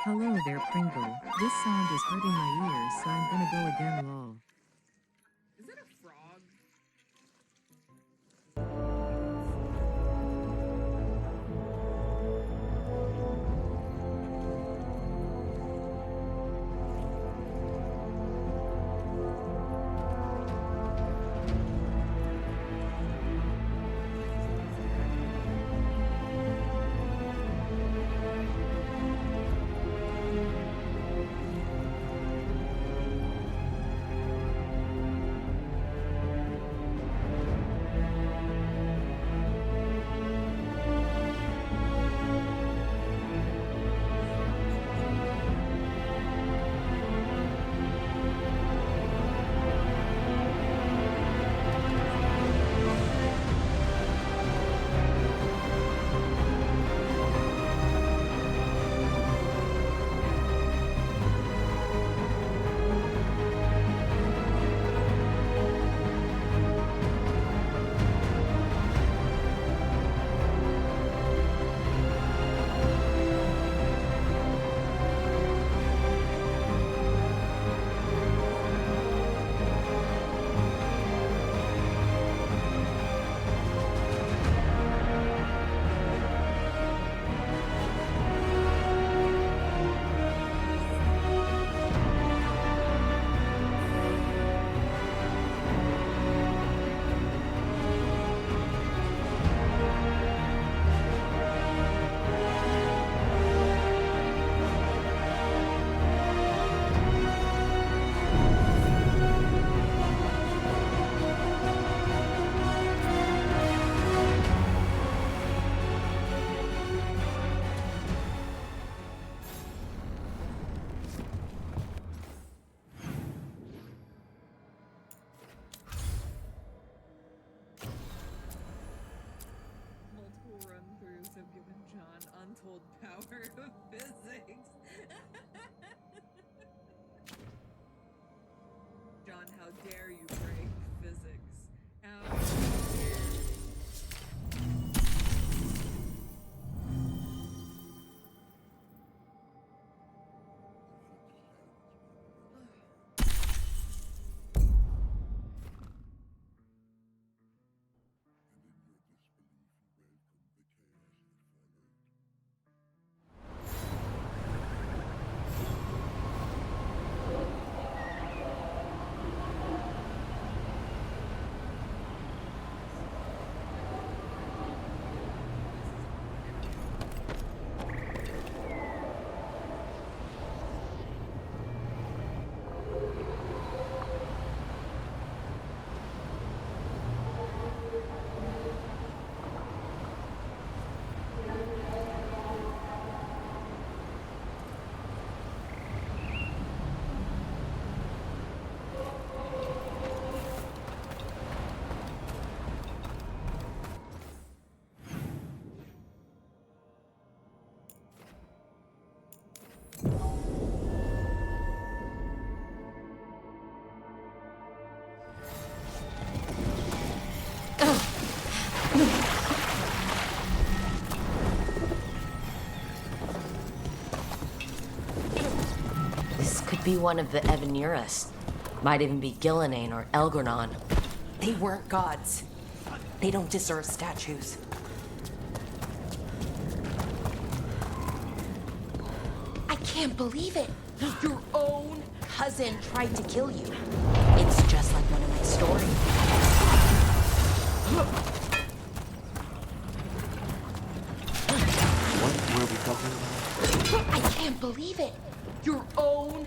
Hello there, Pringle. This sound is hurting my ears, so I'm gonna go again, lol. Is that a frog? Multiple run-throughs have given John untold power of physics. John, how dare you break physics? How dare you? be one of the Evaneras. Might even be Gillenane or Elgernon. They weren't gods. They don't deserve statues. I can't believe it. Your own cousin tried to kill you. It's just like one of my stories. What were we talking about? I can't believe it. Your own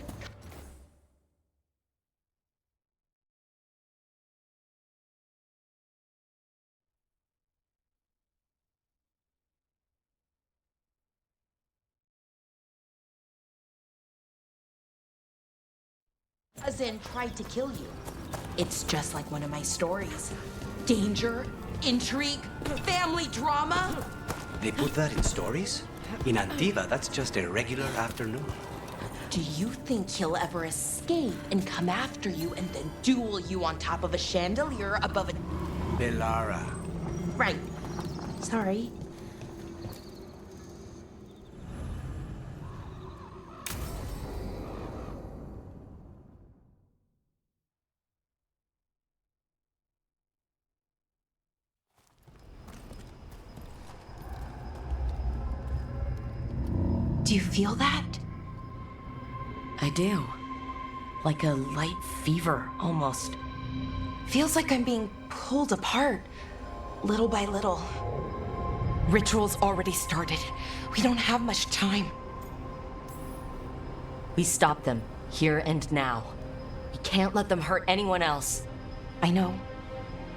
cousin tried to kill you. It's just like one of my stories. Danger, intrigue, family drama. They put that in stories? In Antiva, that's just a regular afternoon. Do you think he'll ever escape and come after you and then duel you on top of a chandelier above a... Belara. Right. Sorry. Do you feel that? I do. Like a light fever, almost. Feels like I'm being pulled apart, little by little. Ritual's already started. We don't have much time. We stop them, here and now. We can't let them hurt anyone else. I know.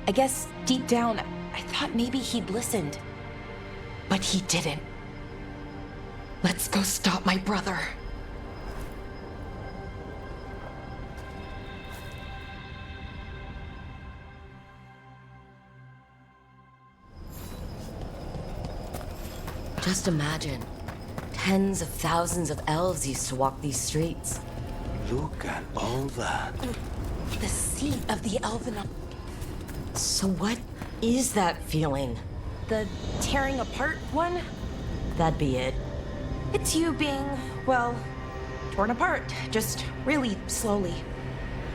I guess deep down, I thought maybe he'd listened. But he didn't. Let's go stop my brother. Just imagine. Tens of thousands of elves used to walk these streets. Look at all that. The seat of the elven... So what is that feeling? The tearing apart one? That'd be it. It's you being, well, torn apart. Just really slowly.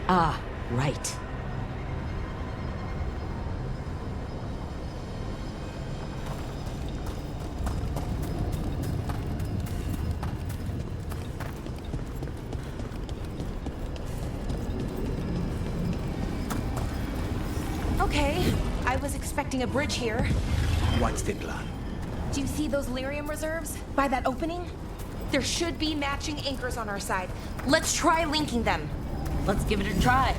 Ah, right. Okay, I was expecting a bridge here. What's the plan? Do you see those lyrium reserves by that opening? There should be matching anchors on our side. Let's try linking them. Let's give it a try.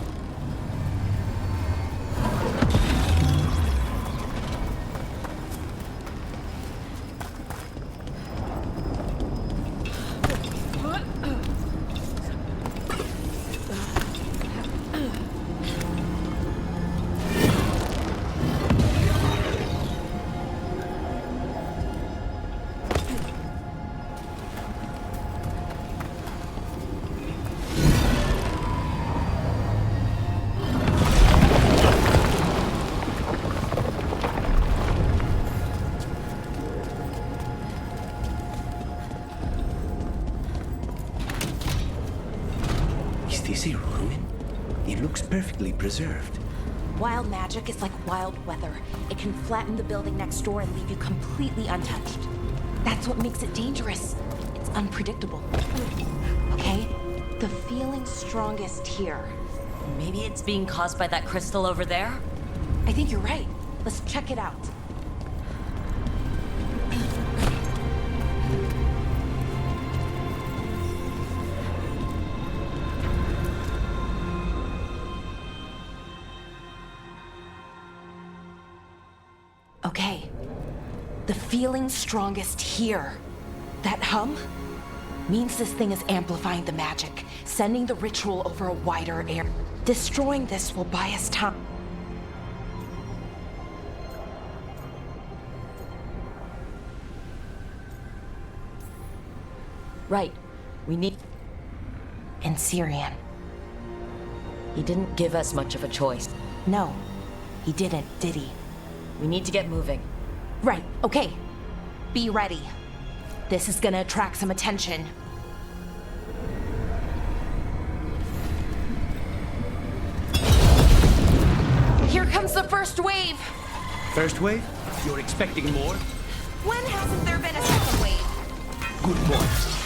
Is this a ruin? It looks perfectly preserved. Wild magic is like wild weather. It can flatten the building next door and leave you completely untouched. That's what makes it dangerous. It's unpredictable. Okay? The feeling's strongest here. Maybe it's being caused by that crystal over there? I think you're right. Let's check it out. Okay. The feeling's strongest here. That hum means this thing is amplifying the magic, sending the ritual over a wider area. Destroying this will buy us time. Right. We need... In Syrian. He didn't give us much of a choice. No, he didn't, did he? We need to get moving. Right, okay. Be ready. This is gonna attract some attention. first wave. First wave? You're expecting more? When hasn't there been a second wave? Good point.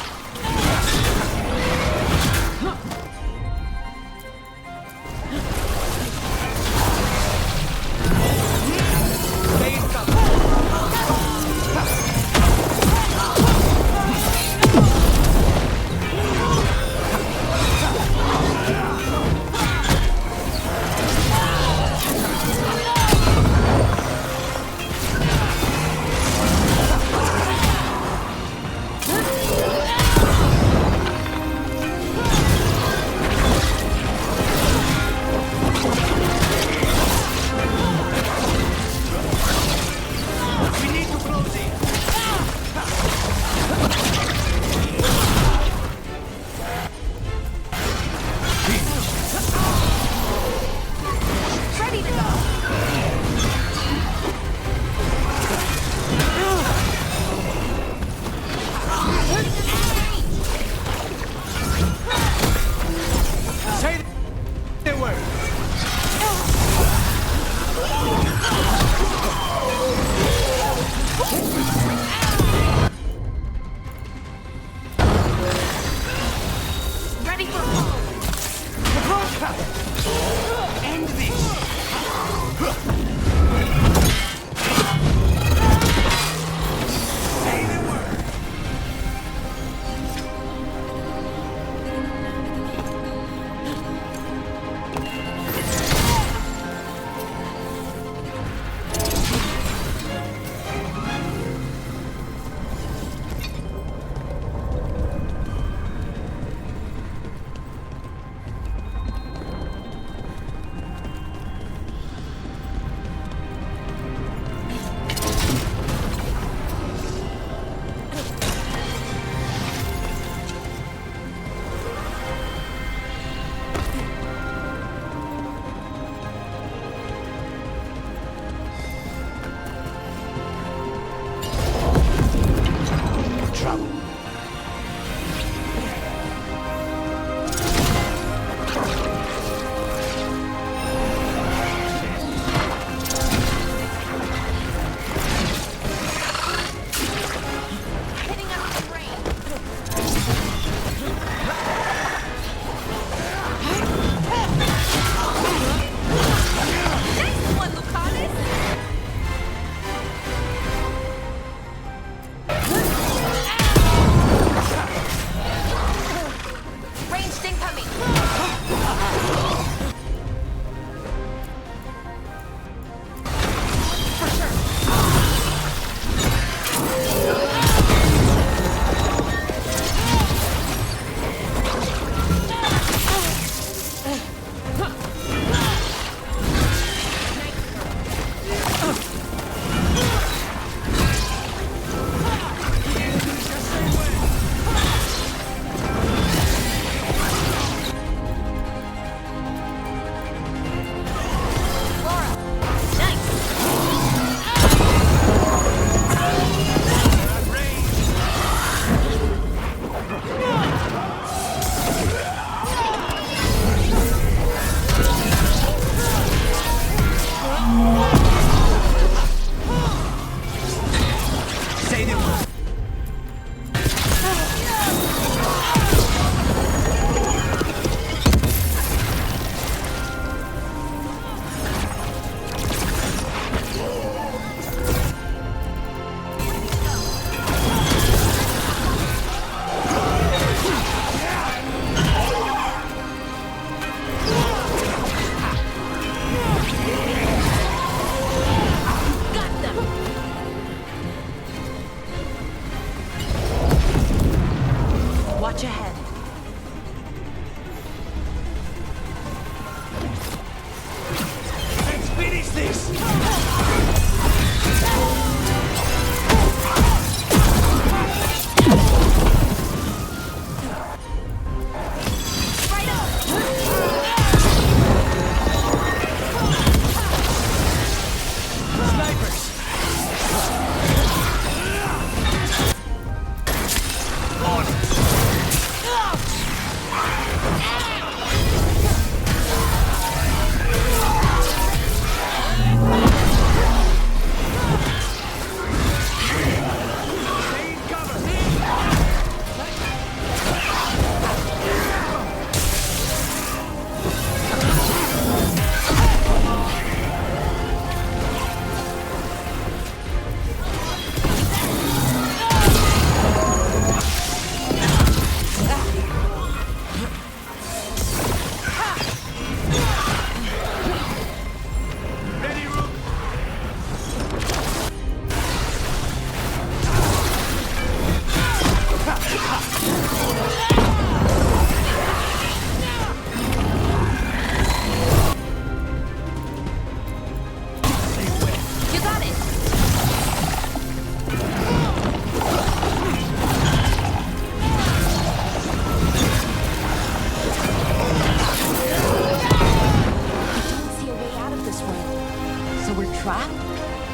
trap?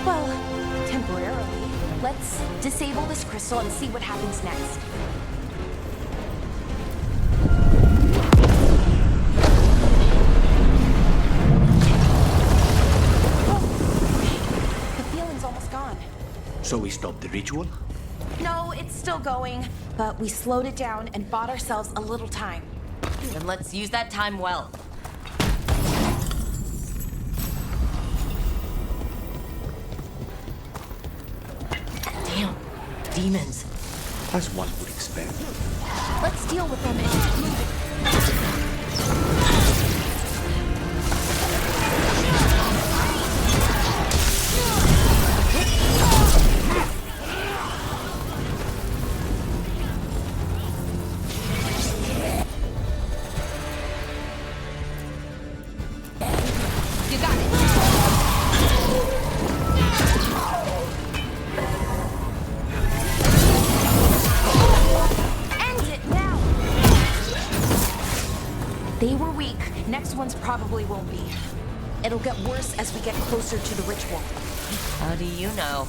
Well, temporarily. Let's disable this crystal and see what happens next. Oh, the feeling's almost gone. So we stopped the ritual? No, it's still going, but we slowed it down and bought ourselves a little time. Then let's use that time well. Damn, demons. As one would expect. Let's deal with them and keep moving. You got it. End it now. They were weak. Next ones probably won't be. It'll get worse as we get closer to the ritual. How do you know?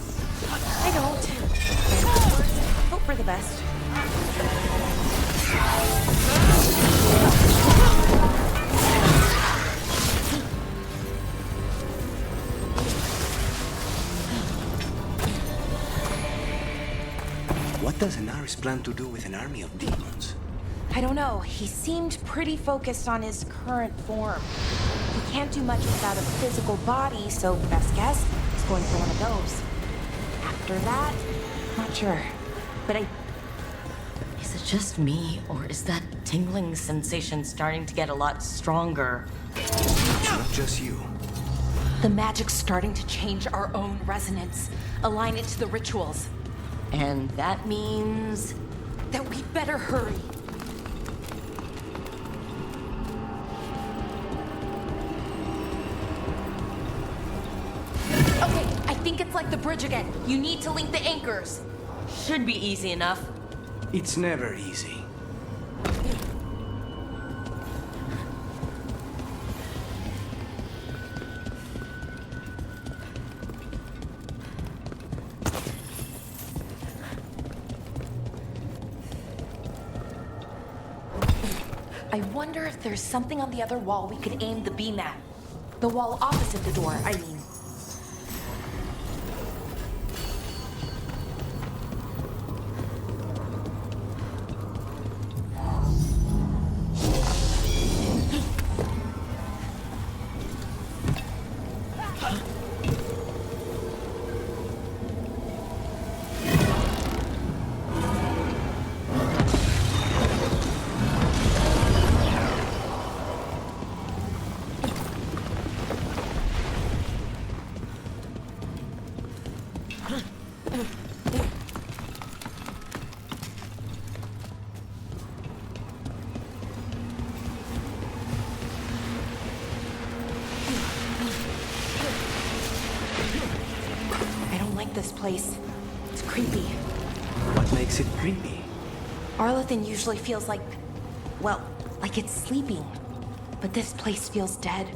I don't. Hope for the best. What does Anaris plan to do with an army of demons? I don't know. He seemed pretty focused on his current form. He can't do much without a physical body, so best guess, he's going for one of those. After that, not sure. But Is it just me, or is that tingling sensation starting to get a lot stronger? It's not just you. the magic's starting to change our own resonance, align it to the rituals. And that means... That we better hurry. Okay, I think it's like the bridge again. You need to link the anchors. should be easy enough. It's never easy. I wonder if there's something on the other wall we could aim the beam at. The wall opposite the door, I mean. I don't like this place. It's creepy. What makes it creepy? Arlathan usually feels like, well, like it's sleeping. But this place feels dead.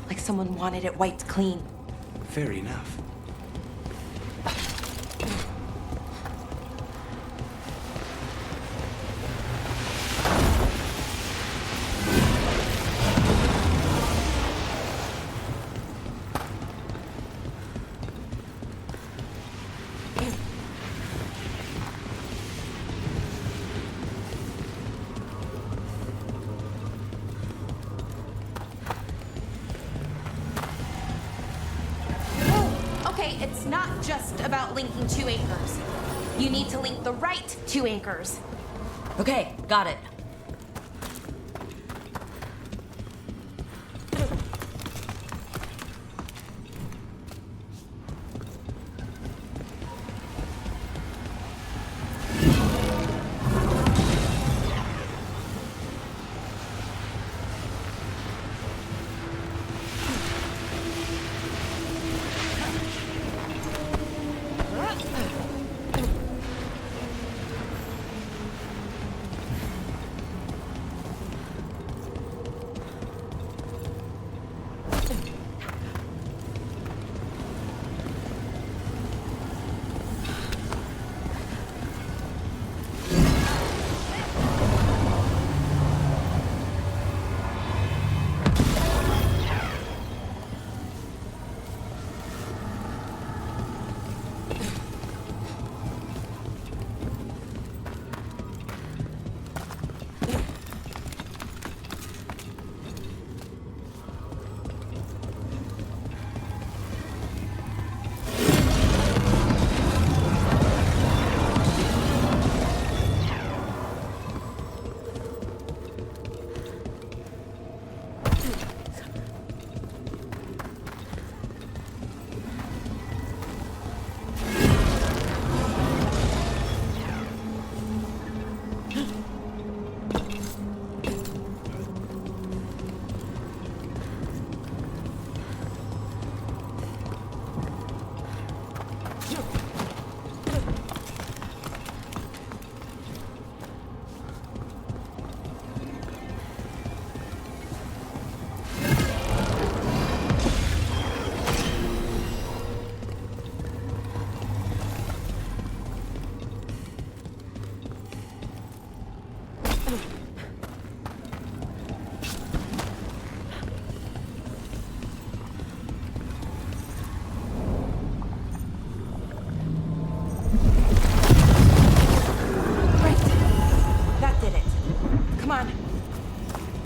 Like someone wanted it wiped clean. Fair enough. Okay, it's not just about linking two anchors. You need to link the right two anchors. Okay, got it.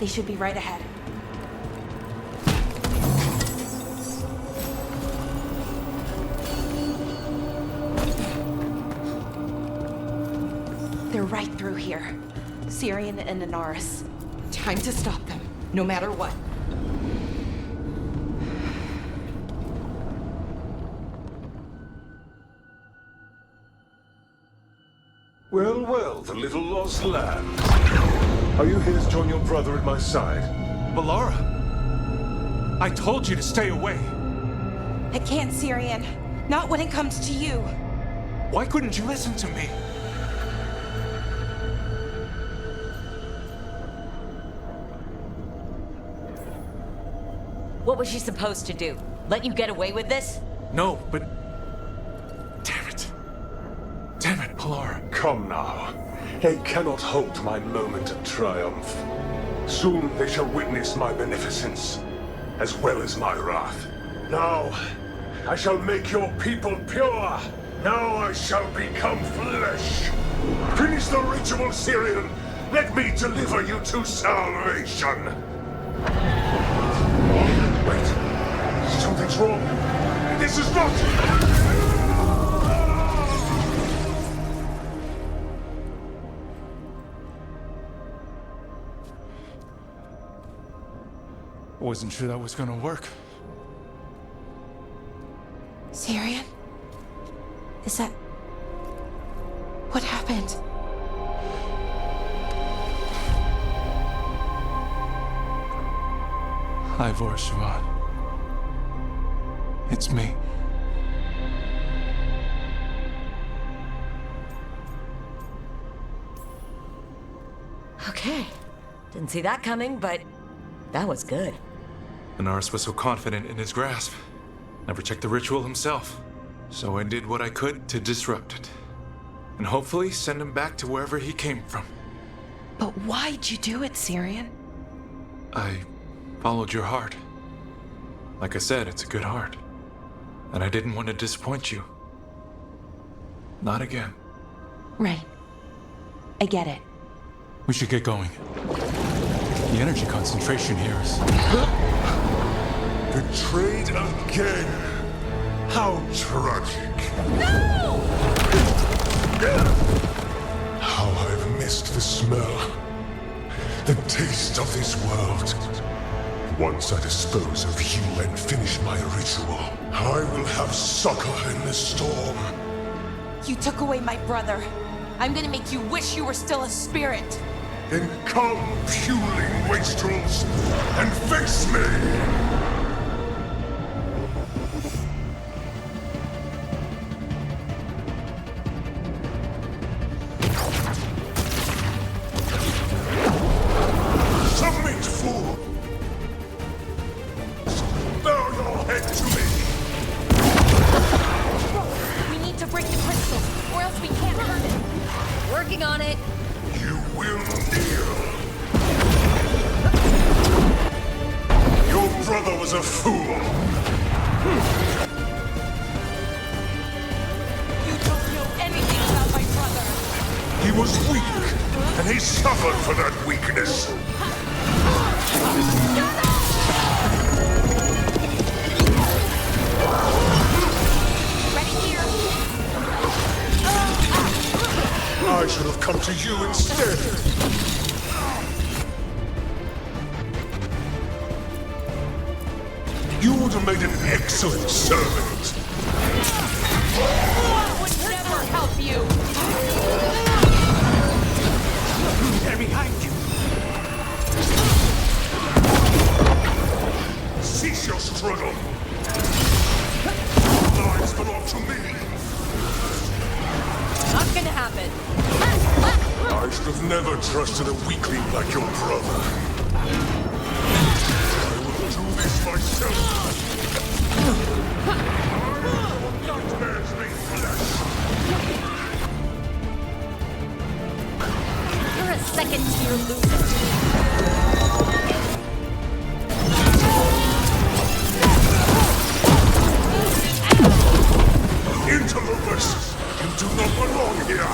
They should be right ahead. They're right through here. Syrian and Anaris. Time to stop them, no matter what. Well, well, the little lost lamb. Are you here to join your brother at my side? Melara! I told you to stay away! I can't, Syrian. Not when it comes to you. Why couldn't you listen to me? What was she supposed to do? Let you get away with this? No, but... Damn it. Damn it, Melara. Come now. They cannot halt my moment of triumph. Soon they shall witness my beneficence, as well as my wrath. Now, I shall make your people pure. Now I shall become flesh. Finish the ritual, Syrian. Let me deliver you to salvation. Wait. Something's wrong. This is not... I wasn't sure that was gonna work. Syrian? Is that... What happened? Hi, Siobhan. It's me. Okay. Didn't see that coming, but that was good. Anaris was so confident in his grasp. Never checked the ritual himself. So I did what I could to disrupt it. And hopefully send him back to wherever he came from. But why'd you do it, Syrian? I followed your heart. Like I said, it's a good heart. And I didn't want to disappoint you. Not again. Right. I get it. We should get going. The energy concentration here is... Betrayed again. How tragic. No! How I've missed the smell. The taste of this world. Once I dispose of you and finish my ritual, I will have succor in the storm. You took away my brother. I'm gonna make you wish you were still a spirit. Then come, puling wastrels, and face me! Submit, fool! Bow your head to me! We need to break the crystal, or else we can't hurt it. Working on it. You will kneel. Your brother was a fool. You don't know anything about my brother. He was weak, and he suffered for that weakness. Ready here. I should have come to you instead. You would have made an excellent servant. I would never help you. They're behind you! Cease your struggle. Lives belong to me. Not gonna happen. I should have never trusted a weakling like your brother. I will do this myself. Nightmares made flesh. You're a second-tier loser. Interlopers! You do not belong here!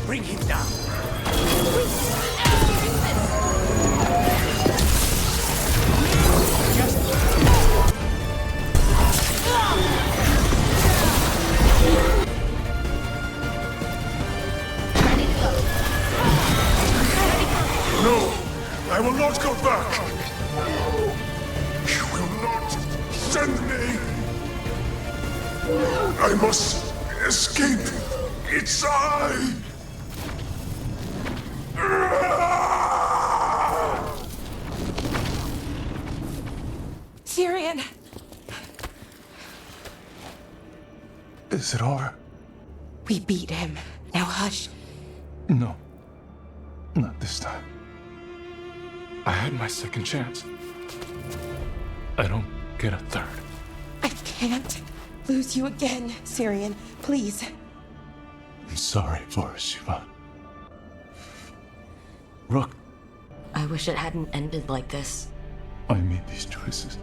Bring him down. No! I will not go back! You will not send me! I must escape! It's I! Tyrion! Is it over? We beat him. Now hush. No. Not this time. I had my second chance. I don't get a third. I can't lose you again, Tyrion. Please. I'm sorry for Shiva. Rook, I wish it hadn't ended like this. I made these choices.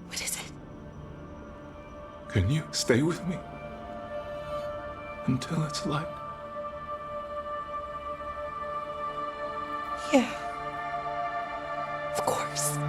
What is it? Can you stay with me? Until it's light. Yeah. Of course.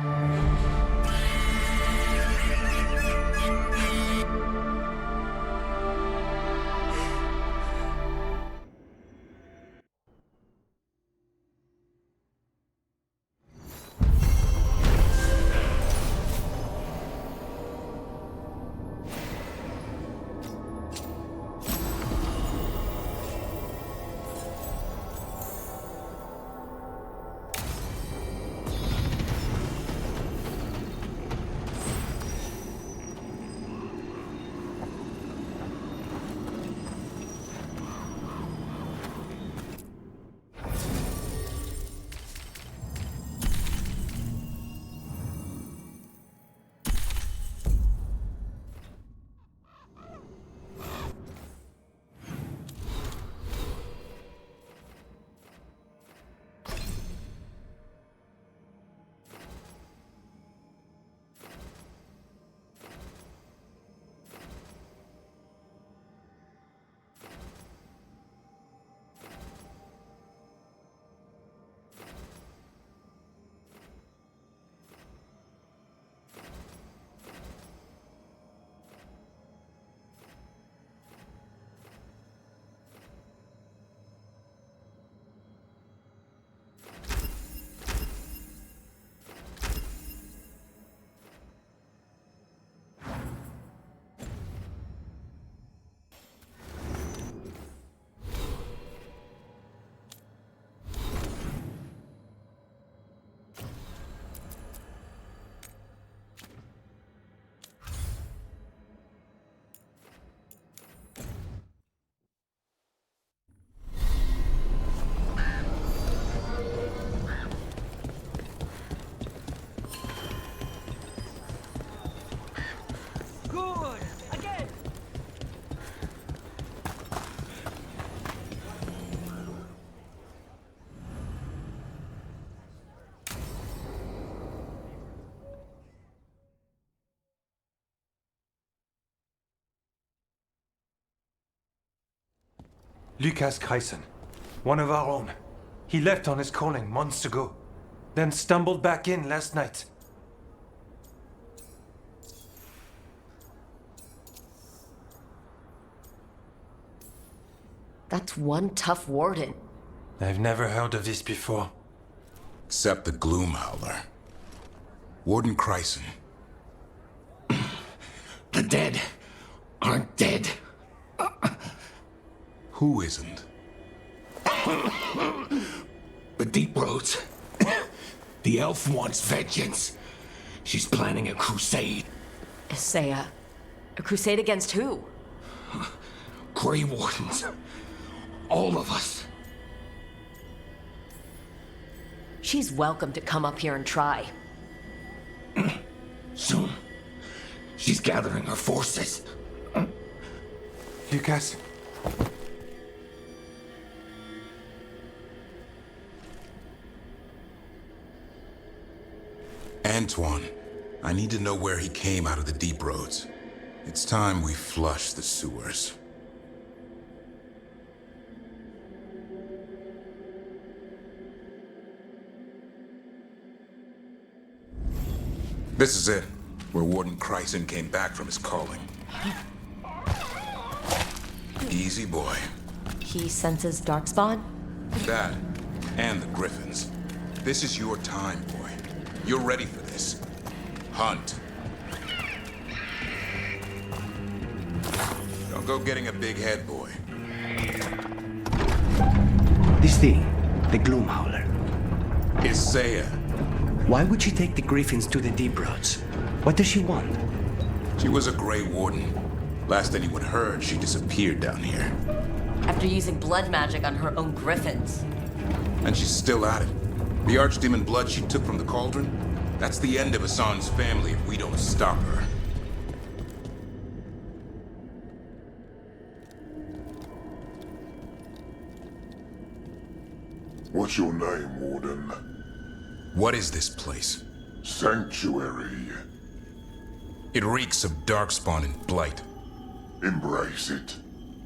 Lucas Kreisen, one of our own. He left on his calling months ago, then stumbled back in last night. That's one tough warden. I've never heard of this before. Except the Gloom Howler. Warden Kreisen. The dead aren't dead. Who isn't? The Deep Roads. The elf wants vengeance. She's planning a crusade. Isaiah. A crusade against who? Grey Wardens. All of us. She's welcome to come up here and try. Soon. She's gathering her forces. Lucas? Antoine, I need to know where he came out of the Deep Roads. It's time we flush the sewers. This is it, where Warden Chryson came back from his calling. Easy boy. He senses Darkspawn? That, and the Griffins. This is your time, boy. You're ready for this. Hunt. Don't go getting a big head, boy. This thing, the Gloom Howler. Isaiah. Why would she take the Griffins to the Deep Roads? What does she want? She was a Grey Warden. Last anyone heard, she disappeared down here. After using blood magic on her own Griffins. And she's still at it. The Archdemon blood she took from the cauldron, that's the end of Hassan's family if we don't stop her. What's your name, Warden? What is this place? Sanctuary. It reeks of Darkspawn and Blight. Embrace it,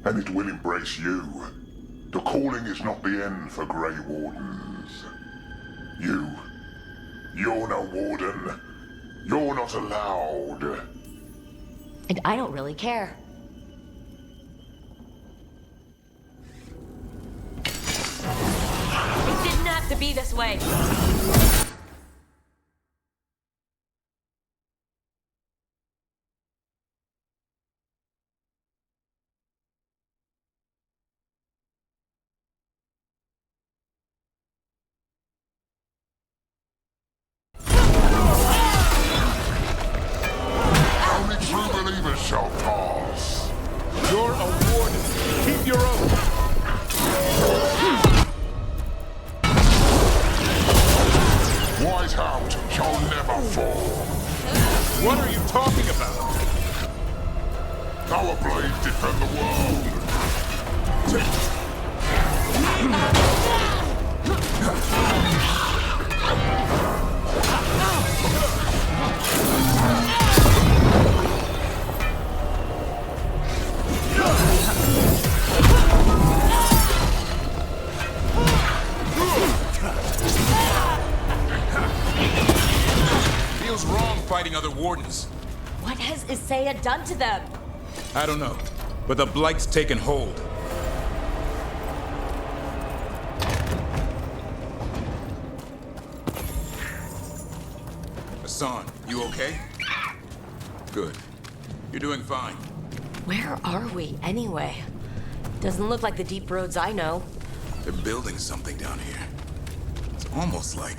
and it will embrace you. The calling is not the end for Grey Wardens. You're no Warden. You're not allowed. And I don't really care. It didn't have to be this way. Only true believers shall pass. You're a warden. Keep your oath. Whiteout shall never fall. What are you talking about? Our blades defend the world. Feels wrong fighting other wardens. What has Isaiah done to them? I don't know, but the Blight's taken hold. Hassan, you okay? Good. You're doing fine. Where are we, anyway? Doesn't look like the deep roads I know. They're building something down here. It's almost like...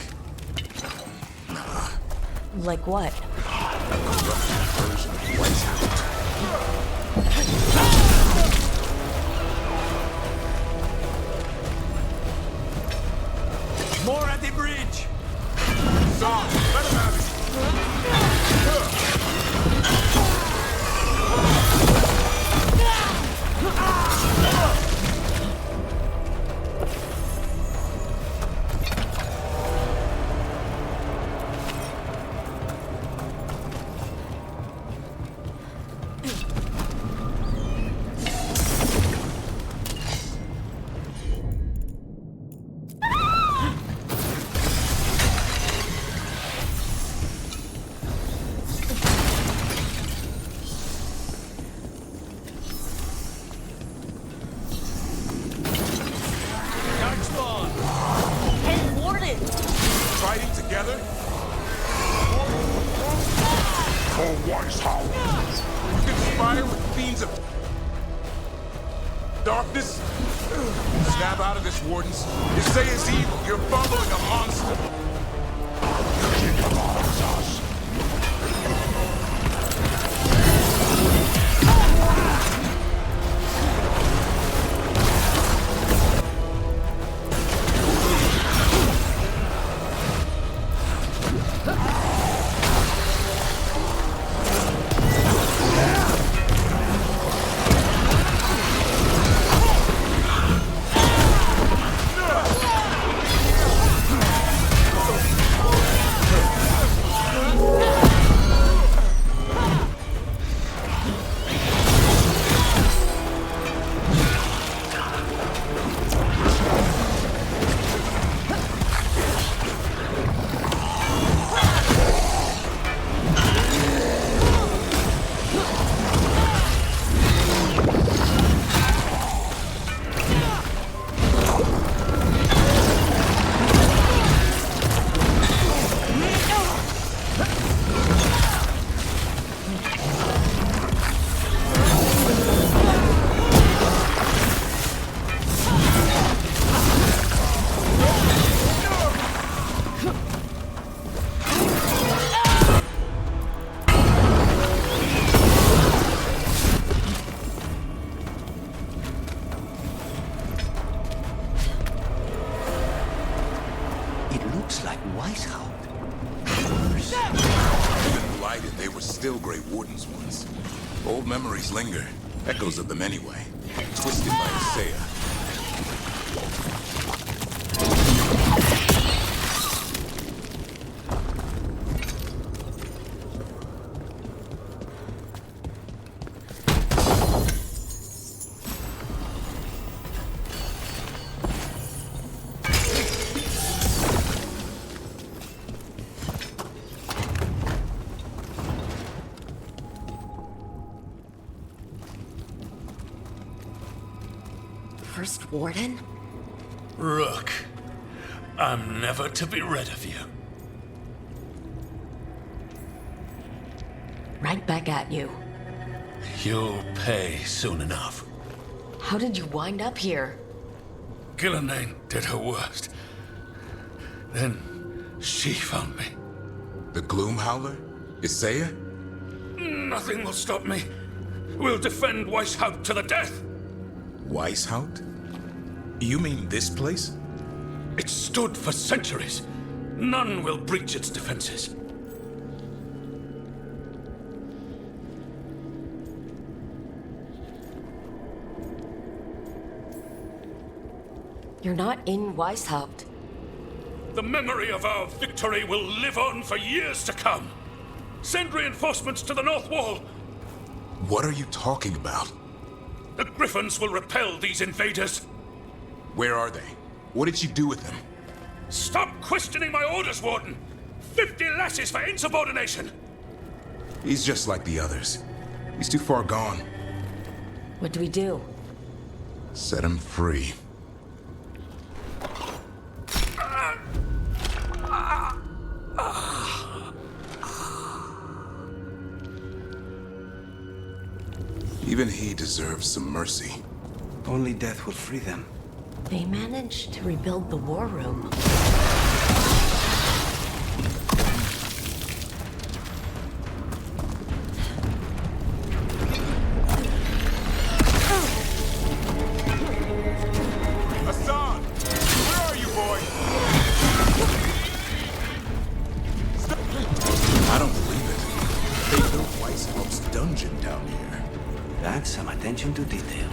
Nah. Like what? Version of Whiteout. More at the bridge. Hassan, let him have And Warden! fighting together? For Whiteout. You conspire with fiends of darkness? Snap out of this, Wardens. You say it's evil. You're bumbling a monster. She commands us. Old memories linger. Echoes of them anyway. Twisted by Isaiah. First Warden? Rook, I'm never to be rid of you. Right back at you. You'll pay soon enough. How did you wind up here? Gillenane did her worst. Then she found me. The Gloom Howler? Isaiah? Nothing will stop me. We'll defend Weishaupt to the death. Weishaupt? You mean this place? It stood for centuries. None will breach its defenses. You're not in Weishaupt. The memory of our victory will live on for years to come. Send reinforcements to the North Wall. What are you talking about? The Griffins will repel these invaders. Where are they? What did you do with them? Stop questioning my orders, Warden! 50 lashes for insubordination! He's just like the others. He's too far gone. What do we do? Set him free. Even he deserves some mercy. Only death will free them. They managed to rebuild the war room. Hassan! Where are you, boy? I don't believe it. They built Weishaupt's dungeon down here. That's some attention to detail.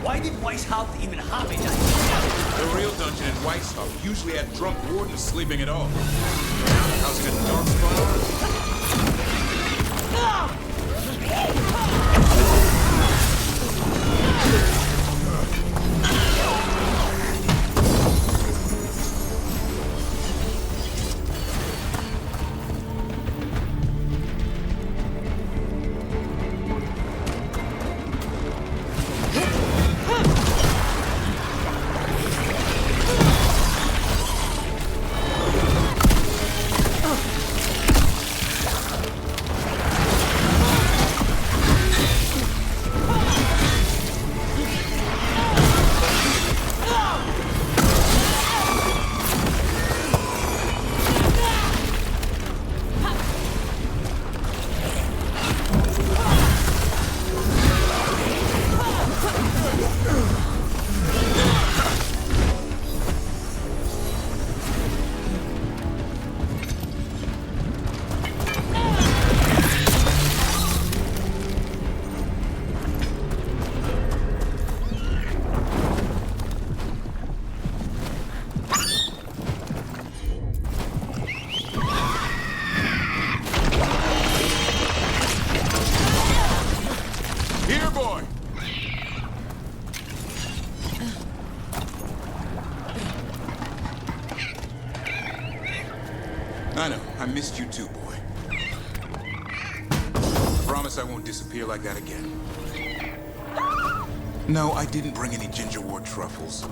Why did Weishaupt even have a dungeon? The real dungeon in Weishaupt usually had drunk wardens sleeping at all. How's it a dark spot? Here, boy! I know, I missed you too, boy. Promise I won't disappear like that again. No, I didn't bring any gingerwort truffles.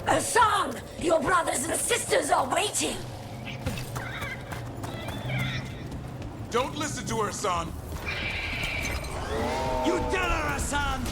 Hassan! Your brothers and sisters are waiting! Don't listen to her, son! You tell her, Hassan!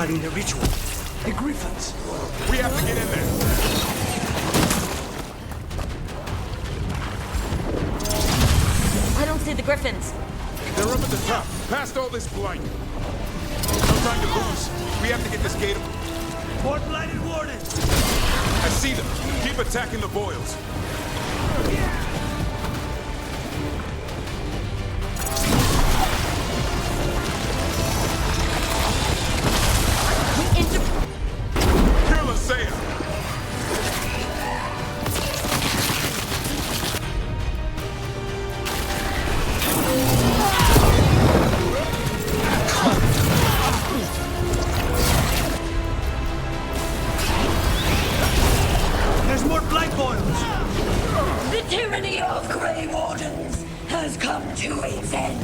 fighting the ritual. The Griffins. We have to get in there. I don't see the Griffins. They're up at the top, past all this blight. No time to lose. We have to get this gate. More blighted wardens. I see them. Keep attacking the boils. Kill Isaiah. There's more blight boils. The tyranny of Grey Wardens has come to its end.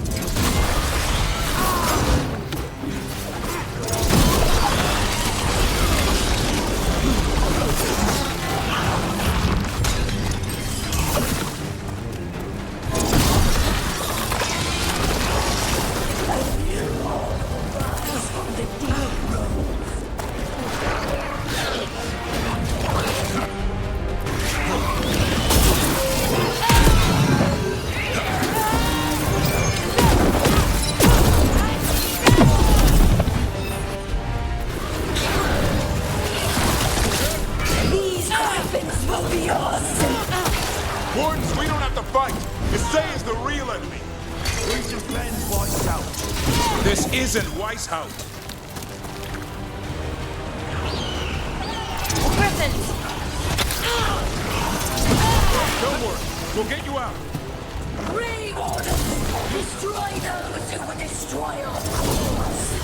Wardens, we don't have to fight. Isaiah's the real enemy. We defend Weishaupt. This isn't Weishaupt. Griffins! Don't worry. We'll get you out. Grey Wardens, destroy those who would destroy our cause.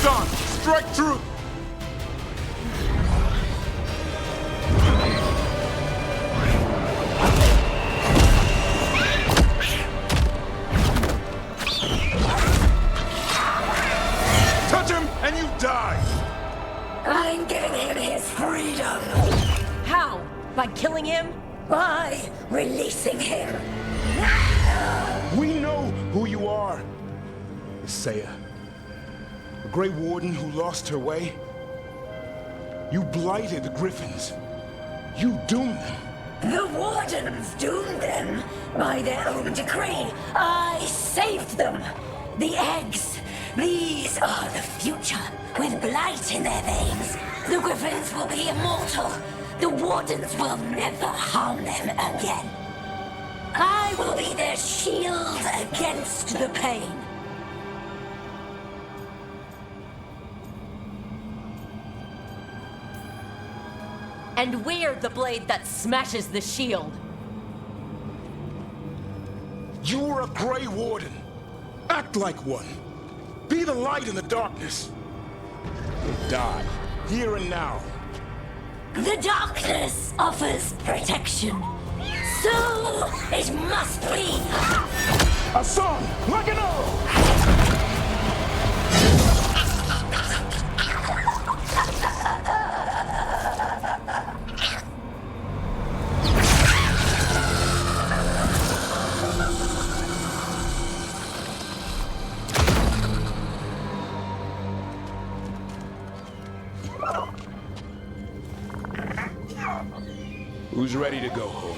Son, strike true. Touch him and you die. I'm giving him his freedom How? By killing him? by releasing him. We know who you are. Isaiah. A Grey Warden who lost her way. You blighted the Griffins. You doomed them. The Wardens doomed them by their own decree. I saved them. The eggs. These are the future, with blight in their veins. The Griffins will be immortal. The Wardens will never harm them again. I will be their shield against the pain. And we're the blade that smashes the shield. You're a Grey Warden. Act like one. Be the light in the darkness. Or die, here and now. The darkness offers protection. So it must be. A song, like an arrow! Who's ready to go home?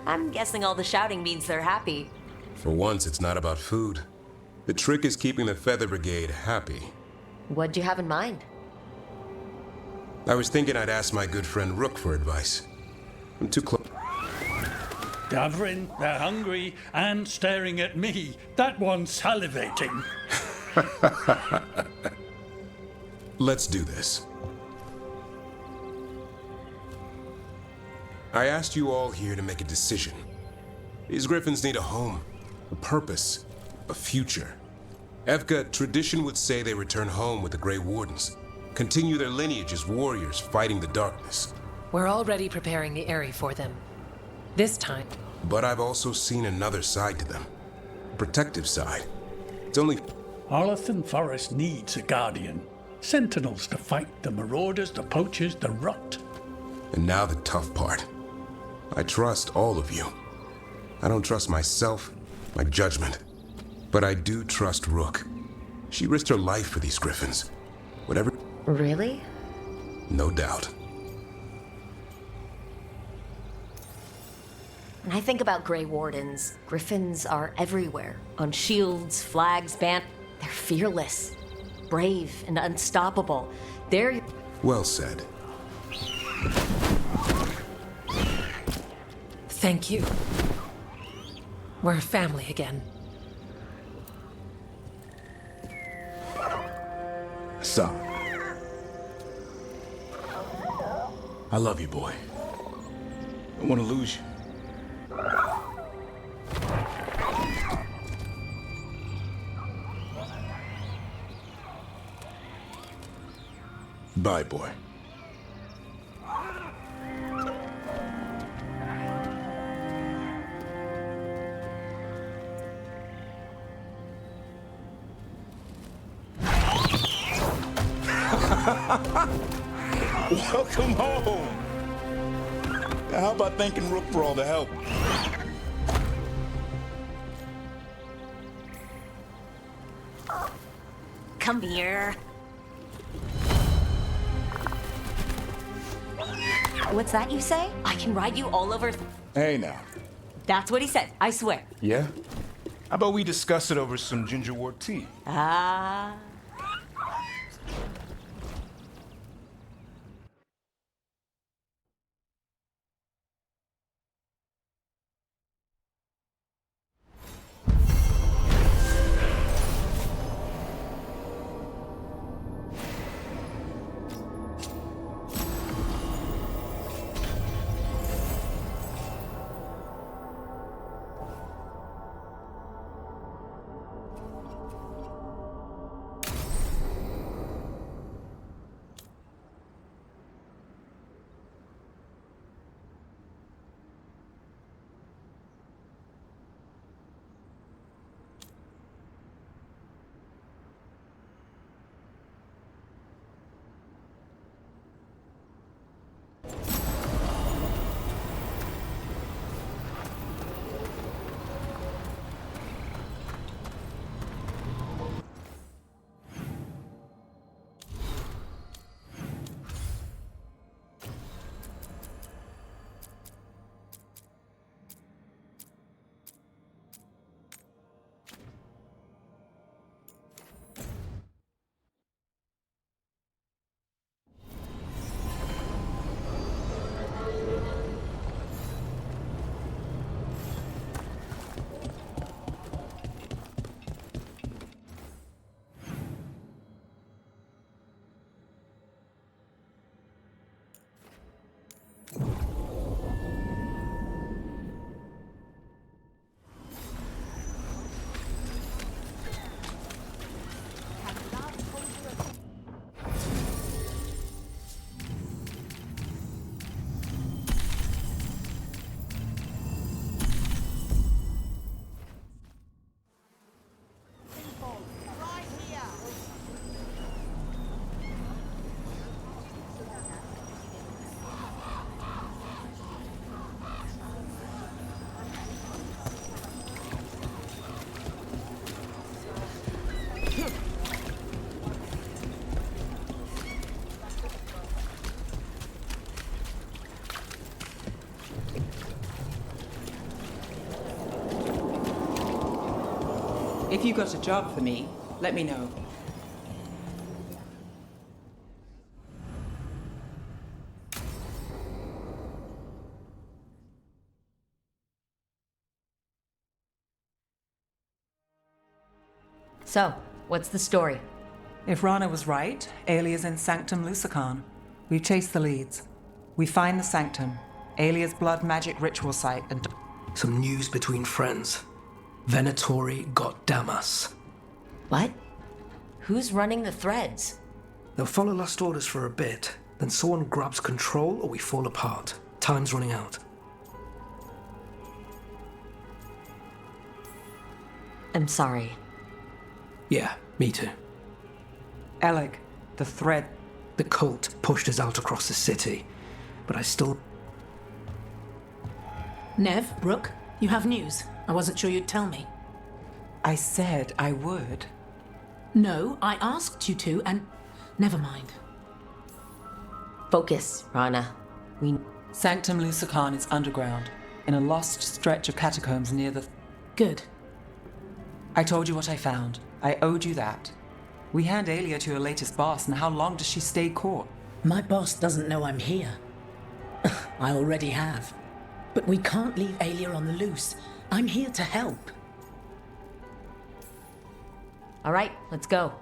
I'm guessing all the shouting means they're happy. For once, it's not about food. The trick is keeping the Feather Brigade happy. What'd you have in mind? I was thinking I'd ask my good friend Rook for advice. I'm too close. Gathering, they're hungry and staring at me. That one's salivating. Let's do this. I asked you all here to make a decision. These griffins need a home, a purpose, a future. Evka, tradition would say they return home with the Grey Wardens, continue their lineage as warriors fighting the darkness. We're already preparing the area for them. This time. But I've also seen another side to them. A protective side. It's only... Arlathan Forest needs a guardian. Sentinels to fight the marauders, the poachers, the rot. And now the tough part. I trust all of you. I don't trust myself, my judgment. But I do trust Rook. She risked her life for these griffins. Whatever... Really? No doubt. When I think about Grey Wardens, griffins are everywhere. On shields, flags, they're fearless, brave, and unstoppable. They're... Well said. Thank you. We're a family again. Stop. I love you, boy. I don't want to lose you. Bye, boy. Welcome home. Now, how about thanking Rook for all the help? Come here. What's that you say? I can ride you all over... Hey, now. That's what he said, I swear. Yeah? How about we discuss it over some gingerwort tea? Ah... If you got a job for me, let me know. So, what's the story? If Rana was right, Alia's in Sanctum Lucican. We've chased the leads. We find the Sanctum, Alia's blood magic ritual site, and... Some news between friends. Venatori got Damas. What? Who's running the threads? They'll follow last orders for a bit, then someone grabs control or we fall apart. Time's running out. I'm sorry. Yeah, me too. Alec, the thread. The cult pushed us out across the city, but I still... Nev, Brooke, you have news. I wasn't sure you'd tell me. I said I would. No, I asked you to, and never mind. Focus, Rana. Sanctum Lucican is underground, in a lost stretch of catacombs near the... Good. I told you what I found. I owed you that. We hand Alia to her latest boss, and how long does she stay caught? My boss doesn't know I'm here. I already have. But we can't leave Alia on the loose. I'm here to help. All right, let's go.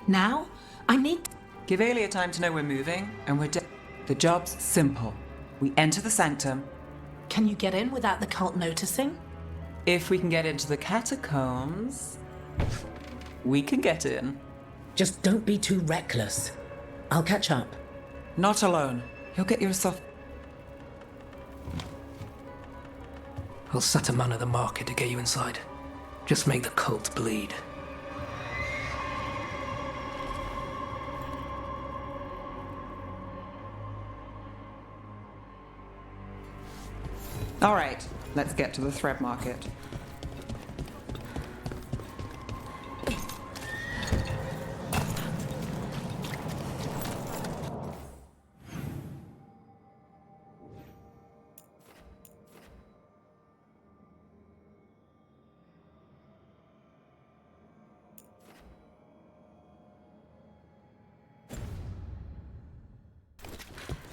Now? I need... Give Alia time to know we're moving, and we're The job's simple. We enter the Sanctum. Can you get in without the cult noticing? If we can get into the catacombs, we can get in. Just don't be too reckless. I'll catch up. Not alone. You'll get yourself... I'll set a man at the market to get you inside. Just make the cult bleed. All right, let's get to the thread market.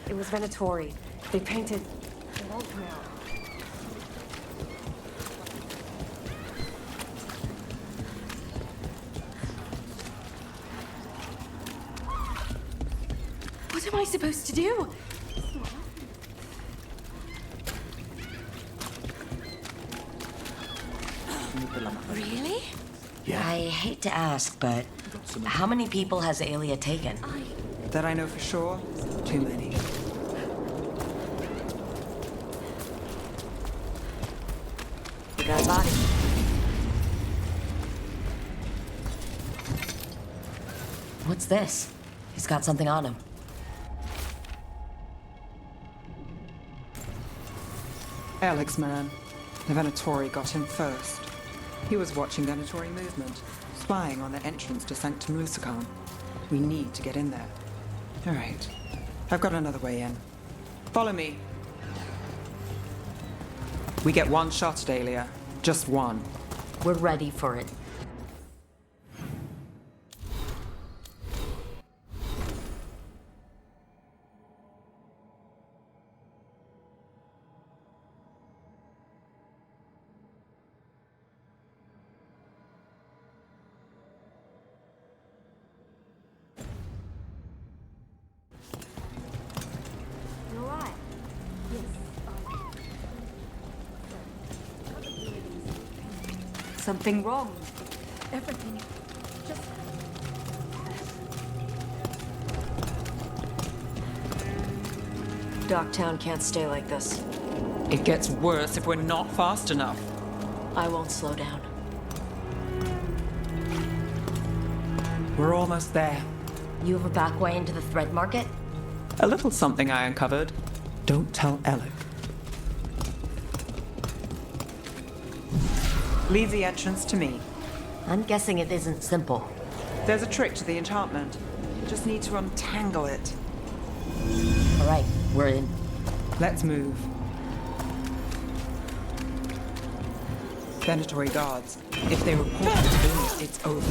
It was Venatori. They painted... It won't come out. What am I supposed to do? Really? Yeah. I hate to ask, but how many people has Alia taken? That I know for sure, too many. We got a body. What's this? He's got something on him. Alex, man. The Venatori got him first. He was watching Venatori movement, spying on the entrance to Sanctum Lucican. We need to get in there. All right. I've got another way in. Follow me. We get one shot at Alia. Just one. We're ready for it. Something wrong. Everything. Just... Docktown can't stay like this. It gets worse if we're not fast enough. I won't slow down. We're almost there. You have a back way into the thread market? A little something I uncovered. Don't tell Alec. Leave the entrance to me. I'm guessing it isn't simple. There's a trick to the enchantment. You just need to untangle it. All right, we're in. Let's move. Venatori guards. If they report the news, it's over.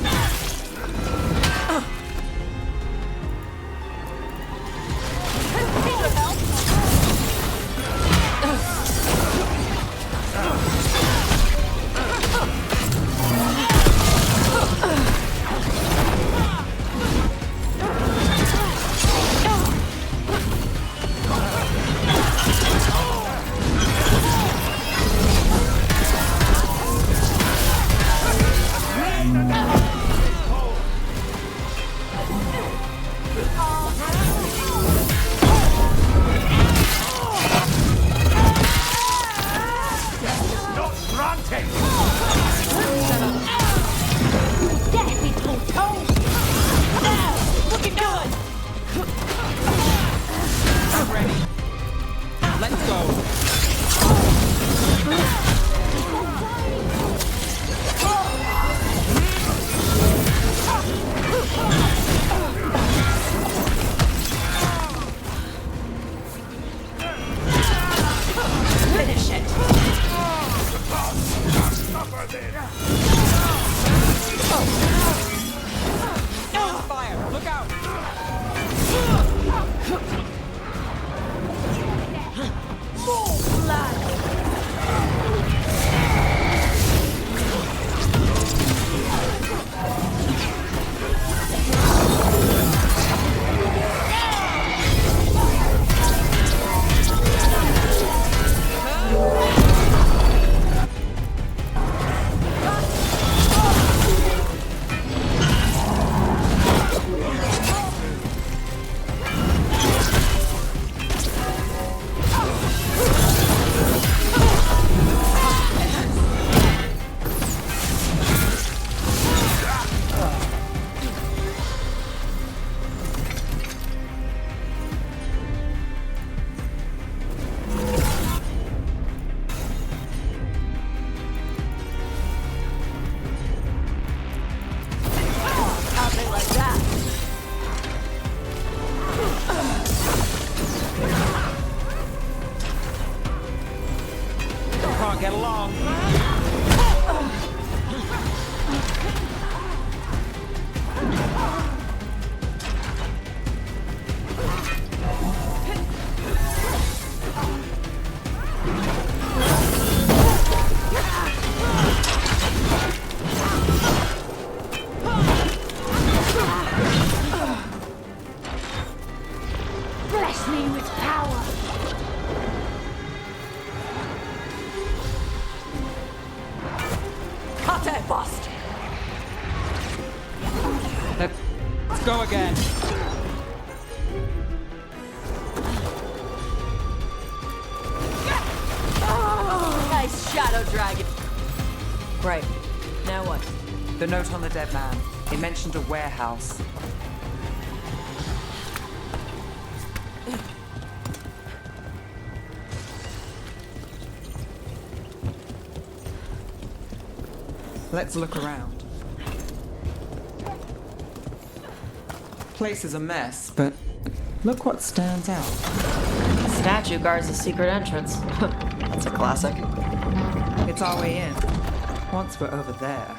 Let's go again. Nice shadow dragon. Right. Now what? The note on the dead man. It mentioned a warehouse. Let's look around. Place is a mess, but look what stands out. Statue guards the secret entrance. That's a classic. It's our way in. Once we're over there.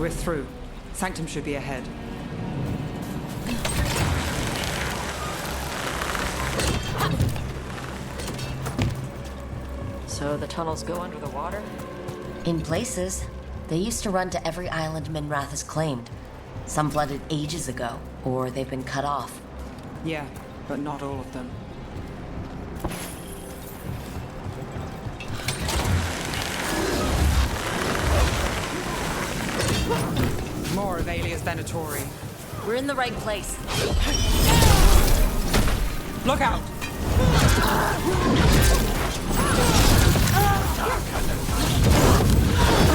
We're through. Sanctum should be ahead. So the tunnels go under the water? In places. They used to run to every island Minrath has claimed. Some flooded ages ago, or they've been cut off. Yeah, but not all of them. More of Alia's Venatori. We're in the right place. Look out!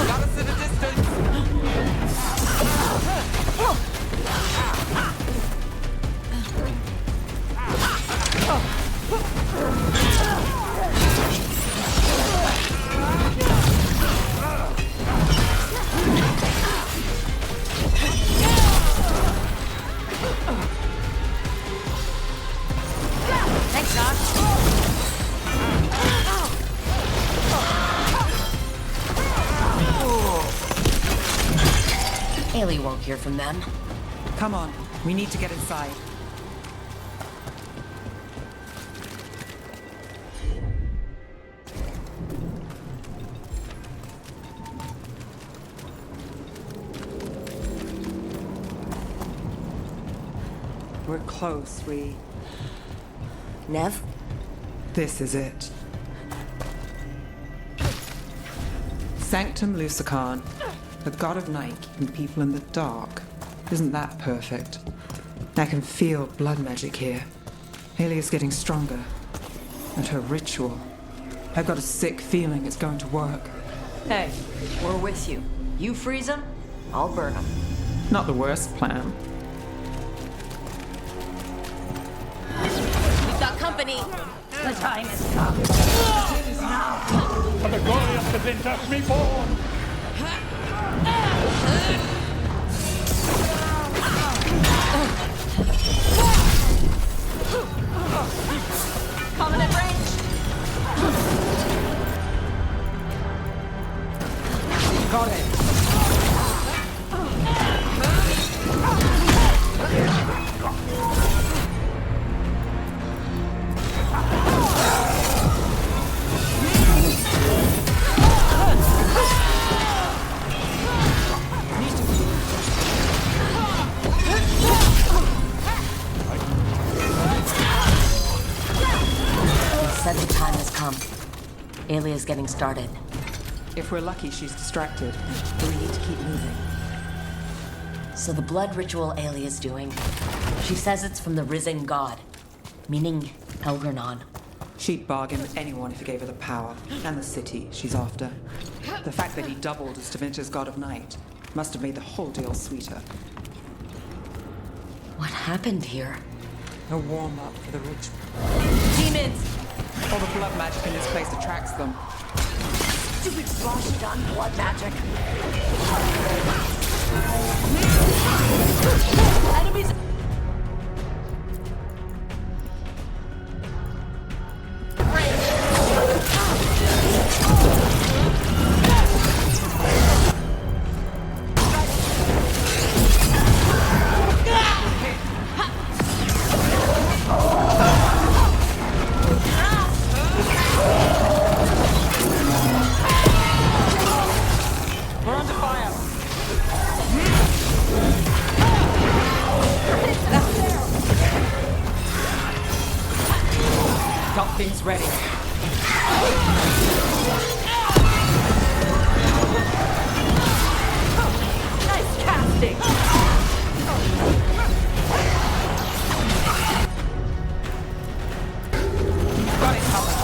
Got us at a distance! Thanks, Doc. Ailey won't hear from them. Come on, we need to get inside. We're close, Nev? This is it. Sanctum Lucican, the god of night keeping people in the dark. Isn't that perfect? I can feel blood magic here. Alia's getting stronger. And her ritual. I've got a sick feeling it's going to work. Hey, we're with you. You freeze them, I'll burn them. Not the worst plan. We've got company. The time has come. It is now. For the glory of the Vintage Reborn! Coming at range. Got it. Said the time has come. Alia's getting started. If we're lucky, she's distracted. But we need to keep moving. So the blood ritual Alia's doing, she says it's from the risen god, meaning Elgranon. She'd bargain with anyone if he gave her the power, and the city she's after. The fact that he doubled as Tevinter's god of night must have made the whole deal sweeter. What happened here? A warm-up for the ritual. Demons! All the blood magic in this place attracts them. Stupid Rashidon blood magic. Enemies! We're under fire! Got things ready. Nice casting! Got it covered.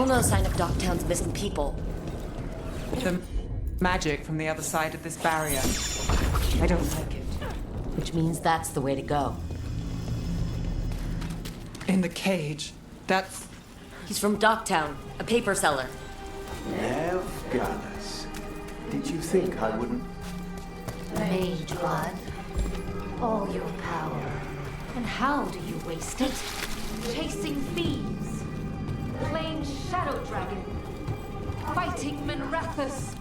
no sign of Docktown's missing people. The magic from the other side of this barrier. I don't like it. Which means that's the way to go. In the cage. That's... He's from Docktown, a paper seller. Veilguard. Did you think I wouldn't? Veilguard. All your power. And how do you waste it? Chasing thieves. Playing Shadow Dragon. Fighting Minrathus.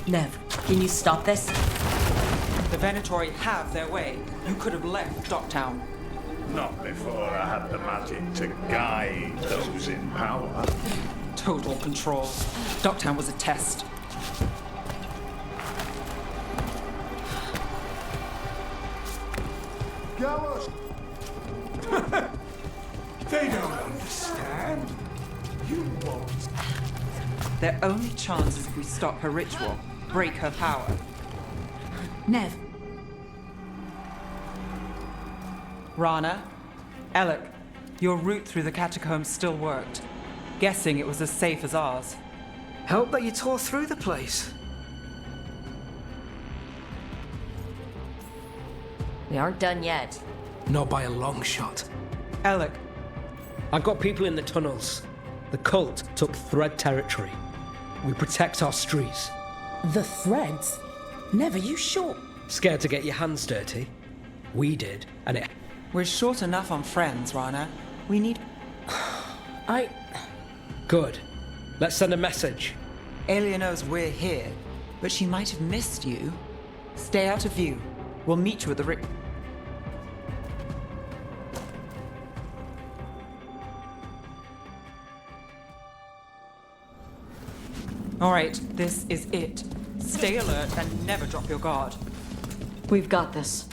Nev, can you stop this? The Venatori have their way. You could have left Docktown. Not before I had the magic to guide those in power. Total control. Docktown was a test. Gallows! They don't understand. You won't. Their only chance is if we stop her ritual, break her power. Nev. Rana, Alec, your route through the catacombs still worked. Guessing it was as safe as ours. Help that you tore through the place. We aren't done yet. Not by a long shot. Alec. I've got people in the tunnels. The cult took Thread territory. We protect our streets. The Threads? Never, you sure? Scared to get your hands dirty? We did, and it... We're short enough on friends, Rana. We need... Good. Let's send a message. Aelia knows we're here, but she might have missed you. Stay out of view. We'll meet you at the All right, this is it. Stay alert and never drop your guard. We've got this.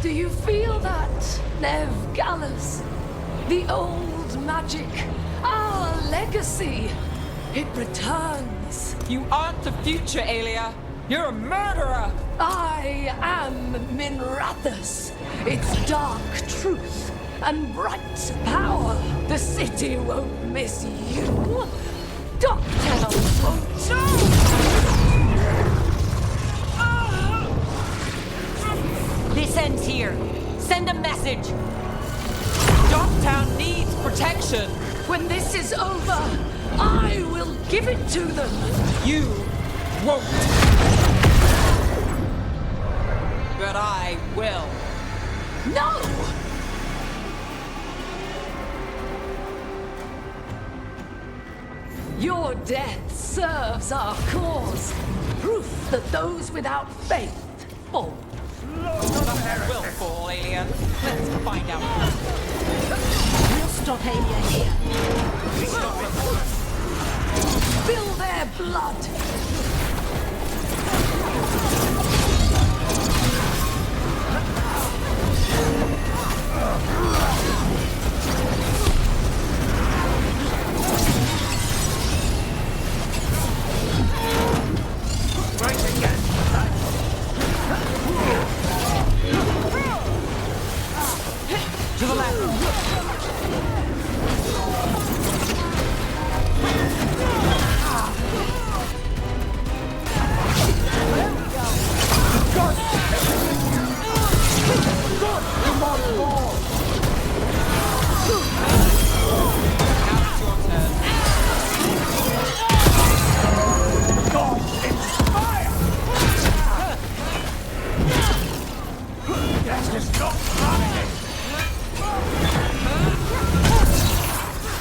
Do you feel that, Nev Gallus? The old magic, our legacy. It returns. You aren't the future, Aelia. You're a murderer. I am Minrathus. It's dark truth and bright power. The city won't miss you. Docktown won't too. This ends here. Send a message. Docktown needs protection. When this is over, I will give it to them. You won't. But I will. No! Your death serves our cause. Proof that those without faith fall. Will fall, Aelia. Let's find out. We'll stop Aelia here. Spill their blood. Right again. To the left.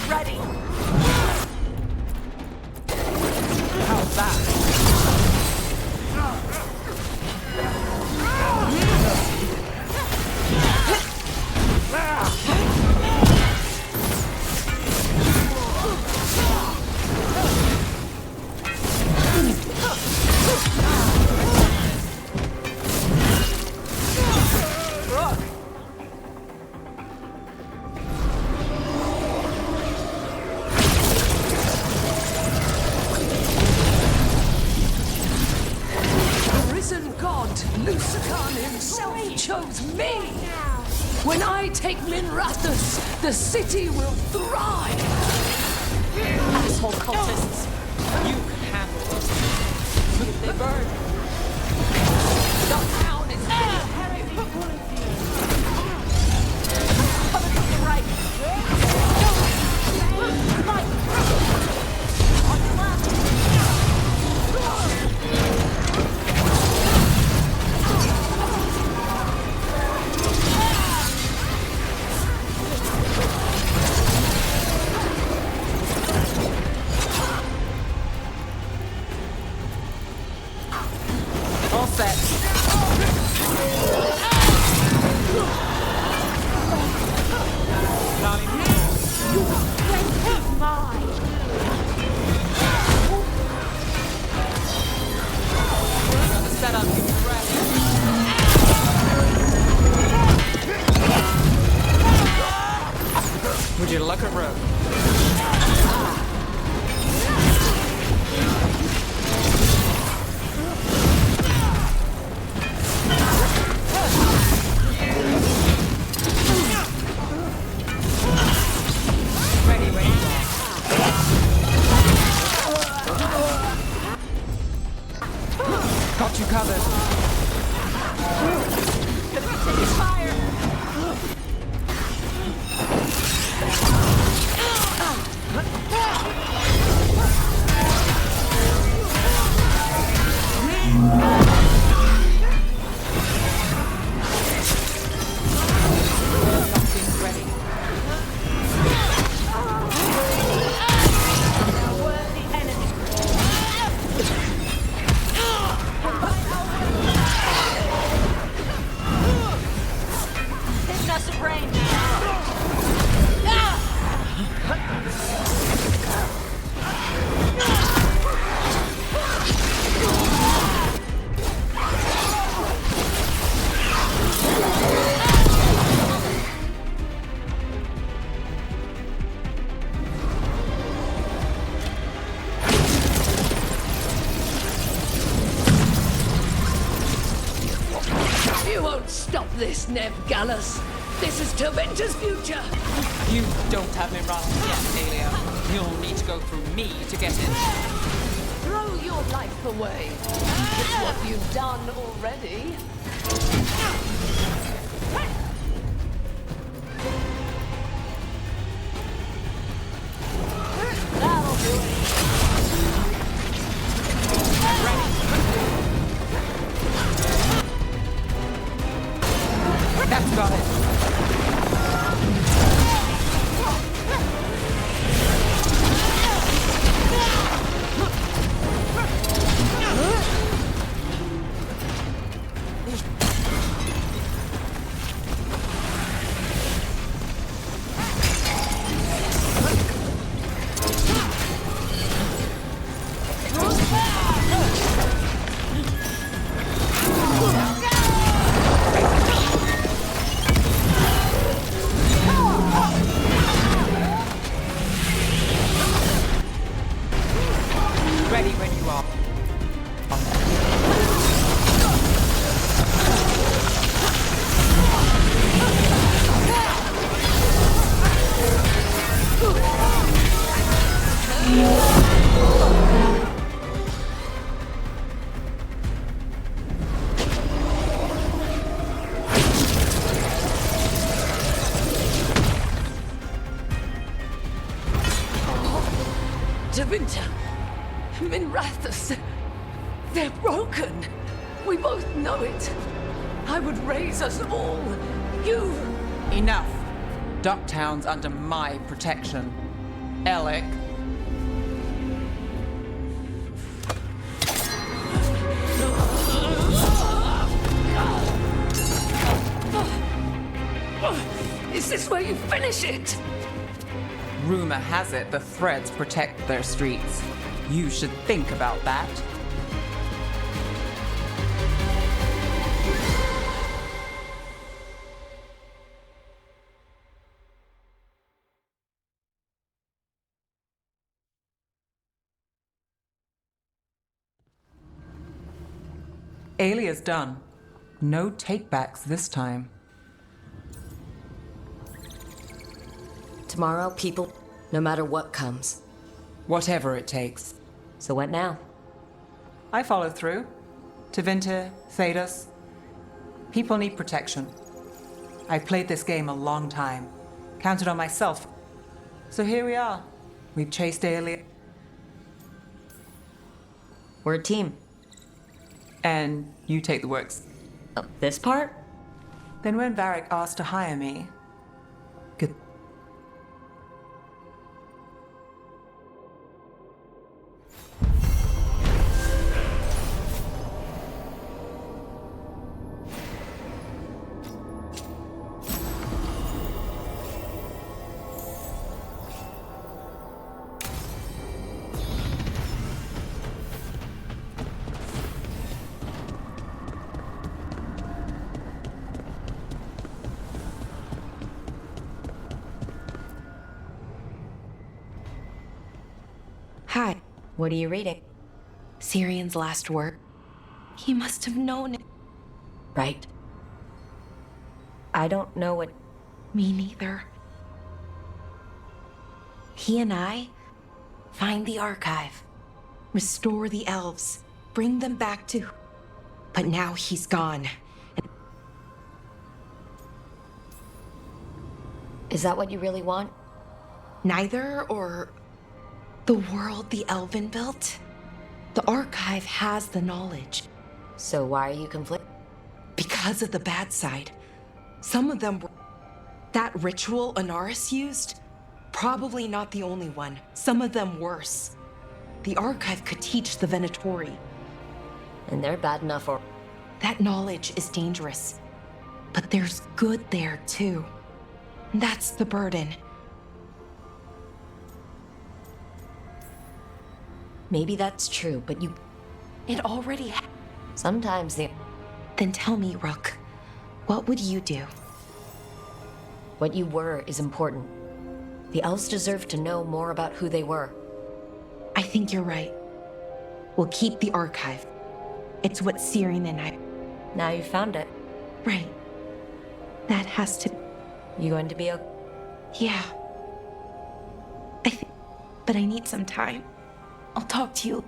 Ready. How's that? chose me! When I take Minrathous, the city will thrive! Asshole cultists! You can handle those. If they burn. The town is heavy! Coming from the right! Right! On your left! All set. Set up, you ready? Would you look at road? Ready, ready. Got you covered. Taking fire. Something's ready. There's no brain. You won't stop this, Nev Gallus. This is Tevinter's future. You don't have Minrathous yet, Aelia. You'll need to go through me to get in. Throw your life away. It's what you've done already. That'll do it. That's got it. Ready when you are. Tevinter, Minrathous, they're broken. We both know it. I would raise us all. You. Enough. Ducktown's under my protection. Alec. Is this where you finish it? Rumor has it the Threads protect their streets. You should think about that. Aelia's done. No takebacks this time. Tomorrow, people, no matter what comes. Whatever it takes. So what now? I follow through. Tevinter, Thedas. People need protection. I've played this game a long time. Counted on myself. So here we are. We've chased aliens. We're a team. And you take the works. Oh, this part? Then when Varric asked to hire me... Good. Hi. What are you reading? Syrion's last work. He must have known it. Right. I don't know what... Me neither. He and I find the archive, restore the elves, bring them back to... But now he's gone. Is that what you really want? Neither, or... The world the Elven built? The archive has the knowledge. So why are you conflicted? Because of the bad side. Some of them were... That ritual Anaris used? Probably not the only one. Some of them worse. The archive could teach the Venatori. And they're bad enough or... That knowledge is dangerous. But there's good there, too. That's the burden. Maybe that's true, but you... It already Sometimes the... Then tell me, Rook, what would you do? What you were is important. The elves deserve to know more about who they were. I think you're right. We'll keep the archive. It's what Syrian and I... Now you found it. Right. That has to... You going to be okay? Yeah. But I need some time. I'll talk to you.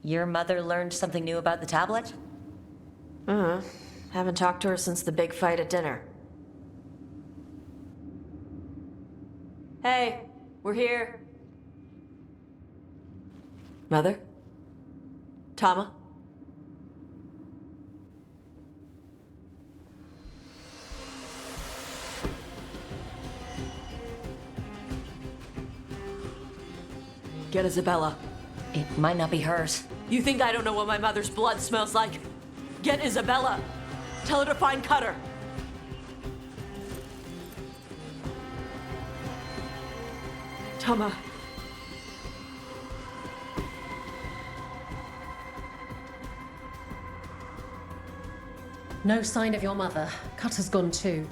Your mother learned something new about the tablet? Haven't talked to her since the big fight at dinner. Hey, we're here. Mother? Tama? Get Isabella. It might not be hers. You think I don't know what my mother's blood smells like? Get Isabella. Tell her to find Cutter. Tama. No sign of your mother. Cutter's gone too.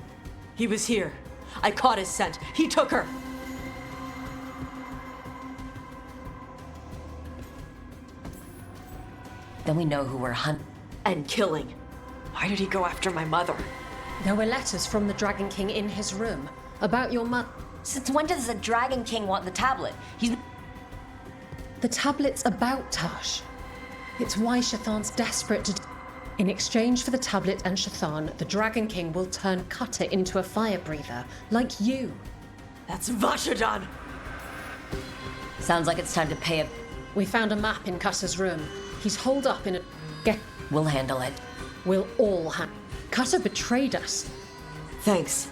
He was here. I caught his scent. He took her. Then we know who we're hunting. And killing. Why did he go after my mother? There were letters from the Dragon King in his room about your mother. Since when does the Dragon King want the tablet? The tablet's about Tash. It's why Shathan's desperate to... In exchange for the tablet and Shathan, the Dragon King will turn Cutter into a fire breather, like you. That's Vashadan! Sounds like it's time to pay a... We found a map in Cutter's room. He's holed up in a... We'll handle it. We'll all Cutter betrayed us. Thanks.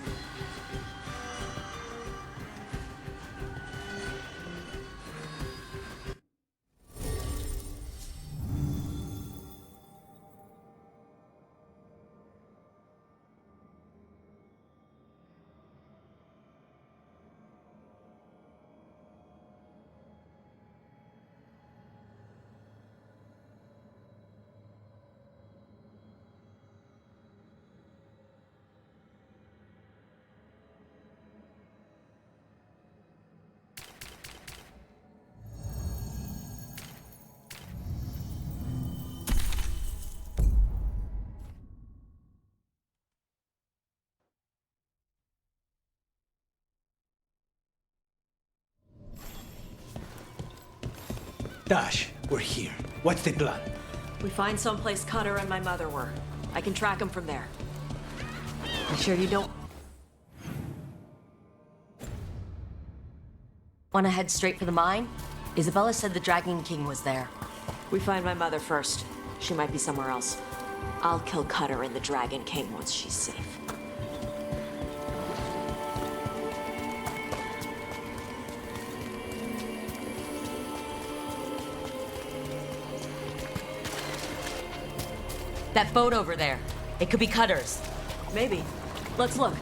Dash, we're here. What's the plan? We find someplace Cutter and my mother were. I can track them from there. You sure you don't... Want to head straight for the mine? Isabella said the Dragon King was there. We find my mother first. She might be somewhere else. I'll kill Cutter and the Dragon King once she's safe. That boat over there. It could be Cutter's. Maybe. Let's look.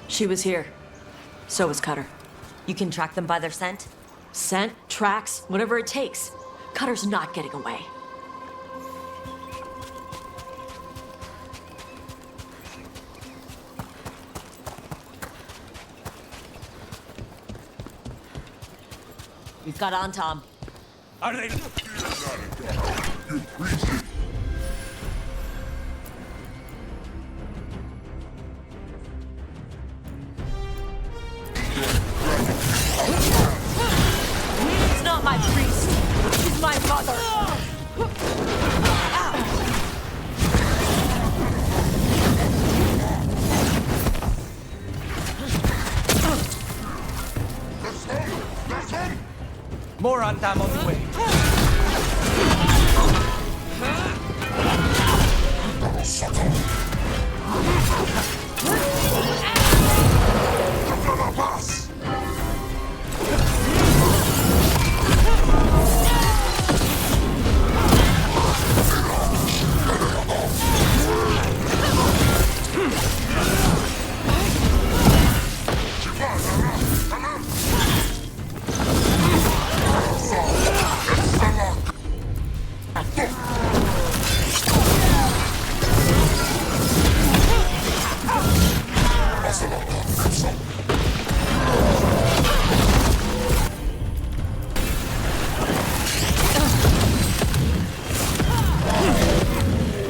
She was here. So was Cutter. You can track them by their scent? Scent, tracks, whatever it takes. Cutter's not getting away. We've got on, Tom. Are they... It's not my priest. She's my mother. More on Tam on the way.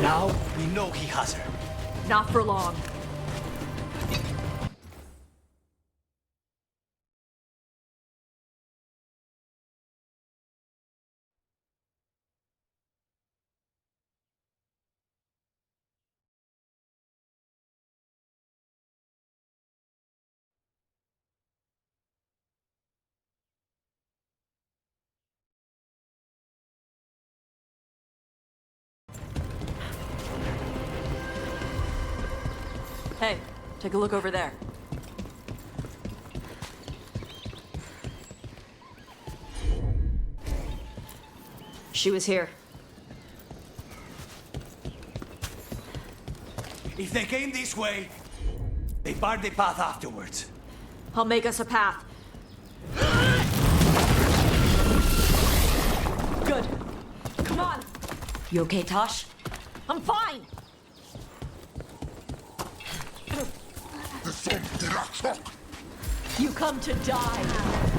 Now we know he has her. Not for long. Hey, take a look over there. She was here. If they came this way, they barred the path afterwards. I'll make us a path. Good. Come on. You okay, Tosh? I'm fine. You come to die.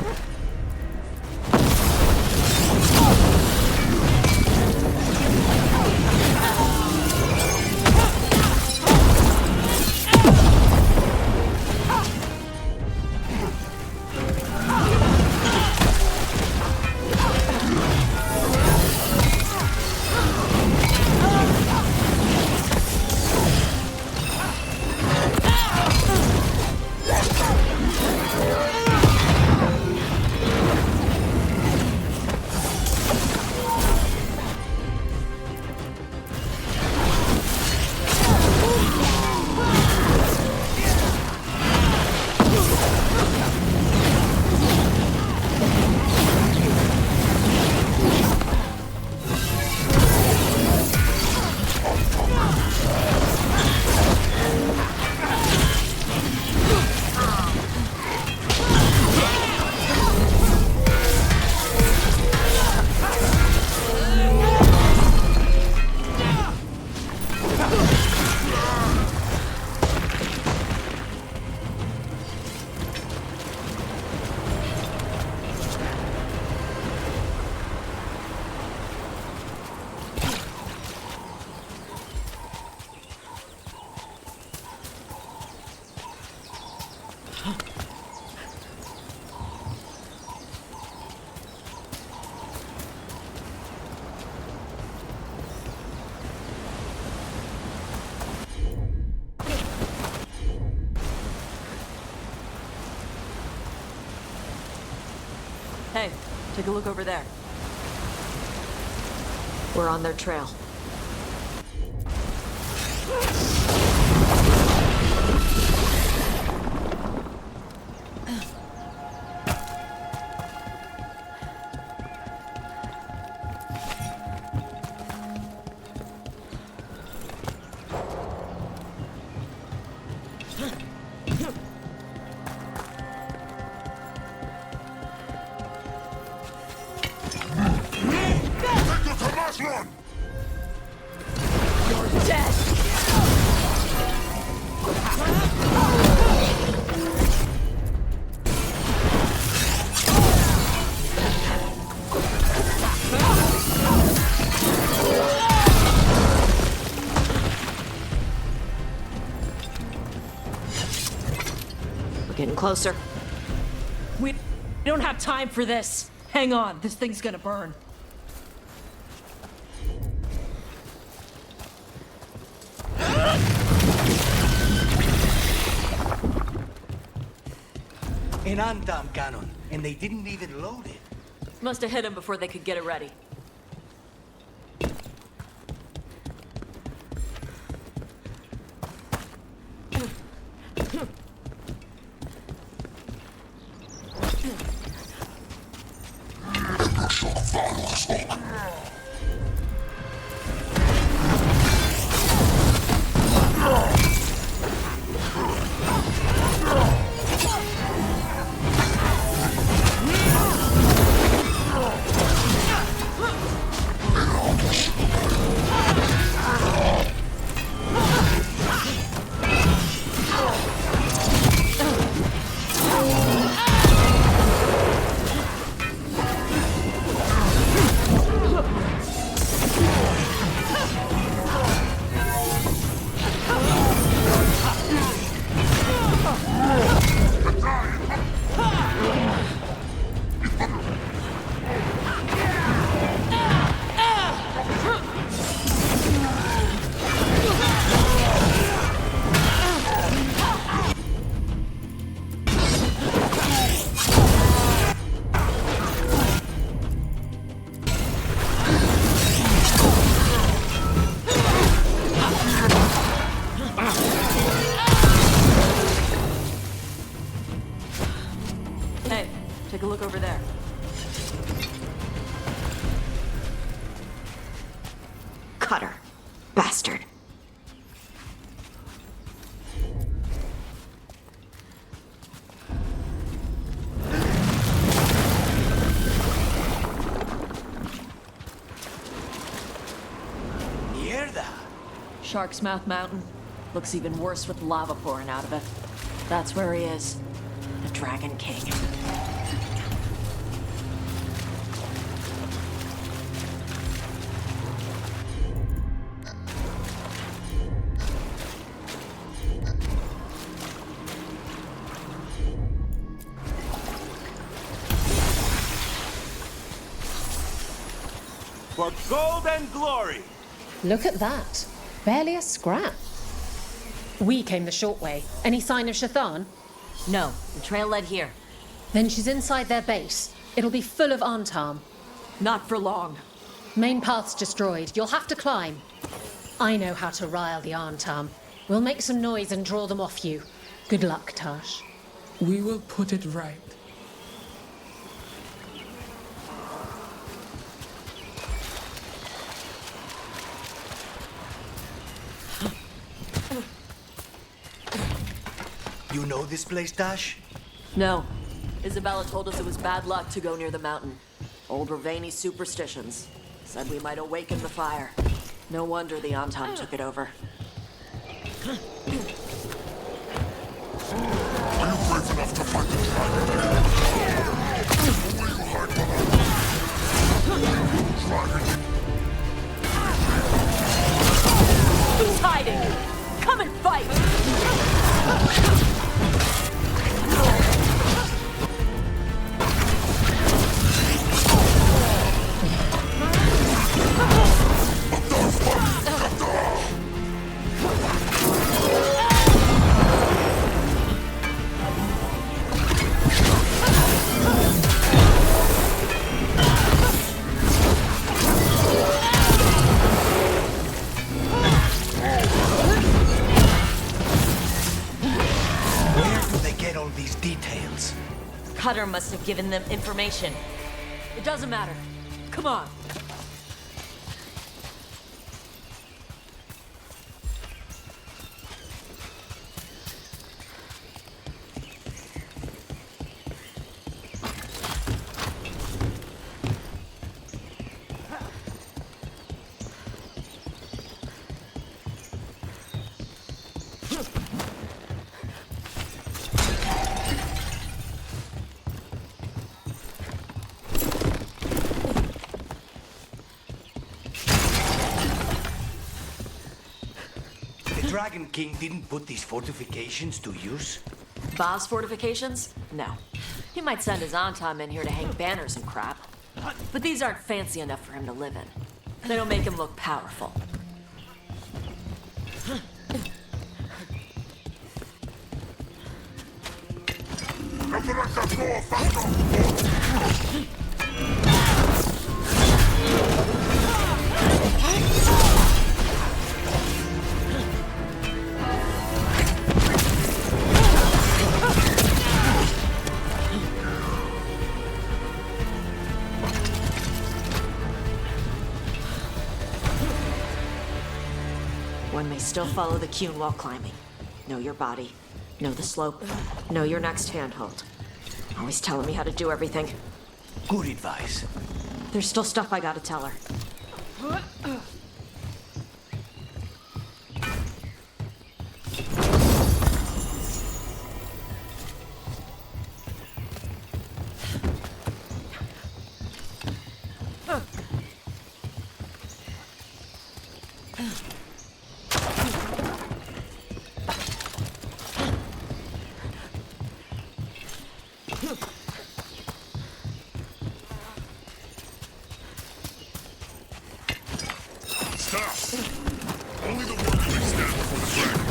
Hey, take a look over there. We're on their trail. Getting closer. We don't have time for this. Hang on, this thing's gonna burn. An Antam cannon, and they didn't even load it. Must have hit him before they could get it ready. Cutter. Bastard. Mierda! Shark's Mouth Mountain. Looks even worse with lava pouring out of it. That's where he is. The Dragon King. For gold and glory! Look at that. Barely a scrap. We came the short way. Any sign of Shathan? No, the trail led here. Then she's inside their base. It'll be full of Antarm. Not for long. Main path's destroyed. You'll have to climb. I know how to rile the Antarm. We'll make some noise and draw them off you. Good luck, Tash. We will put it right. You know this place, Tash? No. Isabella told us it was bad luck to go near the mountain. Old Ravani superstitions. Said we might awaken the fire. No wonder the Antam took it over. Are you brave enough to fight the dragon? Will you hide behind? Who's hiding? Come and fight! Cutter must have given them information. It doesn't matter. Come on. Dragon King didn't put these fortifications to use? Bob's fortifications? No. He might send his Antam in here to hang banners and crap. But these aren't fancy enough for him to live in. They don't make him look powerful. One may still follow the Cune while climbing. Know your body. Know the slope. Know your next handhold. Always telling me how to do everything. Good advice. There's still stuff I gotta tell her. Only the worthy may stand before the dragon.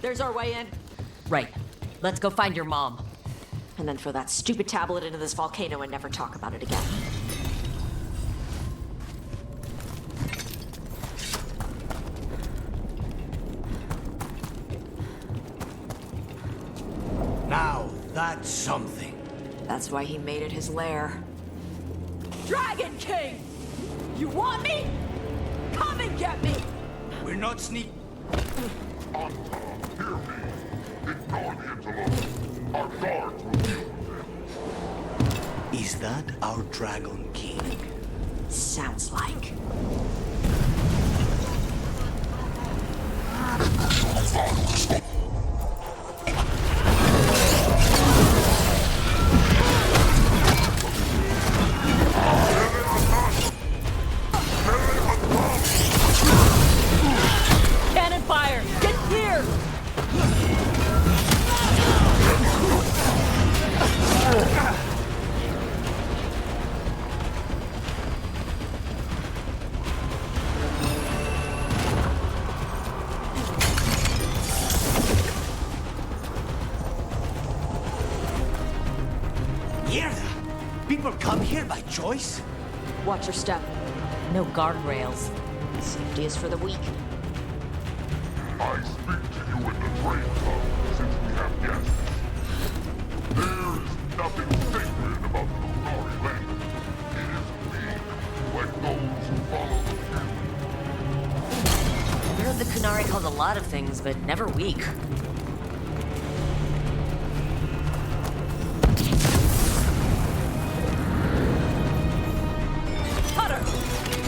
There's our way in. Right. Let's go find your mom. And then throw that stupid tablet into this volcano and never talk about it again. Now, that's something. That's why he made it his lair. Dragon King! You want me? Come and get me! We're not sneak... Hear me. Ignore the interloper. Our guards will deal with them. Is that our Dragon King? Sounds like. Cannon fire! Get clear! Mierda! People come here by choice? Watch your step. No guardrails. Safety is for the weak. I speak to you in the train club since we have guests. There is nothing sacred about the Kunari land. It is weak, like those who follow the few. I've heard the Kunari called a lot of things, but never weak.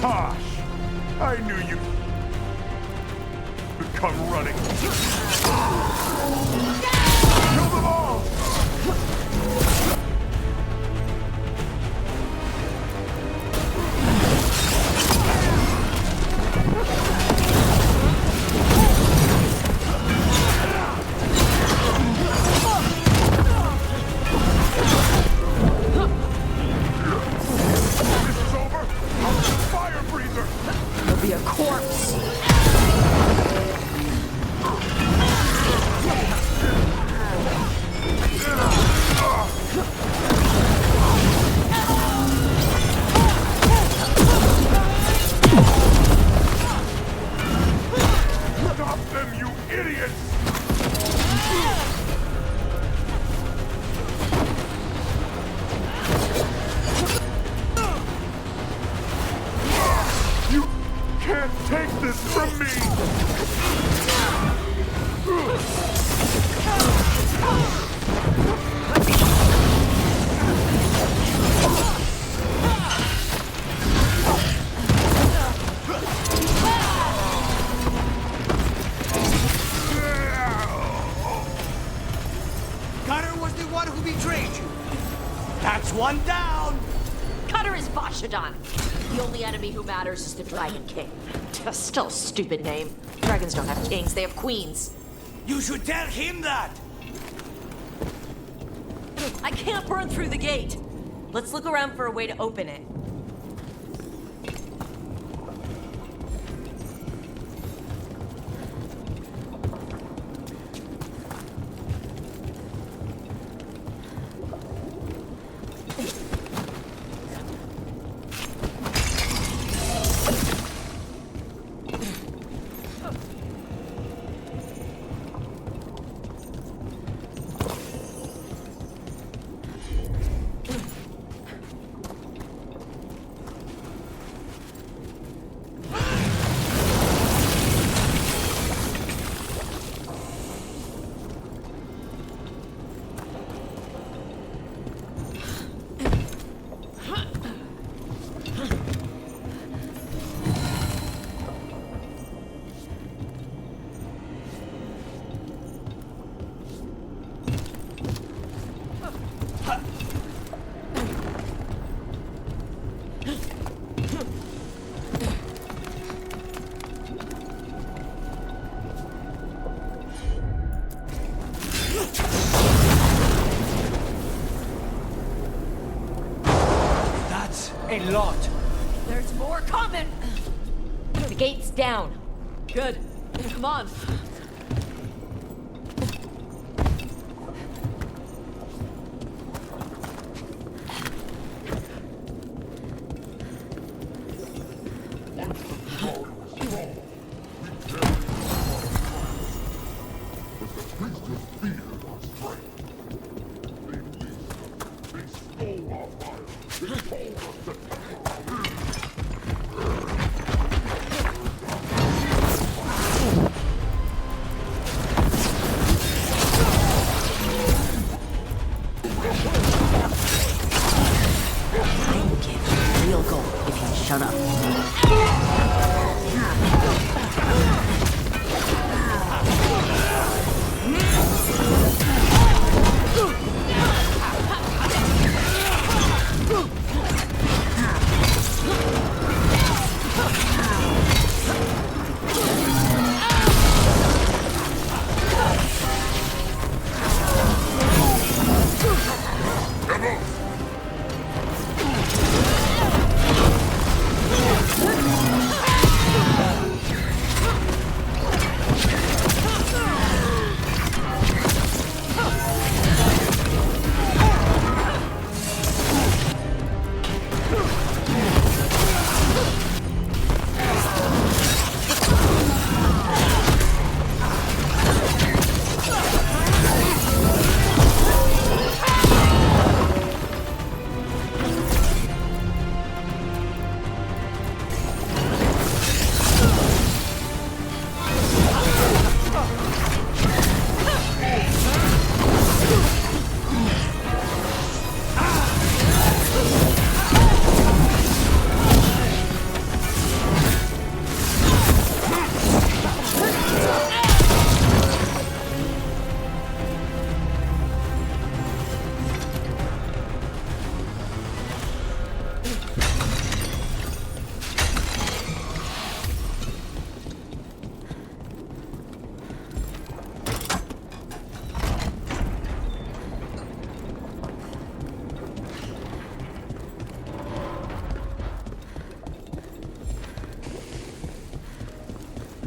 Tosh! I knew you would come running. Kill them all! This is over. I'll be a fire breather. You'll be a corpse. Stop them, you idiots! You can't take this from me! Cutter was the one who betrayed you. That's one down. Cutter is Vashadon. The only enemy who matters is the Dragon King. Still a stupid name. Dragons don't have kings, they have queens. You should tell him that. I can't burn through the gate. Let's look around for a way to open it. A lot. There's more coming! The gate's down. Good. Come on.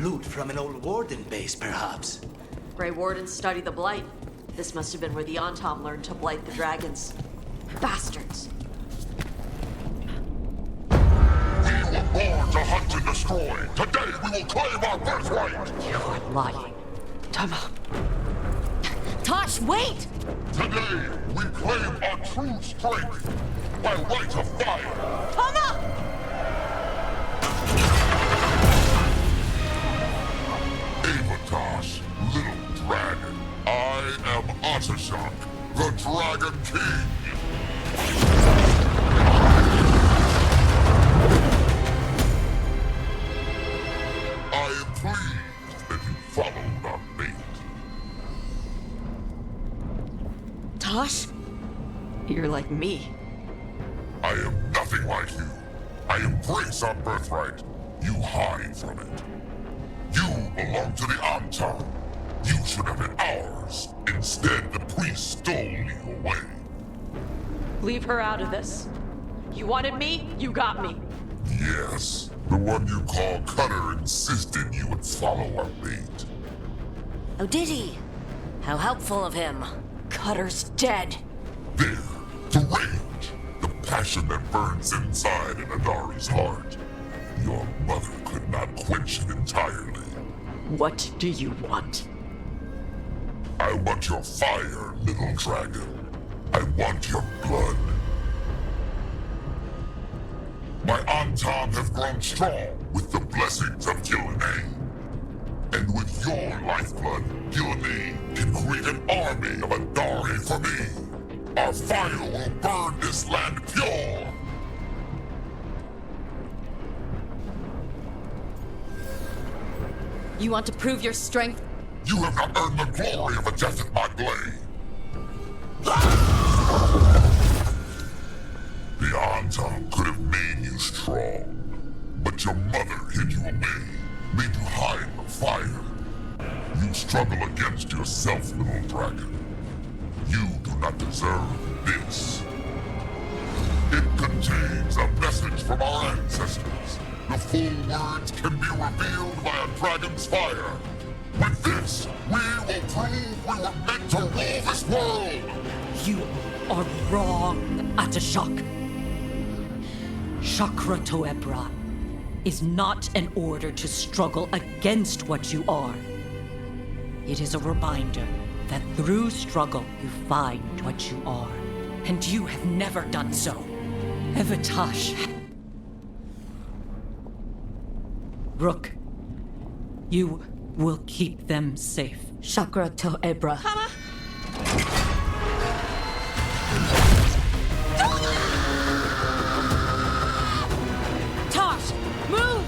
loot from an old warden base, perhaps. Grey Wardens study the Blight. This must have been where the Antom learned to blight the dragons. Bastards. We were born to hunt and destroy. Today we will claim our birthright. You are lying. Tama. Tosh, wait! Today we claim our true strength by right of fire. Tama! Avatosh, little dragon. I am Atashok, the Dragon King. I am pleased that you followed our fate. Tosh? You're like me. I am nothing like you. I embrace our birthright. You hide from it. You belong to the Antam. You should have been ours. Instead, the priest stole you away. Leave her out of this. You wanted me, you got me. Yes, the one you call Cutter insisted you would follow our bait. Oh, did he? How helpful of him. Cutter's dead. There, the rage, the passion that burns inside an Adari's heart. Your mother could not quench it entirely. What do you want? I want your fire, little dragon. I want your blood. My Antam have grown strong with the blessings of Gillenay. And with your lifeblood, Gillenay can create an army of Adari for me. Our fire will burn this land pure. You want to prove your strength? You have not earned the glory of a death at my blade. The Antam could have made you strong, but your mother hid you away, made you hide the fire. You struggle against yourself, little dragon. You do not deserve this. It contains a message from our ancestors. The full words can be revealed by a dragon's fire. With this, we will prove we were meant to rule this world! You are wrong, Atashok. Chakra Toebra is not an order to struggle against what you are. It is a reminder that through struggle you find what you are. And you have never done so. Evatash. Rook, you will keep them safe. Chakra Toebra. Tosh, move!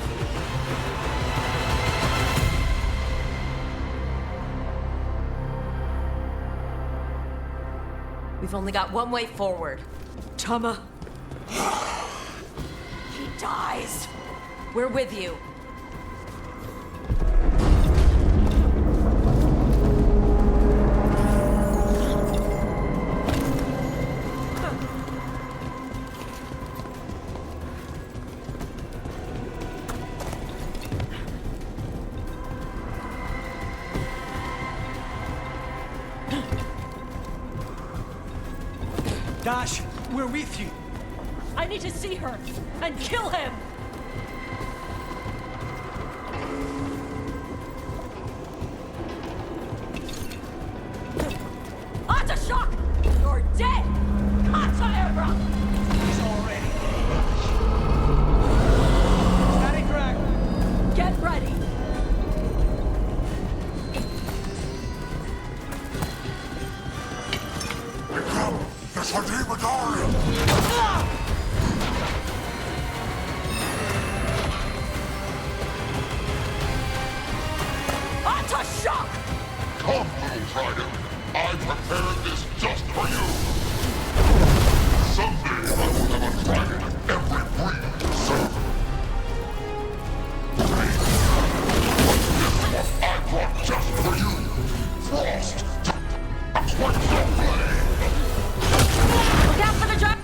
We've only got one way forward. Tama. He dies. We're with you. Dash, we're with you. I need to see her and kill him! Atashok! You're dead! Ataebra! He's already dead. Static crack. Get ready! Become the Shadim Adari! Atashok! Come, little dragon. I prepared this just for you. Someday I will have a dragon in every breed to serve. Today, this one I brought just for you. Frost to quench your flame. Look out for the dragon!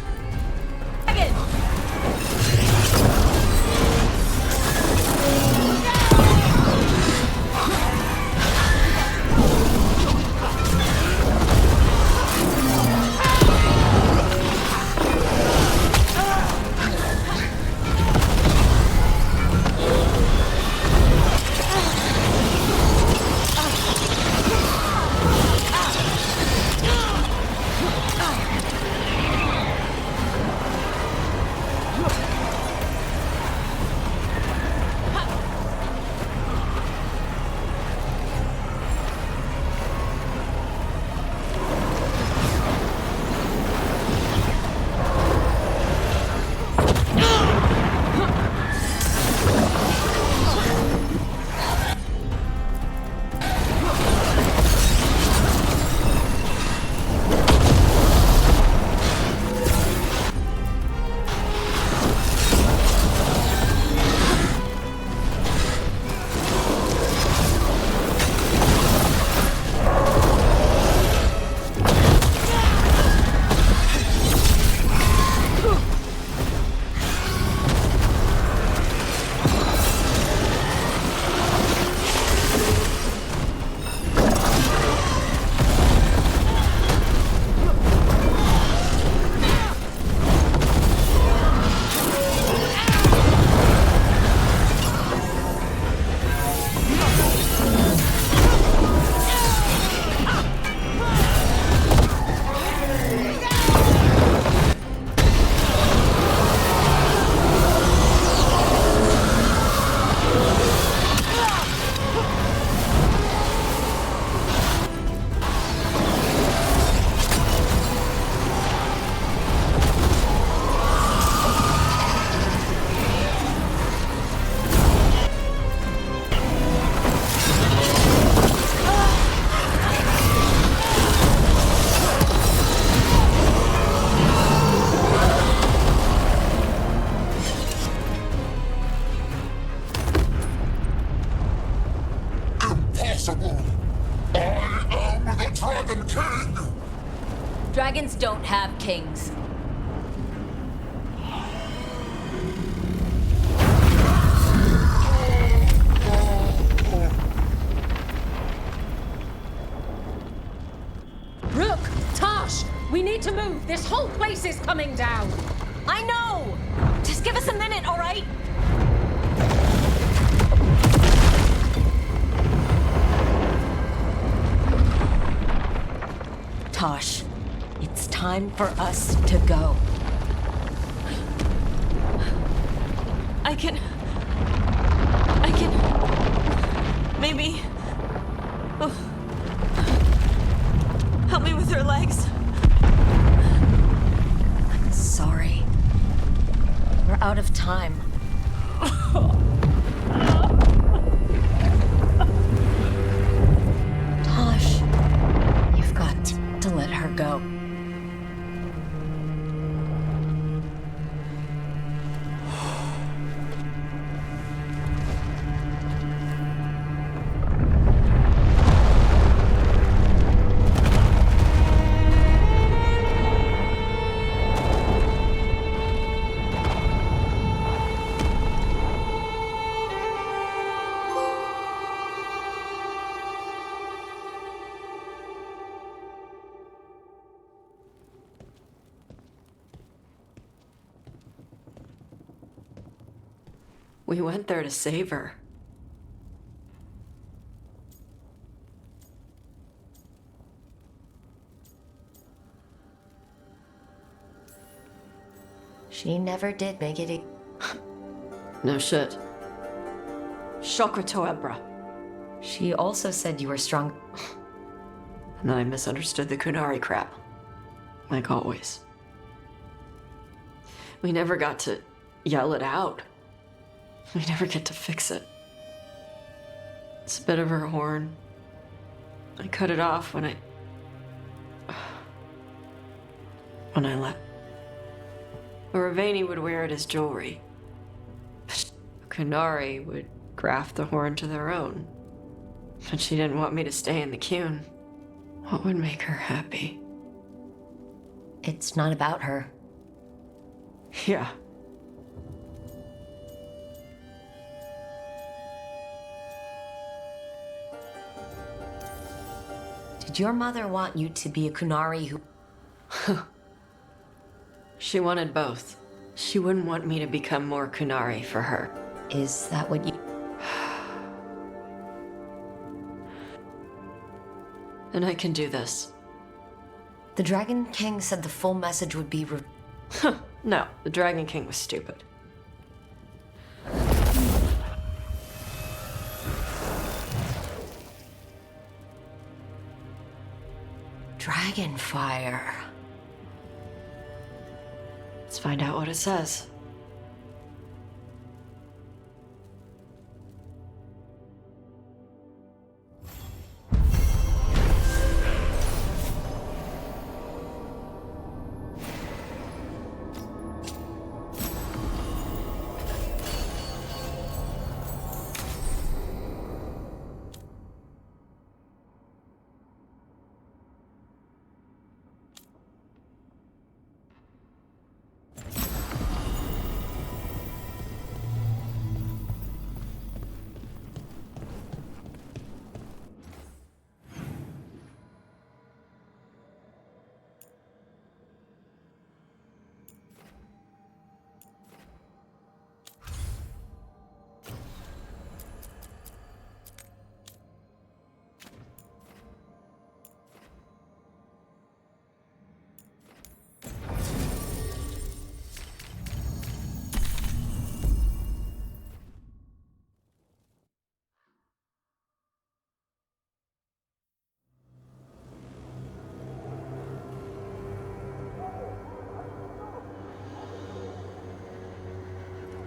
impossible! I am the Dragon King! Dragons don't have kings. Rook! Tosh! We need to move! This whole place is coming down! I know! Just give us a minute, all right? Tosh, it's time for us to go. I can... Maybe... Oh. Help me with her legs. Sorry. We're out of time. Tosh, you've got to let her go. We went there to save her. She never did make it No shit. Shokratoebra. She also said you were strong. And then I misunderstood the Kunari crap. Like always. We never got to yell it out. We never get to fix it. It's a bit of her horn. I cut it off when I left. Ravani would wear it as jewelry. Kunari would graft the horn to their own. But she didn't want me to stay in the Qun. What would make her happy? It's not about her. Yeah. Did your mother want you to be a Kunari who... She wanted both. She wouldn't want me to become more Kunari for her. Is that what you... And I can do this. The Dragon King said the full message would be... No, the Dragon King was stupid. Dragonfire. Let's find out what it says.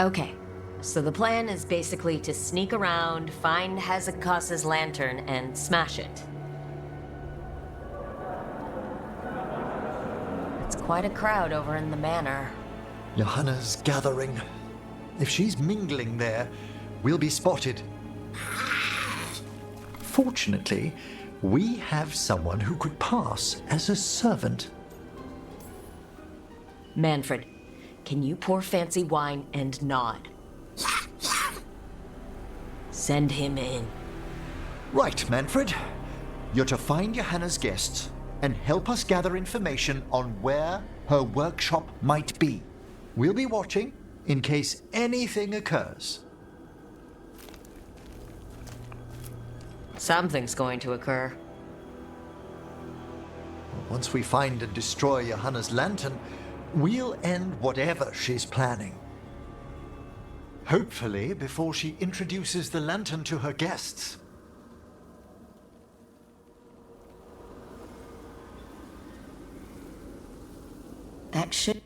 Okay, so the plan is basically to sneak around, find Hezekiah's lantern, and smash it. It's quite a crowd over in the manor. Johanna's gathering. If she's mingling there, we'll be spotted. Fortunately, we have someone who could pass as a servant. Manfred, can you pour fancy wine and nod? Send him in. Right, Manfred. You're to find Johanna's guests and help us gather information on where her workshop might be. We'll be watching in case anything occurs. Something's going to occur. Once we find and destroy Johanna's lantern, we'll end whatever she's planning. Hopefully before she introduces the lantern to her guests. That should...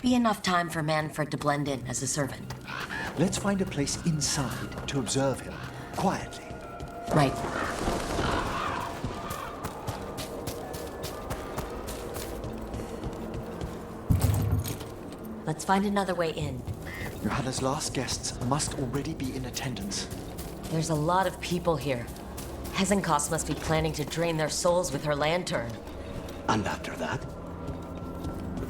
Be enough time for Manfred to blend in as a servant. Let's find a place inside to observe him, quietly. Right. Let's find another way in. Johanna's last guests must already be in attendance. There's a lot of people here. Hezenkos must be planning to drain their souls with her lantern. And after that?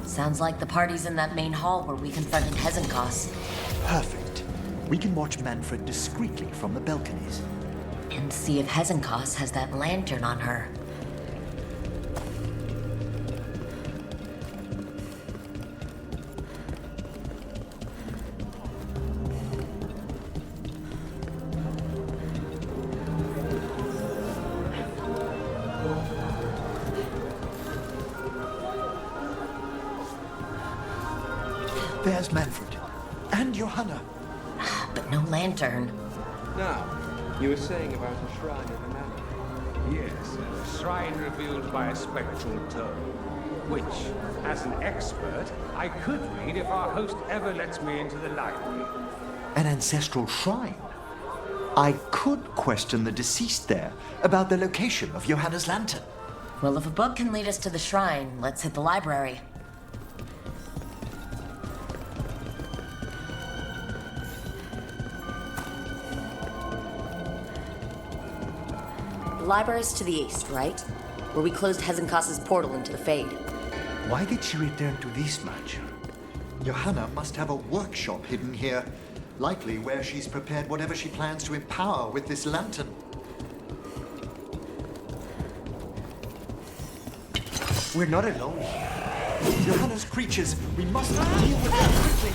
Sounds like the party's in that main hall where we confronted Hezenkos. Perfect. We can watch Manfred discreetly from the balconies. And see if Hezenkos has that lantern on her. There's Manfred. And Johanna. But no lantern. Now, you were saying about a shrine in the manor. Yes, a shrine revealed by a spectral tome, which, as an expert, I could read if our host ever lets me into the library. An ancestral shrine? I could question the deceased there about the location of Johanna's lantern. Well, if a book can lead us to the shrine, let's hit the library. The library's to the east, right? Where we closed Hezenkos' portal into the Fade. Why did she return to this much? Johanna must have a workshop hidden here. Likely where she's prepared whatever she plans to empower with this lantern. We're not alone here. Johanna's creatures, we must deal with them quickly.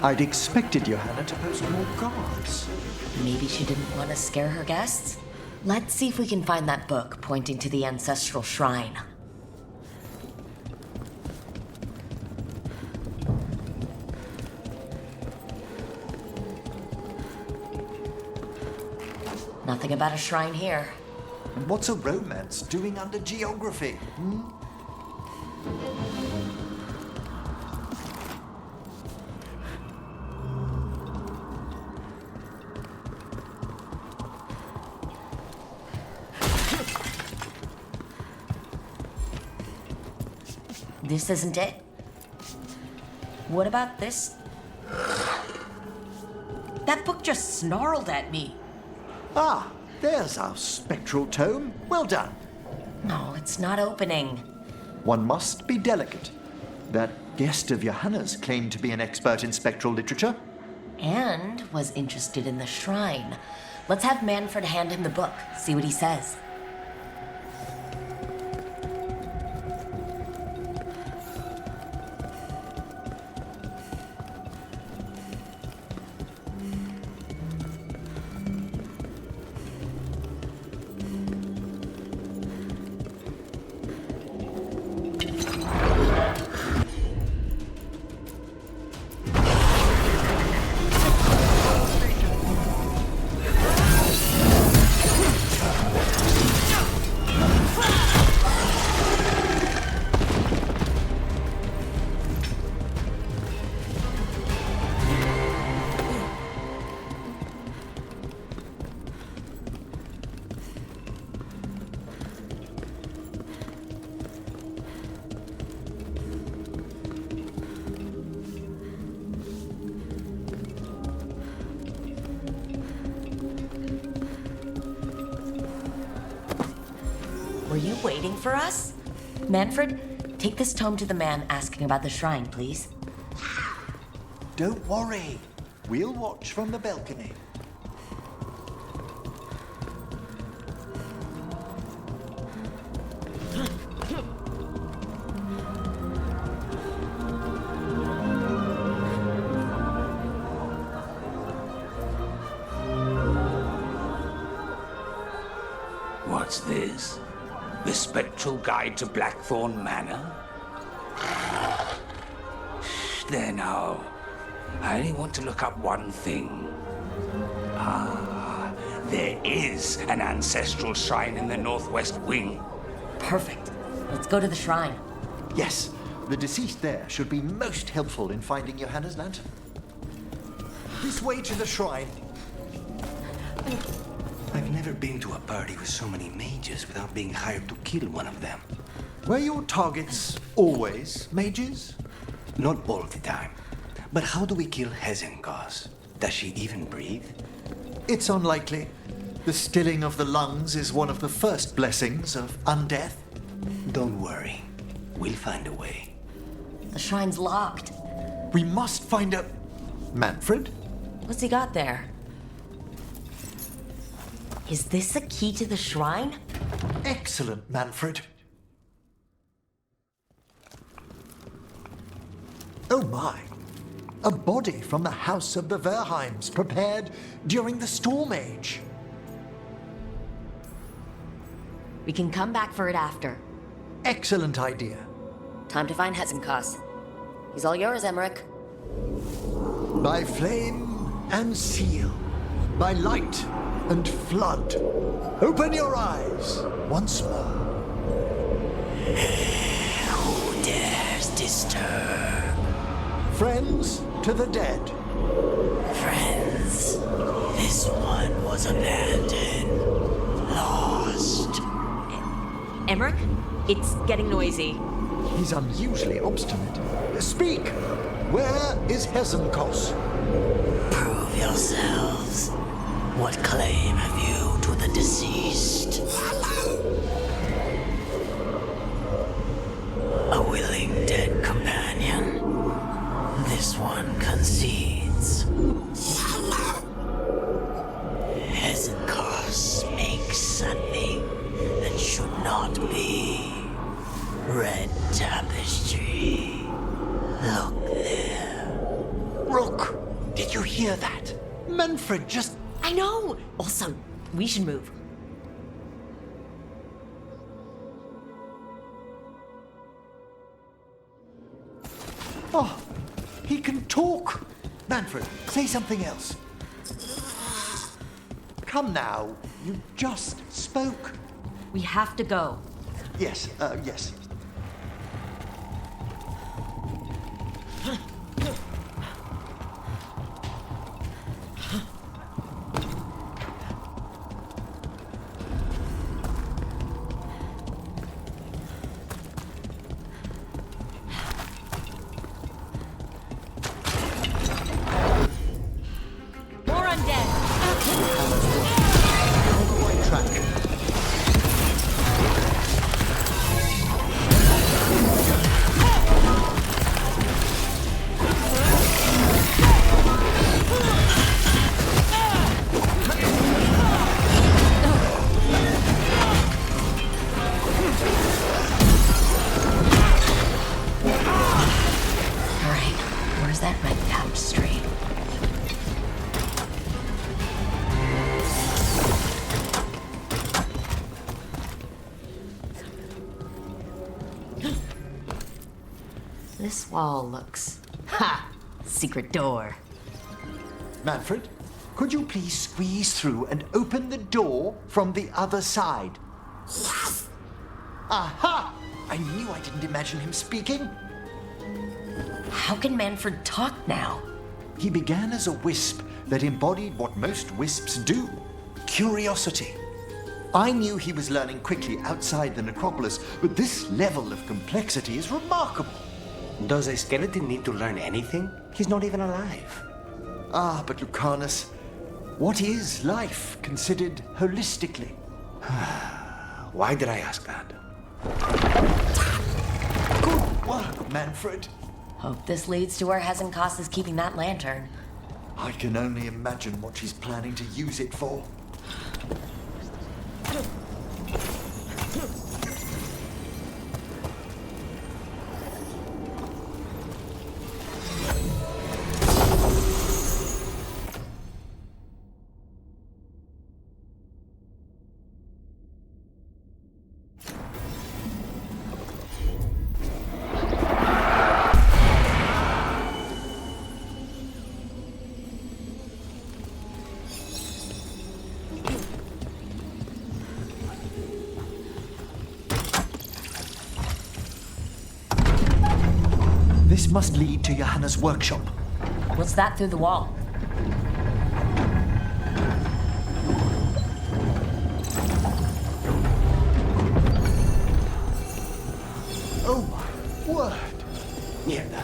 I'd expected Johanna to post more guards. Maybe she didn't want to scare her guests? Let's see if we can find that book pointing to the ancestral shrine. Nothing about a shrine here. And what's a romance doing under geography? This isn't it. What about this? That book just snarled at me. Ah, there's our spectral tome. Well done. No, it's not opening. One must be delicate. That guest of Johanna's claimed to be an expert in spectral literature. And was interested in the shrine. Let's have Manfred hand him the book, see what he says. Were you waiting for us? Manfred, take this tome to the man asking about the shrine, please. Don't worry. We'll watch from the balcony. What's this? The Spectral Guide to Blackthorn Manor? There now. I only want to look up one thing. Ah, there is an ancestral shrine in the northwest wing. Perfect. Let's go to the shrine. Yes, the deceased there should be most helpful in finding Johanna's lantern. This way to the shrine. I've never been to a party with so many mages without being hired to kill one of them. Were your targets always mages? Not all the time. But how do we kill Hezenkos? Does she even breathe? It's unlikely. The stilling of the lungs is one of the first blessings of undeath. Don't worry. We'll find a way. The shrine's locked. We must find a... Manfred? What's he got there? Is this a key to the shrine? Excellent, Manfred. Oh my. A body from the house of the Verheims, prepared during the Storm Age. We can come back for it after. Excellent idea. Time to find Hezenkos. He's all yours, Emmerich. By flame and seal, by light and flood, open your eyes once more. Who dares disturb? Friends to the dead. Friends. This one was abandoned. Lost. Emmerich, it's getting noisy. He's unusually obstinate. Speak! Where is Hezenkos? Prove yourselves. What claim have you to the deceased? A willing dead companion. This one concedes. Hezenkos makes something that should not be. Red tapestry. Look there. Rook, did you hear that? Manfred just... I know! Also, we should move. Oh, he can talk. Manfred, say something else. Come now, you just spoke. We have to go. Yes, yes. More undead! On the right track. Alright, where's that red tapestry? This wall looks... Ha! Secret door. Manfred, could you please squeeze through and open the door from the other side? Yes! Aha! I knew I didn't imagine him speaking. How can Manfred talk now? He began as a wisp that embodied what most wisps do, curiosity. I knew he was learning quickly outside the necropolis, but this level of complexity is remarkable. Does a skeleton need to learn anything? He's not even alive. Ah, but Lucanus, what is life considered holistically? Why did I ask that? Good work, Manfred. Hope this leads to where Hezencast is keeping that lantern. I can only imagine what she's planning to use it for. This must lead to Johanna's workshop. What's that through the wall? Oh my word! Mierda.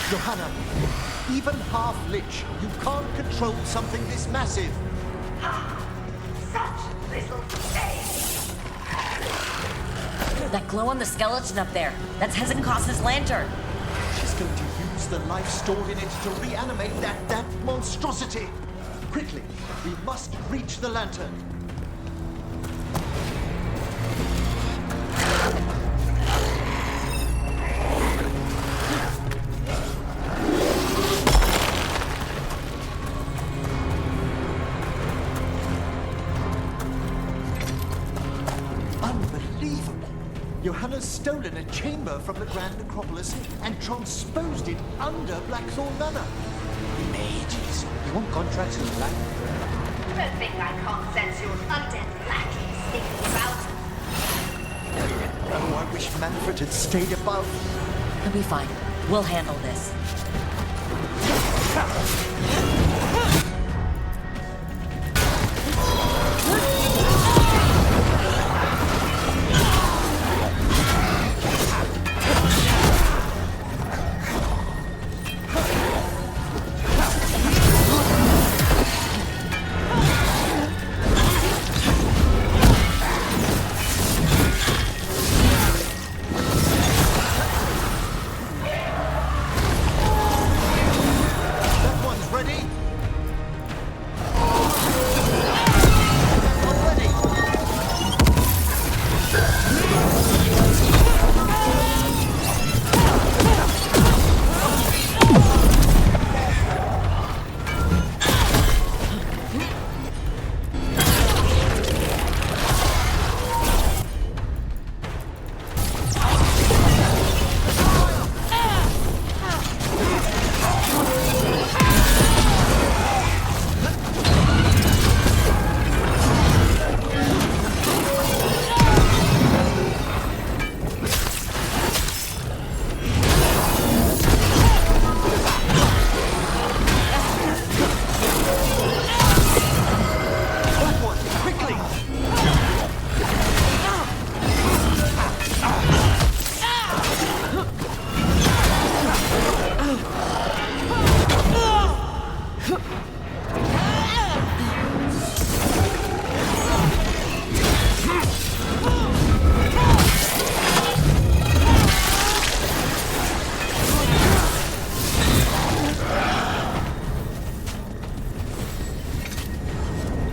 Johanna, even half-lich, you can't control something this massive. That glow on the skeleton up there. That's Hezencast's lantern. She's going to use the life stored in it to reanimate that monstrosity. Quickly, we must reach the lantern. Johanna's stolen a chamber from the Grand Necropolis and transposed it under Blackthorn Manor. Mages. You want contracts in black? Don't think I can't sense your undead lackeys sneaking about. Oh, I wish Manfred had stayed above. He'll be fine. We'll handle this.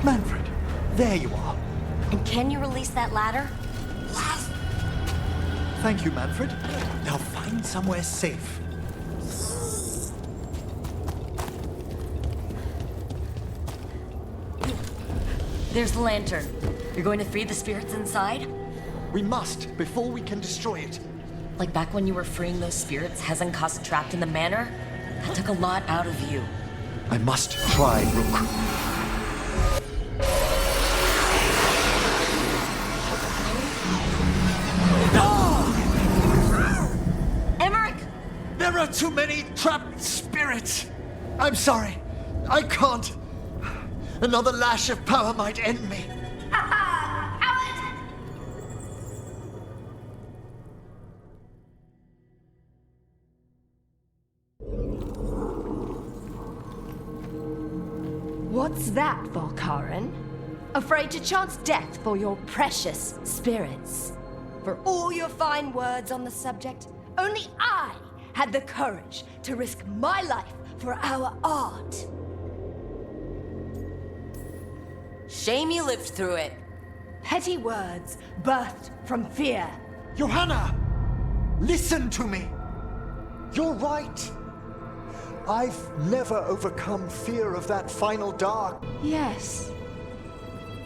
Manfred, there you are. And can you release that ladder? Thank you, Manfred. Now find somewhere safe. There's the lantern. You're going to free the spirits inside? We must, before we can destroy it. Like back when you were freeing those spirits Hezencast trapped in the manor? That took a lot out of you. I must try, Rook. There are too many trapped spirits. I'm sorry. I can't. Another lash of power might end me. What's that, Volkaren? Afraid to chance death for your precious spirits? For all your fine words on the subject, only I had the courage to risk my life for our art. Shame you lived through it. Petty words birthed from fear. Johanna! Listen to me! You're right. I've never overcome fear of that final dark. Yes.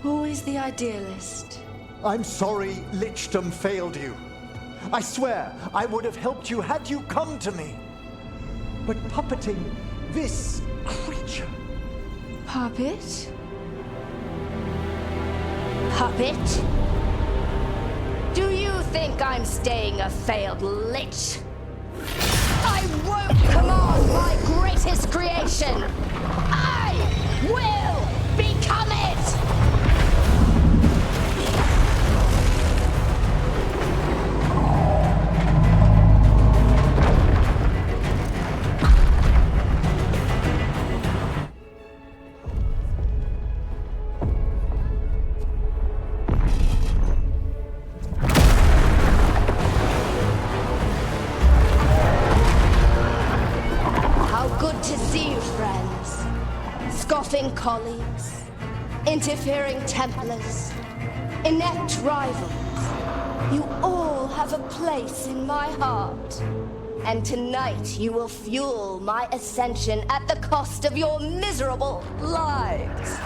Always the idealist. I'm sorry Lichdom failed you. I swear I would have helped you had you come to me. But puppeting this creature... Puppet? Puppet? Do you think I'm staying a failed lich? I won't command my greatest creation! I will become it! Colleagues, interfering Templars, inept rivals. You all have a place in my heart. And tonight you will fuel my ascension at the cost of your miserable lives.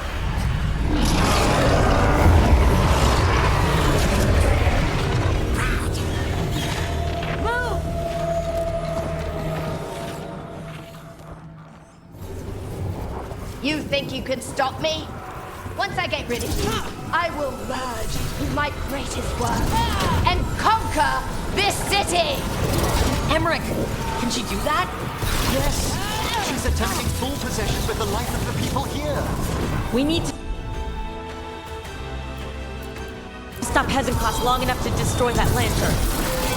You think you can stop me? Once I get rid of you, I will merge with my greatest work and conquer this city! Emmerich, can she do that? Yes! She's attempting full possession with the life of the people here. We need to stop peasant class long enough to destroy that lantern.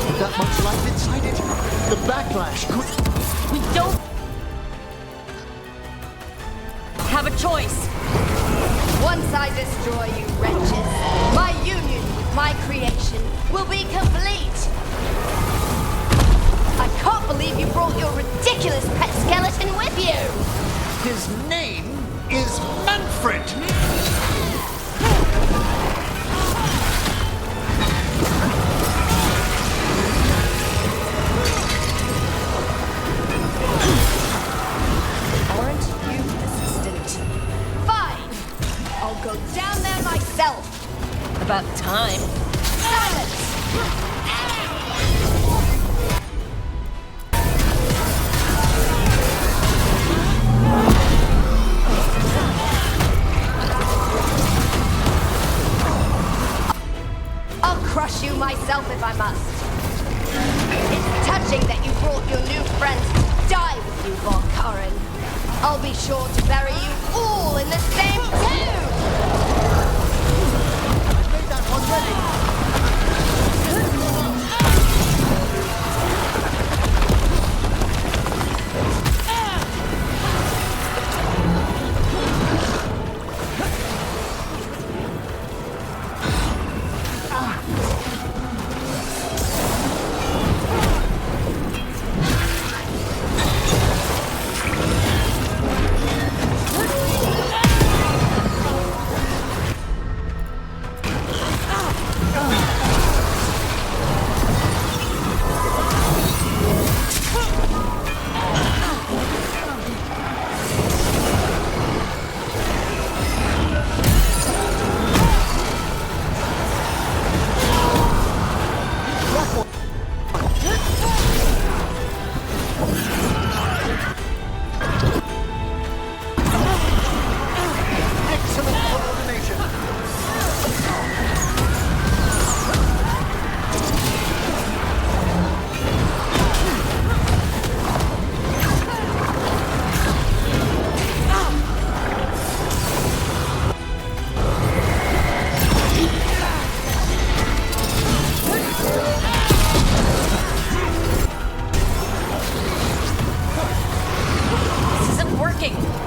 With that much life inside it, the backlash could... We don't have a choice. Once I destroy you wretches, my union with my creation will be complete. I can't believe you brought your ridiculous pet skeleton with you. His name is Manfred. Go down there myself! About time. Silence! I'll crush you myself if I must. It's touching that you brought your new friends to die with you, Volkaren. I'll be sure to bury you all in the same tomb! I made that one ready!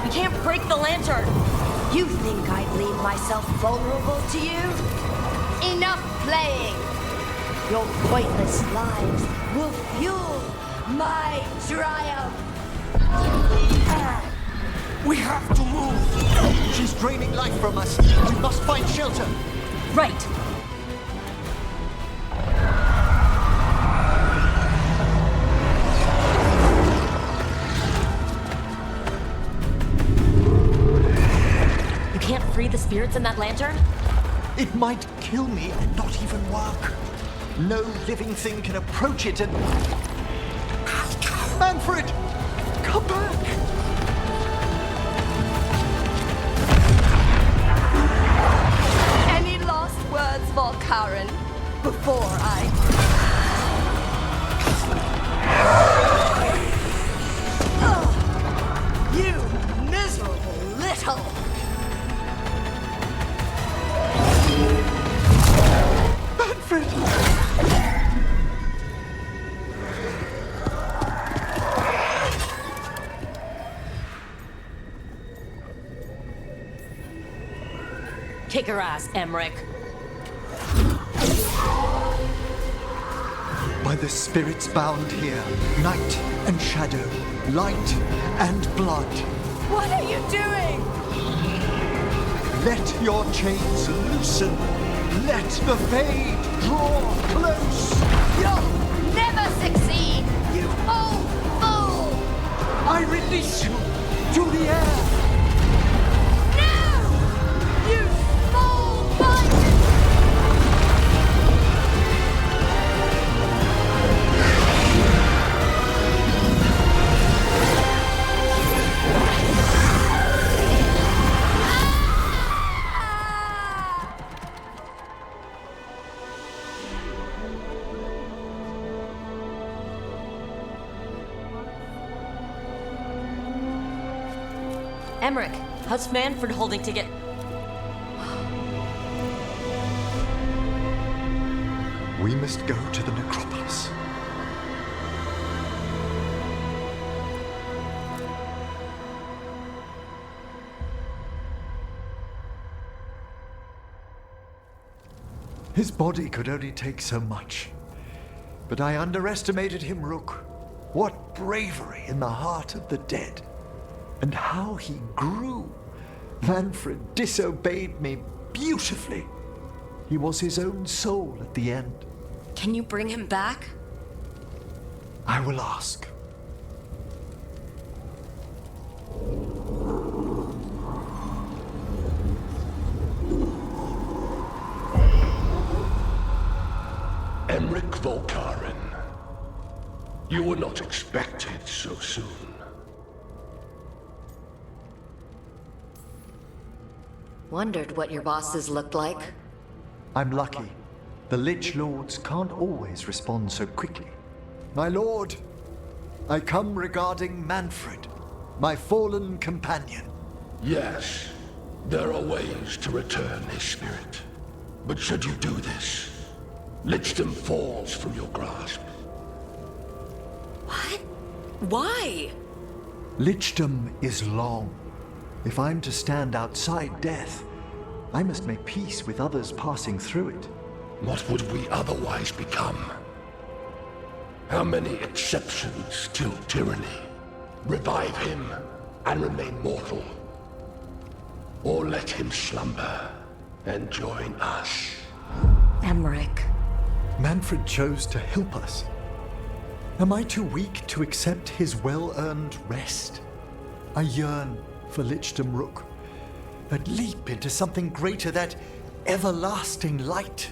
We can't break the lantern. You think I'd leave myself vulnerable to you? Enough playing! Your pointless lives will fuel my triumph! We have to move! She's draining life from us. We must find shelter. Right. You can't free the spirits in that lantern? It might kill me and not even work. No living thing can approach it and... Manfred! Come back! Any last words for Karen before I... You miserable little... Manfred! Kick her ass, Emmerich. By the spirits bound here, night and shadow, light and blood. What are you doing? Let your chains loosen. Let the fade draw close. You'll never succeed, you old fool! I release you to the air. No! You small bite! Emmerich, how's Manfred holding to get... We must go to the necropolis. His body could only take so much. But I underestimated him, Rook. What bravery in the heart of the dead. And how he grew. Manfred disobeyed me beautifully. He was his own soul at the end. Can you bring him back? I will ask. Emmerich Volkaren. You were not expected so soon. Wondered what your bosses looked like. I'm lucky. The Lich Lords can't always respond so quickly. My lord, I come regarding Manfred, my fallen companion. Yes, there are ways to return his spirit. But should you do this, Lichdom falls from your grasp. What? Why? Lichdom is long. If I'm to stand outside death, I must make peace with others passing through it. What would we otherwise become? How many exceptions till tyranny? Revive him and remain mortal. Or let him slumber and join us. Emmerich. Manfred chose to help us. Am I too weak to accept his well-earned rest? I yearn for Lichdom Rook, that leap into something greater, that everlasting light.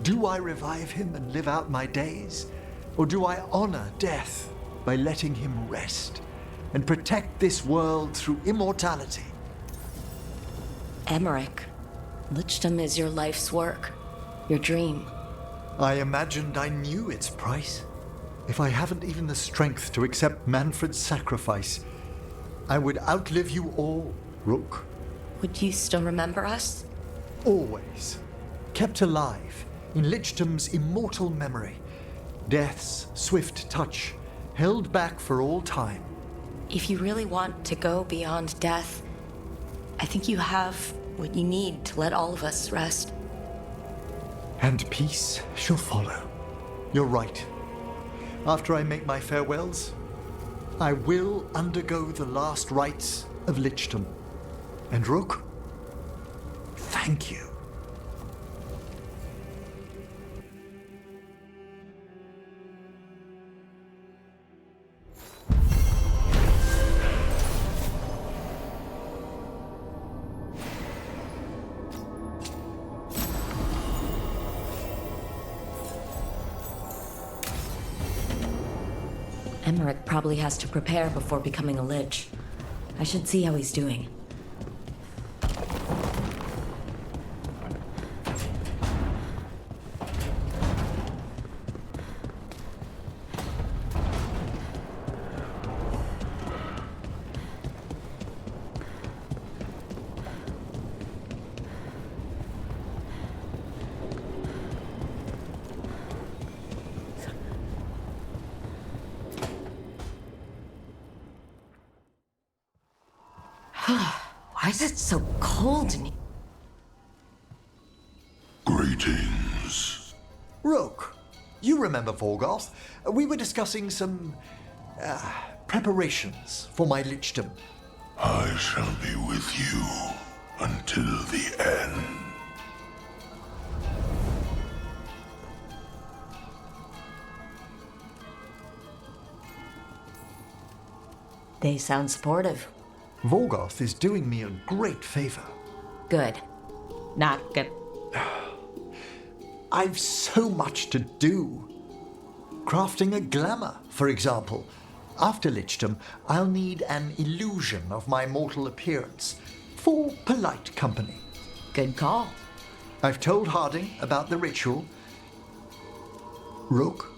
Do I revive him and live out my days? Or do I honor death by letting him rest and protect this world through immortality? Emmerich, Lichdom is your life's work, your dream. I imagined I knew its price. If I haven't even the strength to accept Manfred's sacrifice, I would outlive you all, Rook. Would you still remember us? Always. Kept alive in Lichdom's immortal memory. Death's swift touch, held back for all time. If you really want to go beyond death, I think you have what you need to let all of us rest. And peace shall follow. You're right. After I make my farewells, I will undergo the last rites of lichdom. And Rook, thank you. Emmerich probably has to prepare before becoming a lich. I should see how he's doing. Why is it so cold in here? Greetings. Rook, you remember Veilguard? We were discussing some preparations for my lichdom. I shall be with you until the end. They sound supportive. Veilguard is doing me a great favor. Good. Not good. I've so much to do. Crafting a glamour, for example. After lichdom, I'll need an illusion of my mortal appearance for polite company. Good call. I've told Harding about the ritual. Rook,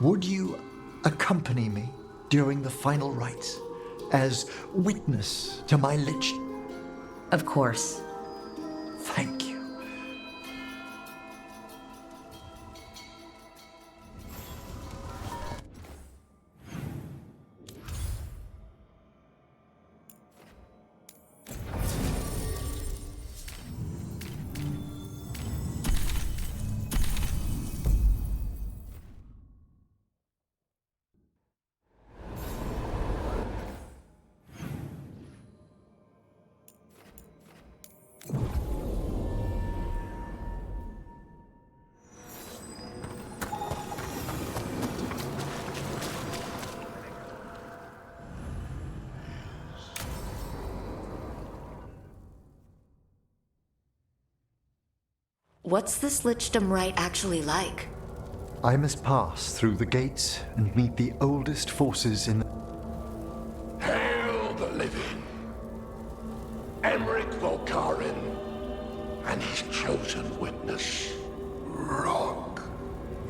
would you accompany me during the final rites as witness to my lich? Of course. Thank you. What's this lichdom rite actually like? I must pass through the gates and meet the oldest forces in the... Hail the living! Emmerich Volkarin and his chosen witness, Rock,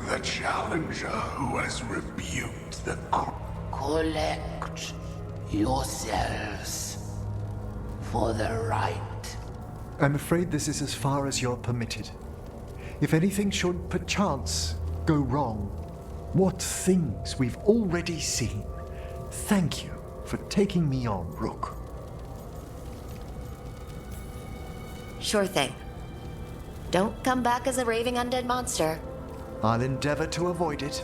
the challenger who has rebuked the... Collect yourselves for the right. I'm afraid this is as far as you're permitted. If anything should perchance go wrong, what things we've already seen. Thank you for taking me on, Rook. Sure thing. Don't come back as a raving undead monster. I'll endeavor to avoid it.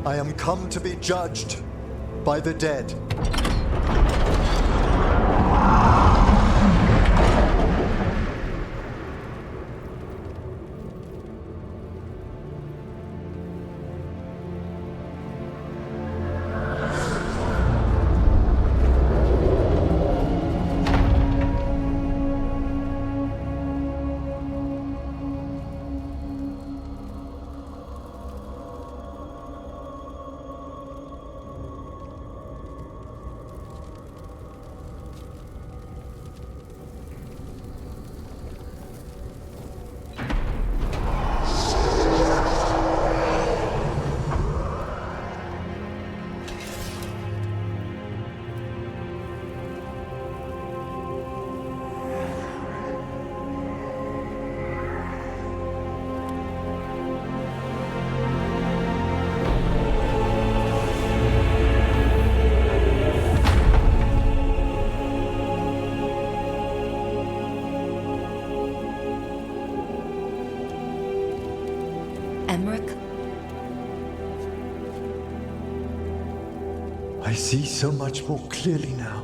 I am come to be judged by the dead. I see so much more clearly now.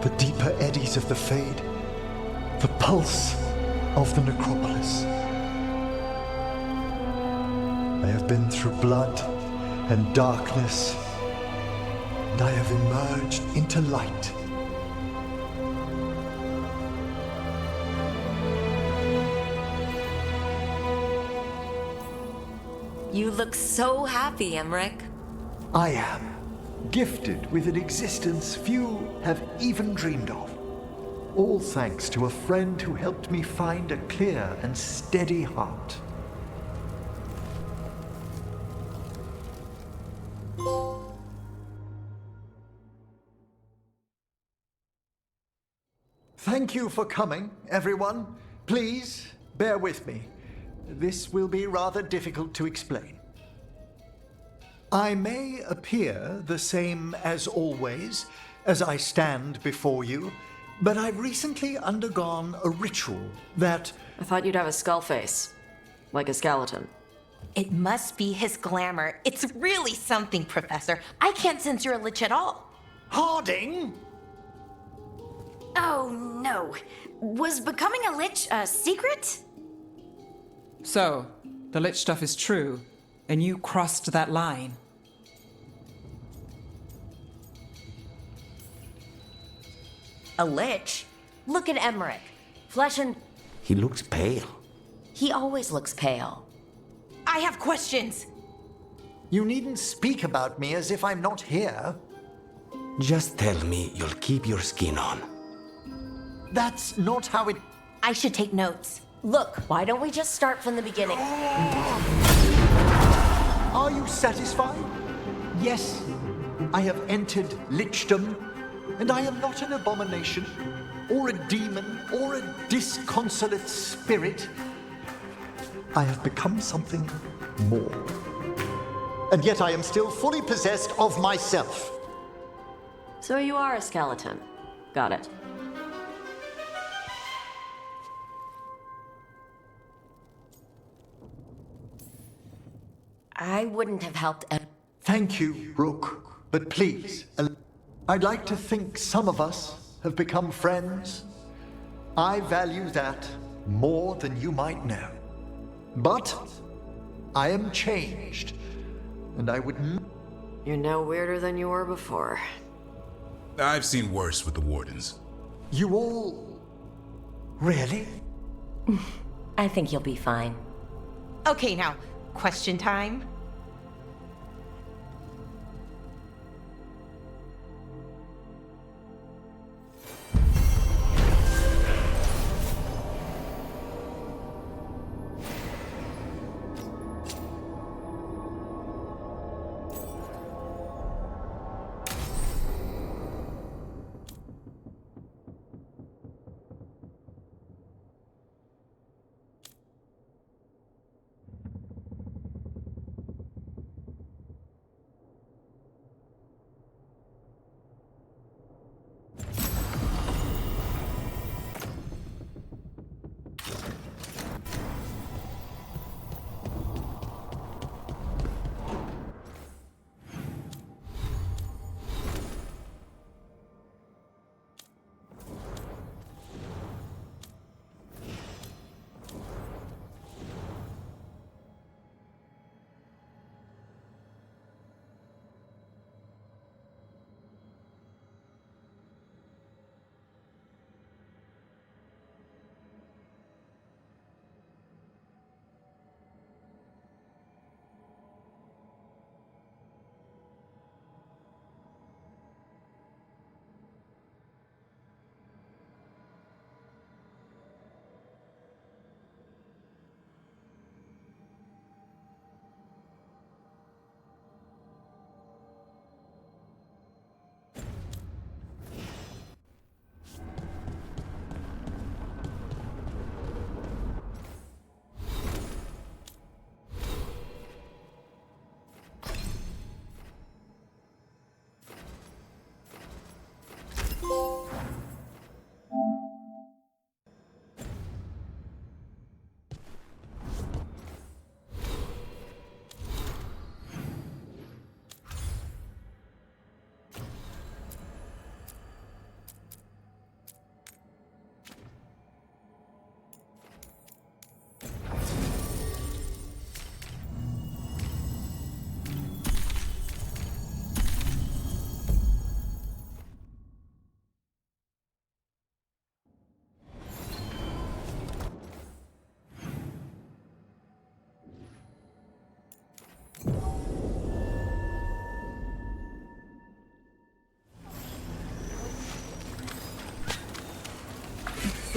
The deeper eddies of the Fade, the pulse of the necropolis. I have been through blood and darkness, and I have emerged into light. You look so happy, Emmerich. I am gifted with an existence few have even dreamed of. All thanks to a friend who helped me find a clear and steady heart. Thank you for coming, everyone. Please, bear with me. This will be rather difficult to explain. I may appear the same as always, as I stand before you, but I've recently undergone a ritual that... I thought you'd have a skull face. Like a skeleton. It must be his glamour. It's really something, Professor. I can't sense you're a lich at all. Harding? Oh, no. Was becoming a lich a secret? So, the lich stuff is true, and you crossed that line. A lich? Look at Emmerich. Flesh and... He looks pale. He always looks pale. I have questions. You needn't speak about me as if I'm not here. Just tell me you'll keep your skin on. That's not how it... I should take notes. Look, why don't we just start from the beginning? Are you satisfied? Yes, I have entered lichdom, and I am not an abomination, or a demon, or a disconsolate spirit. I have become something more. And yet I am still fully possessed of myself. So you are a skeleton. Got it. I wouldn't have helped Thank you, Rook. But please, I'd like to think some of us have become friends. I value that more than you might know. But I am changed, and I would... You're no weirder than you were before. I've seen worse with the Wardens. You all... Really? I think you'll be fine. Okay, now, question time.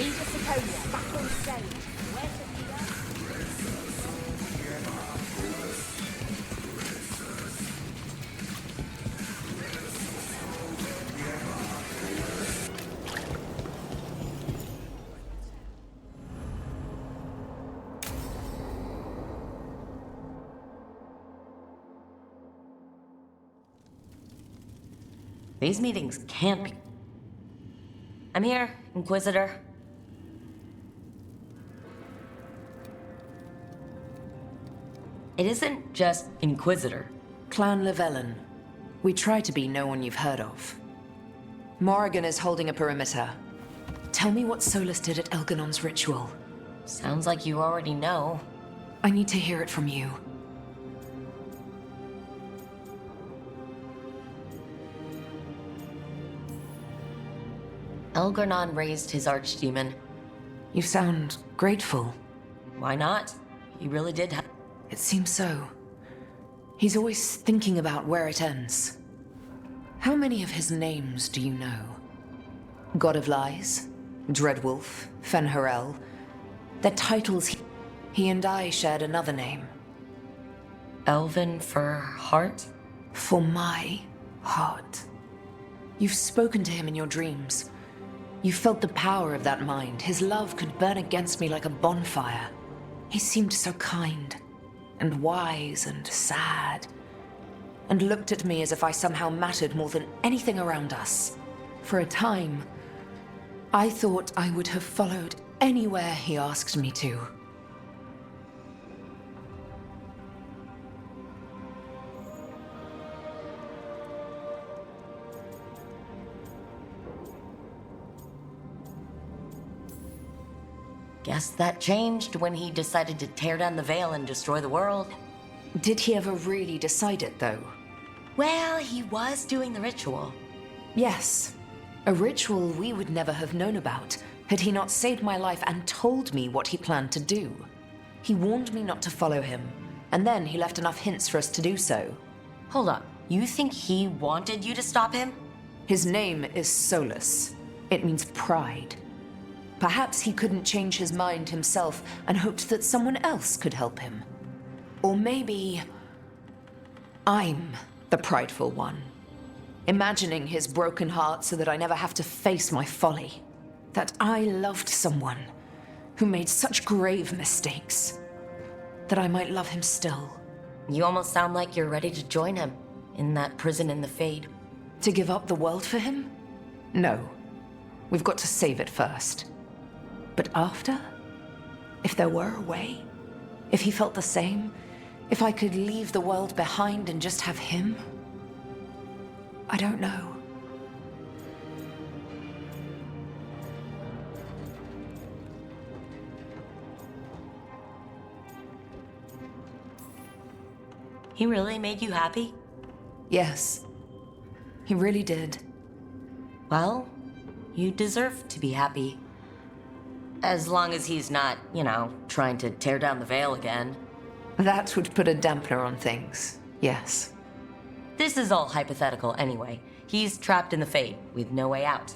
Into Sokovia, back on stage. Where's the leader? These meetings can't be... I'm here, Inquisitor. It isn't just Inquisitor. Clan Llewellyn. We try to be no one you've heard of. Morrigan is holding a perimeter. Tell me what Solus did at Elganon's ritual. Sounds like you already know. I need to hear it from you. Elgarnon raised his archdemon. You sound grateful. Why not? He really did have... It seems so. He's always thinking about where it ends. How many of his names do you know? God of Lies, Dreadwolf, Fen'Harel. They're titles he and I shared another name. Elven for heart? For my heart. You've spoken to him in your dreams. You felt the power of that mind. His love could burn against me like a bonfire. He seemed so kind, and wise, and sad, and looked at me as if I somehow mattered more than anything around us. For a time, I thought I would have followed anywhere he asked me to. Guess that changed when he decided to tear down the Veil and destroy the world. Did he ever really decide it, though? Well, he was doing the ritual. Yes. A ritual we would never have known about, had he not saved my life and told me what he planned to do. He warned me not to follow him, and then he left enough hints for us to do so. Hold on. You think he wanted you to stop him? His name is Solus. It means pride. Perhaps he couldn't change his mind himself and hoped that someone else could help him. Or maybe I'm the prideful one, imagining his broken heart so that I never have to face my folly. That I loved someone who made such grave mistakes, that I might love him still. You almost sound like you're ready to join him in that prison in the Fade. To give up the world for him? No. We've got to save it first. But after? If there were a way? If he felt the same? If I could leave the world behind and just have him? I don't know. He really made you happy? Yes. He really did. Well, you deserve to be happy. As long as he's not, trying to tear down the Veil again. That would put a dampener on things, yes. This is all hypothetical anyway. He's trapped in the Fade, with no way out.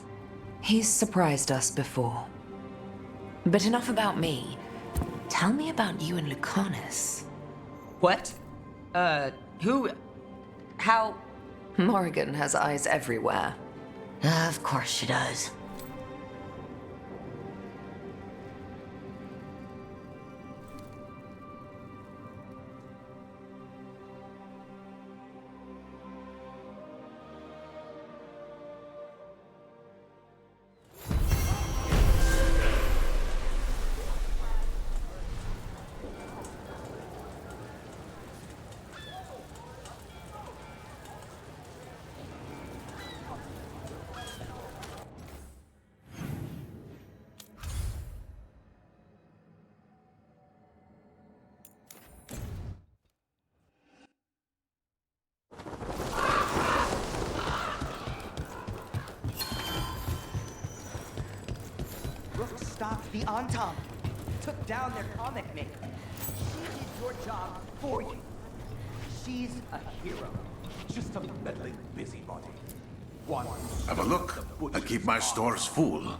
He's surprised us before. But enough about me. Tell me about you and Lucanus. What? Who? How? Morrigan has eyes everywhere. Of course she does. Stopped the Entente, took down their comic maker. She did your job for you. She's a hero, just a meddling busybody. One. Have a look. I keep my stores full.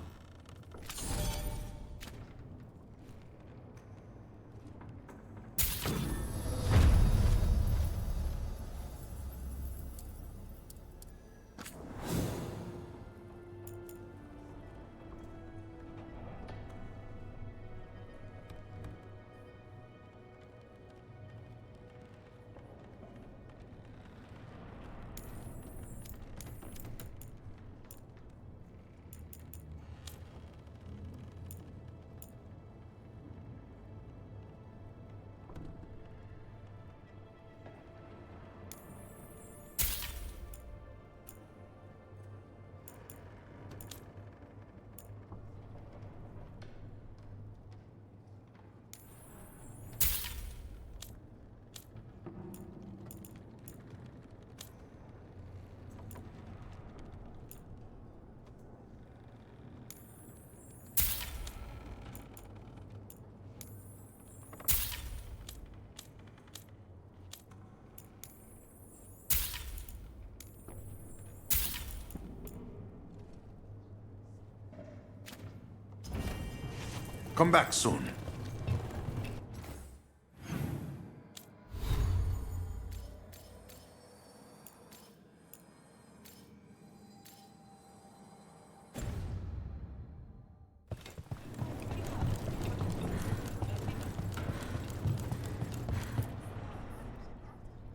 Come back soon.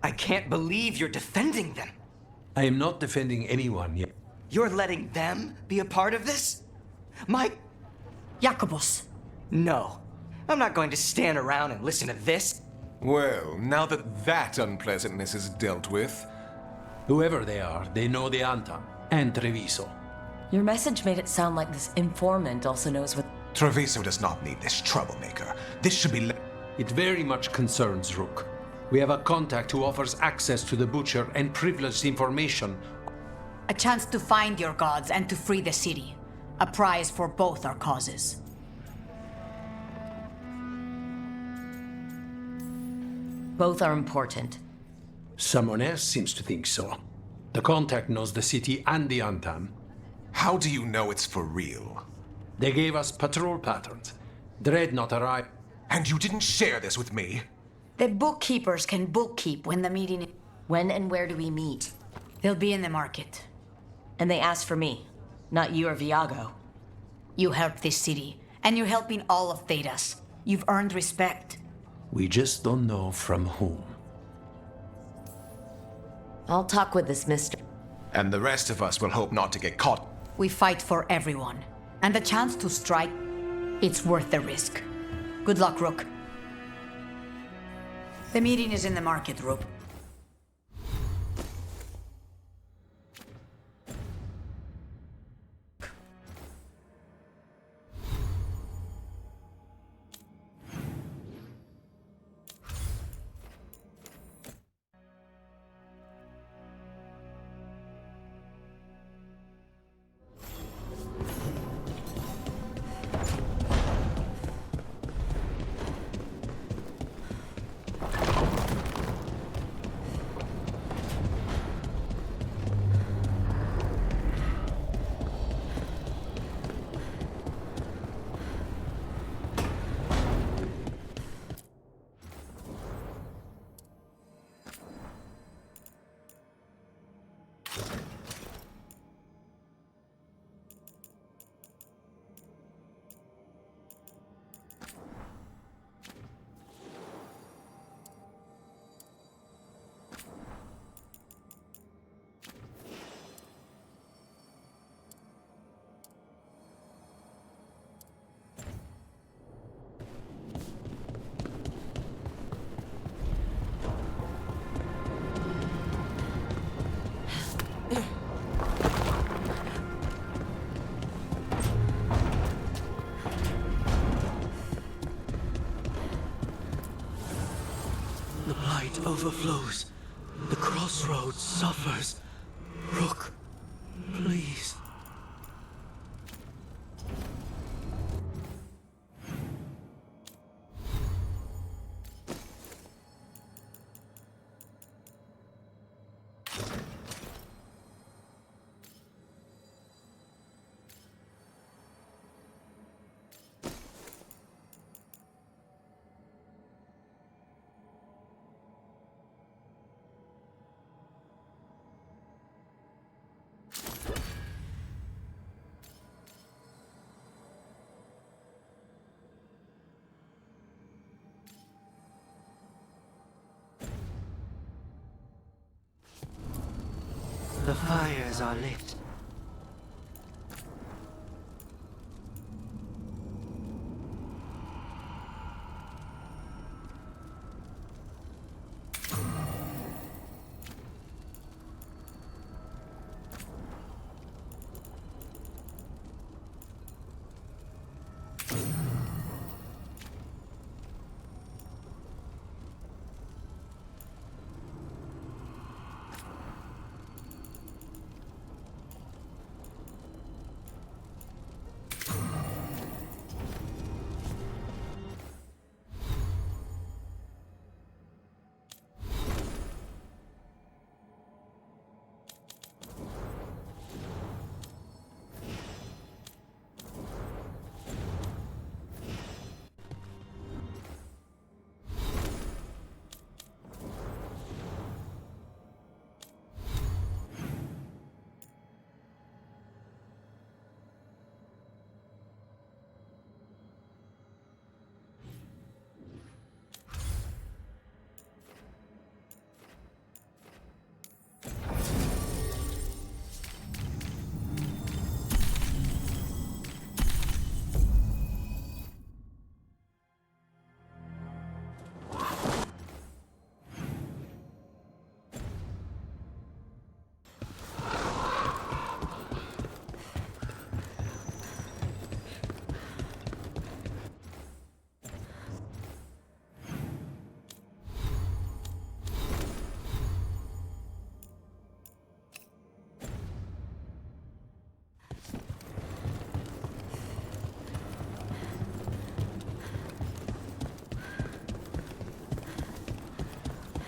I can't believe you're defending them. I am not defending anyone yet. You're letting them be a part of this? Mike? Jacobus. No. I'm not going to stand around and listen to this. Well, now that unpleasantness is dealt with... Whoever they are, they know the Antam and Treviso. Your message made it sound like this informant also knows what... Treviso does not need this troublemaker. This should be... It very much concerns Rook. We have a contact who offers access to the Butcher and privileged information. A chance to find your gods and to free the city. A prize for both our causes. Both are important. Someone else seems to think so. The contact knows the city and the Antam. How do you know it's for real? They gave us patrol patterns. Dreadnought arrived. And you didn't share this with me? The bookkeepers can bookkeep when the meeting... When and where do we meet? They'll be in the market. And they asked for me, not you or Viago. You helped this city, and you're helping all of Thedas. You've earned respect. We just don't know from whom. I'll talk with this mister. And the rest of us will hope not to get caught. We fight for everyone. And the chance to strike, it's worth the risk. Good luck, Rook. The meeting is in the market, Rook. The blight overflows. The crossroads suffers. Rook, please. The fires are lit.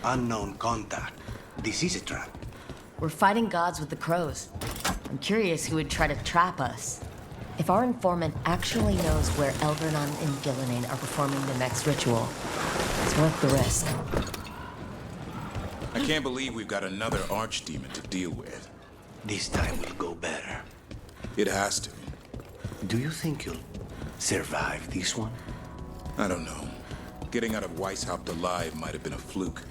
Unknown contact. This is a trap. We're fighting gods with the crows. I'm curious who would try to trap us. If our informant actually knows where Elvernon and Gillinan are performing the next ritual, it's worth the risk. I can't believe we've got another archdemon to deal with. This time will go better. It has to. Do you think you'll survive this one? I don't know. Getting out of Weishaupt alive might have been a fluke.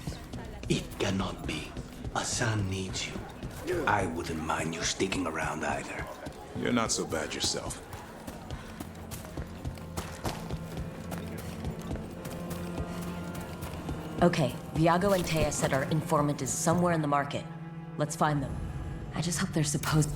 It cannot be. Asan needs you. I wouldn't mind you sticking around either. You're not so bad yourself. Okay, Viago and Taya said our informant is somewhere in the market. Let's find them. I just hope they're supposed...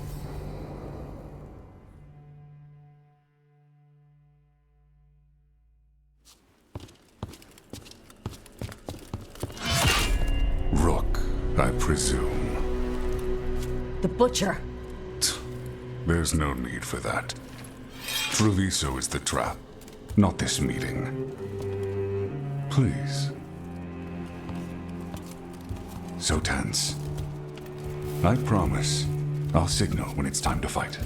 Rook, I presume. The Butcher! There's no need for that. Treviso is the trap, not this meeting. Please. So tense. I promise, I'll signal when it's time to fight.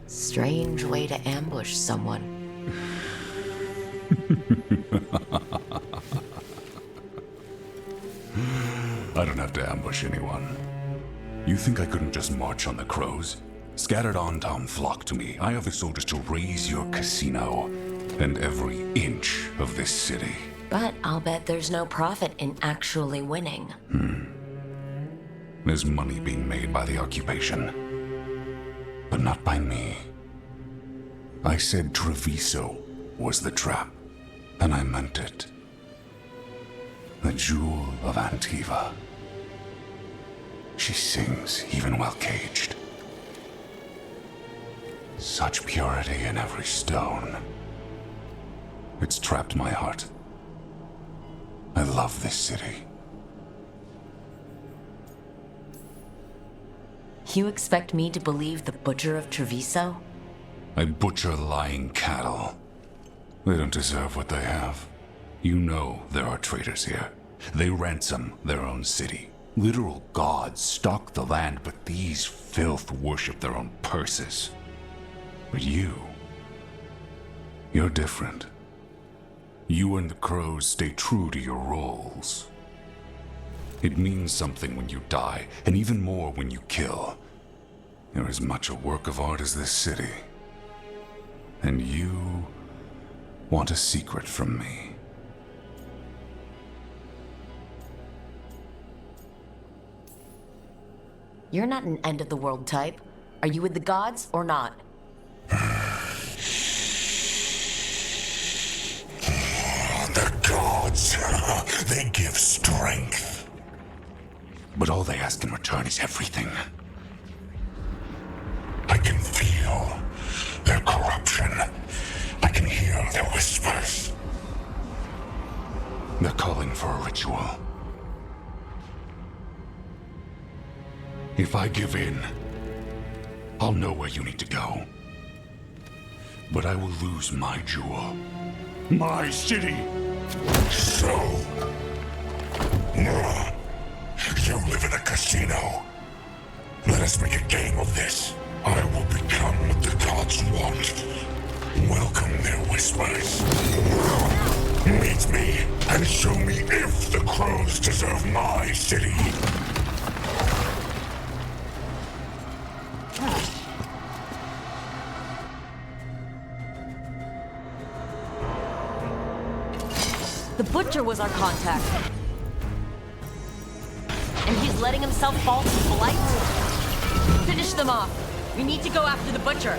Strange way to ambush someone. I don't have to ambush anyone. You think I couldn't just march on the crows? Scattered Antom flock to me. I have the soldiers to raise your casino and every inch of this city. But I'll bet there's no profit in actually winning. There's money being made by the occupation, but not by me. I said Treviso was the trap, and I meant it. The Jewel of Antiva. She sings even while caged. Such purity in every stone. It's trapped my heart. I love this city. You expect me to believe the Butcher of Treviso? I butcher lying cattle. They don't deserve what they have. You know there are traitors here. They ransom their own city. Literal gods stalk the land, but these filth worship their own purses. But you're different. You and the crows stay true to your roles. It means something when you die, and even more when you kill. You're as much a work of art as this city. And you want a secret from me. You're not an end-of-the-world type. Are you with the gods or not? The gods, they give strength. But all they ask in return is everything. I can feel their corruption. I can hear their whispers. They're calling for a ritual. If I give in, I'll know where you need to go. But I will lose my jewel. My city! So... you live in a casino. Let us make a game of this. I will become what the gods want. Welcome their whispers. Meet me and show me if the crows deserve my city. The Butcher was our contact. And he's letting himself fall to blight? Finish them off. We need to go after the Butcher.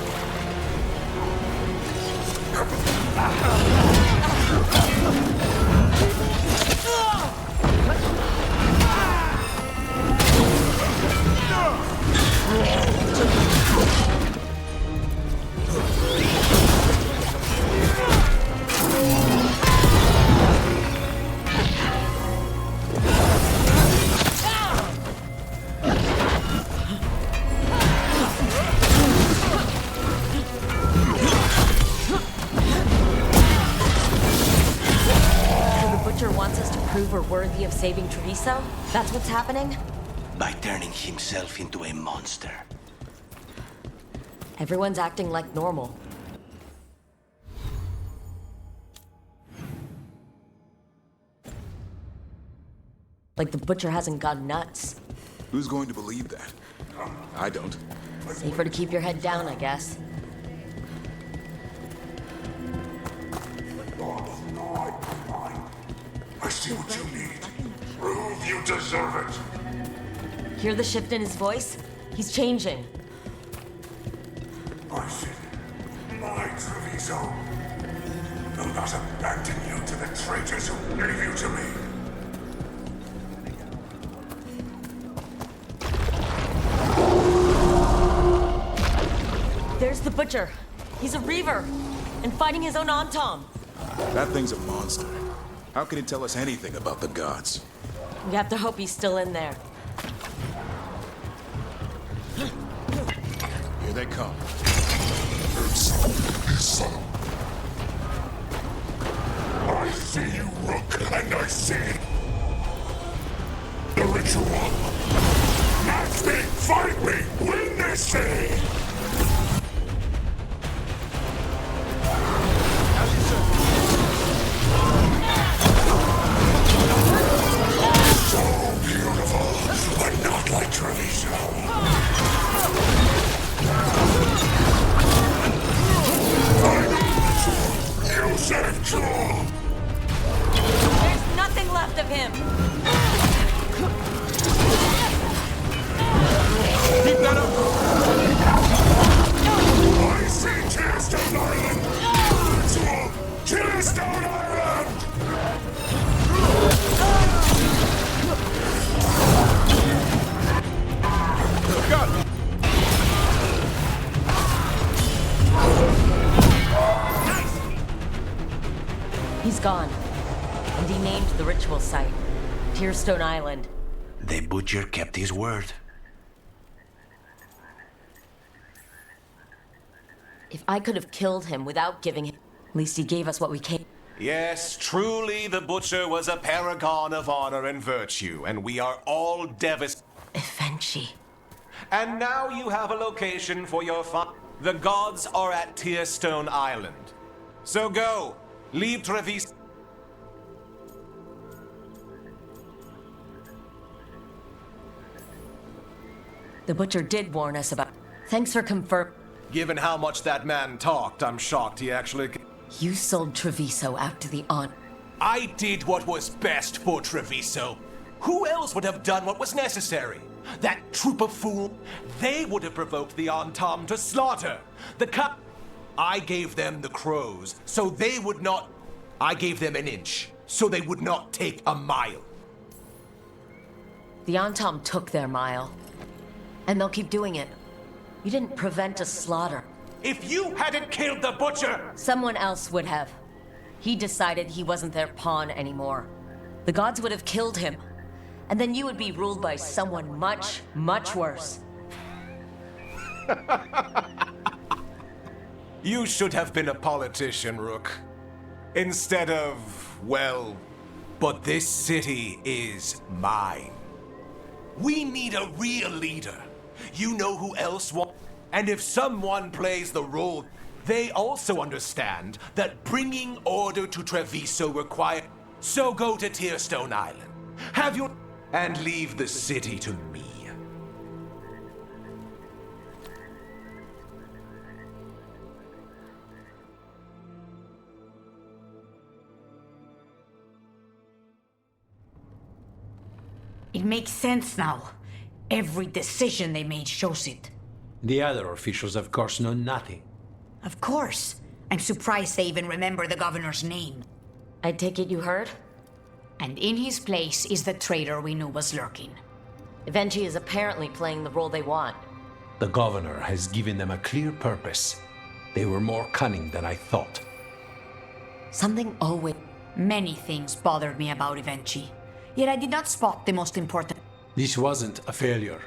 saving Treviso? That's what's happening? By turning himself into a monster. Everyone's acting like normal. Like the butcher hasn't gone nuts. Who's going to believe that? I don't. Safer to keep your head down, I guess. I see what you need. Prove you deserve it. Hear the shift in his voice? He's changing. I see. My Treviso. Will not abandon you to the traitors who gave you to me. There's the butcher. He's a reaver. And fighting his own Antom. That thing's a monster. How can it tell us anything about the gods? We have to hope he's still in there. Here they come. I see you, Rook, and I see the ritual. Match me, fight me, win this thing! So beautiful, but not like Treviso. You saved Joel! There's nothing left of him! Keep that up! I see Tearstone Island! Ritual! Tearstone Island! Got it! He's gone. And he named the ritual site. Tearstone Island. The butcher kept his word. If I could have killed him without giving him... At least he gave us what we came... Yes, truly the butcher was a paragon of honor and virtue, and we are all devastated. Eventually. And now you have a location for your The gods are at Tearstone Island. So go, leave Treviso. The butcher did warn us about... Thanks for confirming. Given how much that man talked, I'm shocked he actually... You sold Treviso out to the Aunt. I did what was best for Treviso. Who else would have done what was necessary? That troop of fools? They would have provoked the Antom to slaughter. I gave them the crows, so they would not... I gave them an inch, so they would not take a mile. The Antom took their mile. And they'll keep doing it. You didn't prevent a slaughter. If you hadn't killed the butcher... Someone else would have. He decided he wasn't their pawn anymore. The gods would have killed him. And then you would be ruled by someone much, much worse. You should have been a politician, Rook. Instead of, well, but this city is mine. We need a real leader. You know who else wants... And if someone plays the role, they also understand that bringing order to Treviso requires... So go to Tearstone Island. Have your... And leave the city to me. It makes sense now. Every decision they made shows it. The other officials, of course, know nothing. Of course. I'm surprised they even remember the governor's name. I take it you heard? And in his place is the traitor we knew was lurking. Eventually is apparently playing the role they want. The governor has given them a clear purpose. They were more cunning than I thought. Something always... Many things bothered me about Evenchi. Yet I did not spot the most important. This wasn't a failure.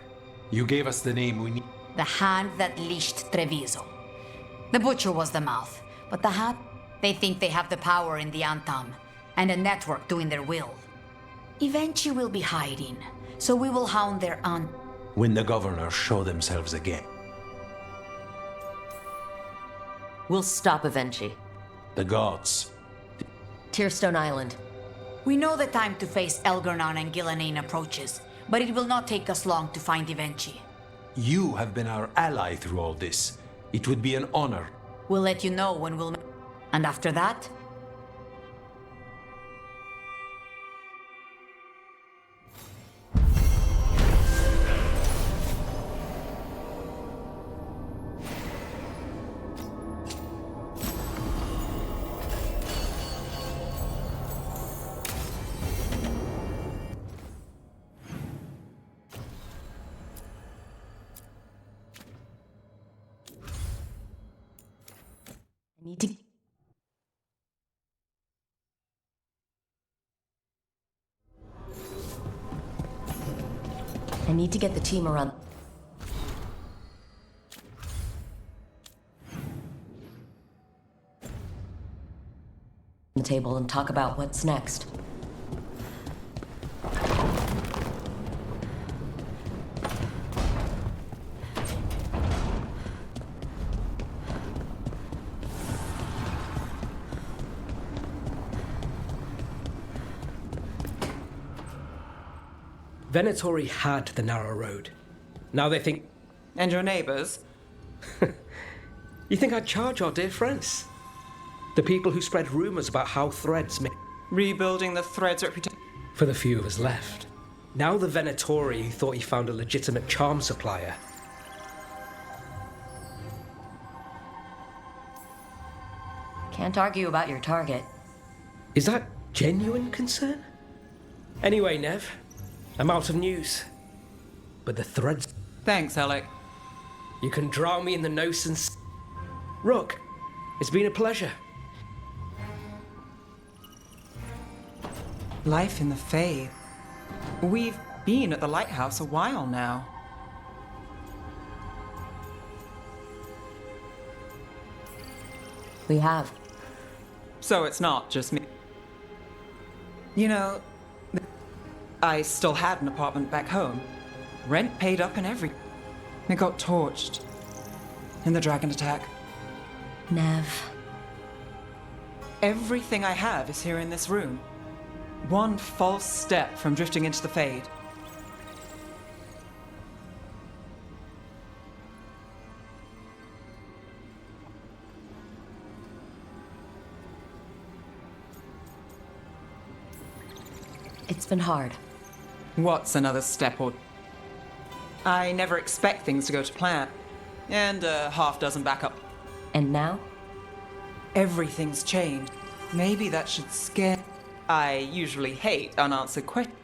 You gave us the name we need. The hand that leashed Treviso. The butcher was the mouth, but the hat? They think they have the power in the Antam, and a network doing their will. Eventually will be hiding, so we will hound their aunt. When the governors show themselves again. We'll stop Avenchi. The gods. Tearstone Island. We know the time to face Elgernon and Gillenane approaches, but it will not take us long to find Evenchi. You have been our ally through all this. It would be an honor. We'll let you know when we'll... And after that? I need to get the team around the table and talk about what's next. Venatori had the narrow road. Now they think... And your neighbors? You think I'd charge our dear friends? The people who spread rumors about how Threads make... Rebuilding the Threads' reputation? For the few of us left. Now the Venatori who thought he found a legitimate charm supplier. Can't argue about your target. Is that genuine concern? Anyway, Nev, I'm out of news. But the Threads... Thanks, Alec. You can drown me in the nose and... Rook, it's been a pleasure. Life in the Fae. We've been at the lighthouse a while now. We have. So it's not just me. You know, I still had an apartment back home. Rent paid up and everything. It got torched in the dragon attack. Nev. Everything I have is here in this room. One false step from drifting into the Fade. It's been hard. What's another step or... I never expect things to go to plan. And a half dozen backup. And now? Everything's changed. Maybe that should scare... I usually hate unanswered questions.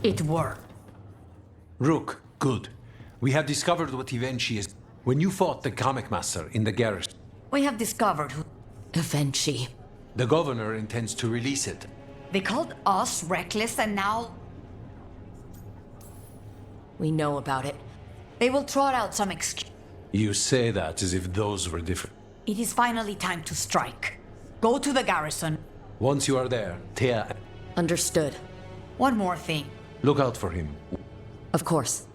It worked. Rook, good. We have discovered what Evenchi is. When you fought the comic master in the garrison... We have discovered who... Evenchi. The governor intends to release it. They called us reckless and now... We know about it. They will trot out some excuse. You say that as if those were different. It is finally time to strike. Go to the garrison. Once you are there, Thea, Understood. One more thing. look out for him. Of course.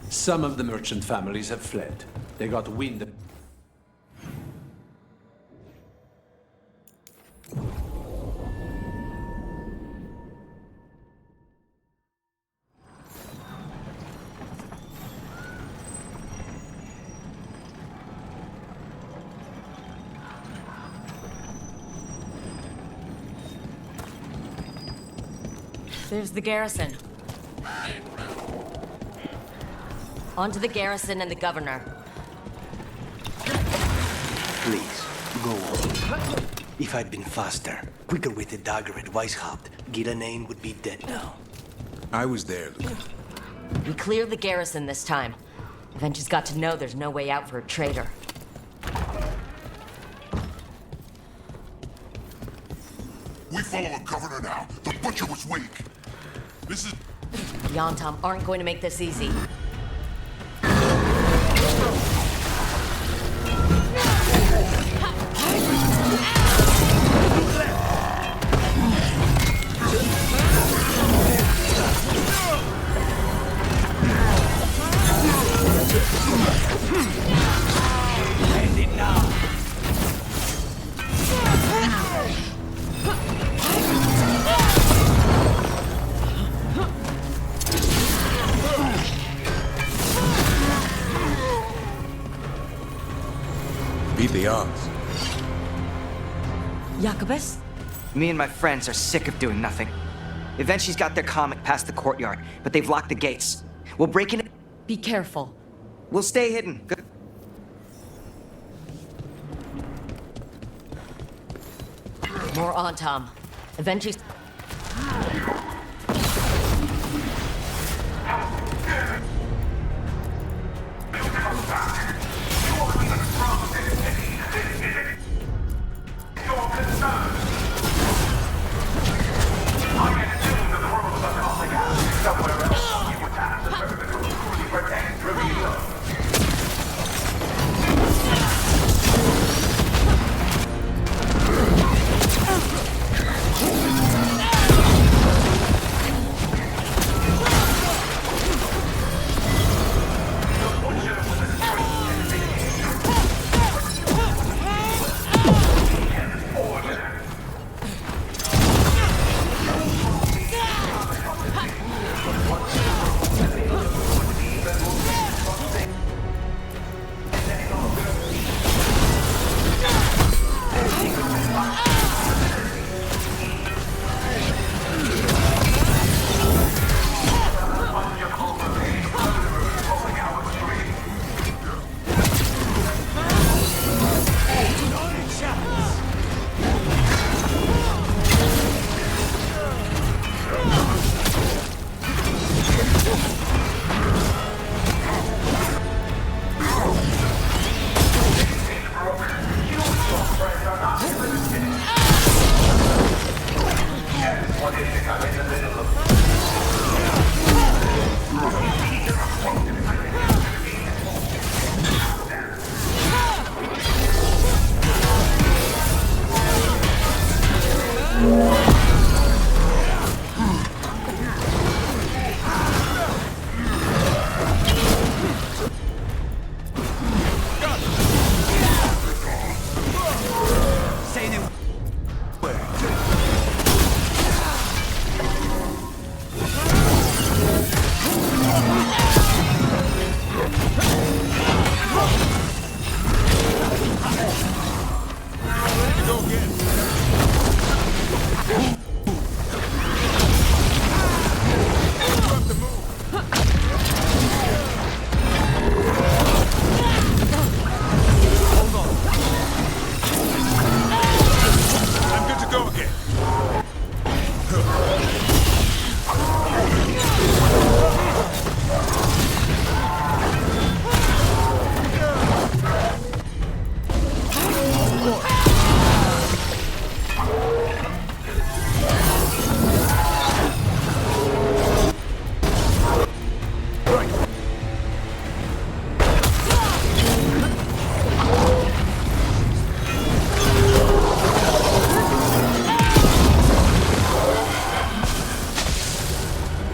Some of the merchant families have fled. They got wind. There's the garrison. On to the garrison and the governor. Please, go on. If I'd been faster, quicker with the dagger at Weishaupt, Ghilanane would be dead now. I was there, Luke. We cleared the garrison this time. Avengers got to know there's no way out for a traitor. We follow a governor now. The butcher was weak. This is... The Antom aren't going to make this easy. End it now. Beat the odds. Jacobus? Me and my friends are sick of doing nothing. Eventually's got their comet past the courtyard, but they've locked the gates. We'll break in. Be careful. We'll stay hidden. Good. More Antom. Avengers.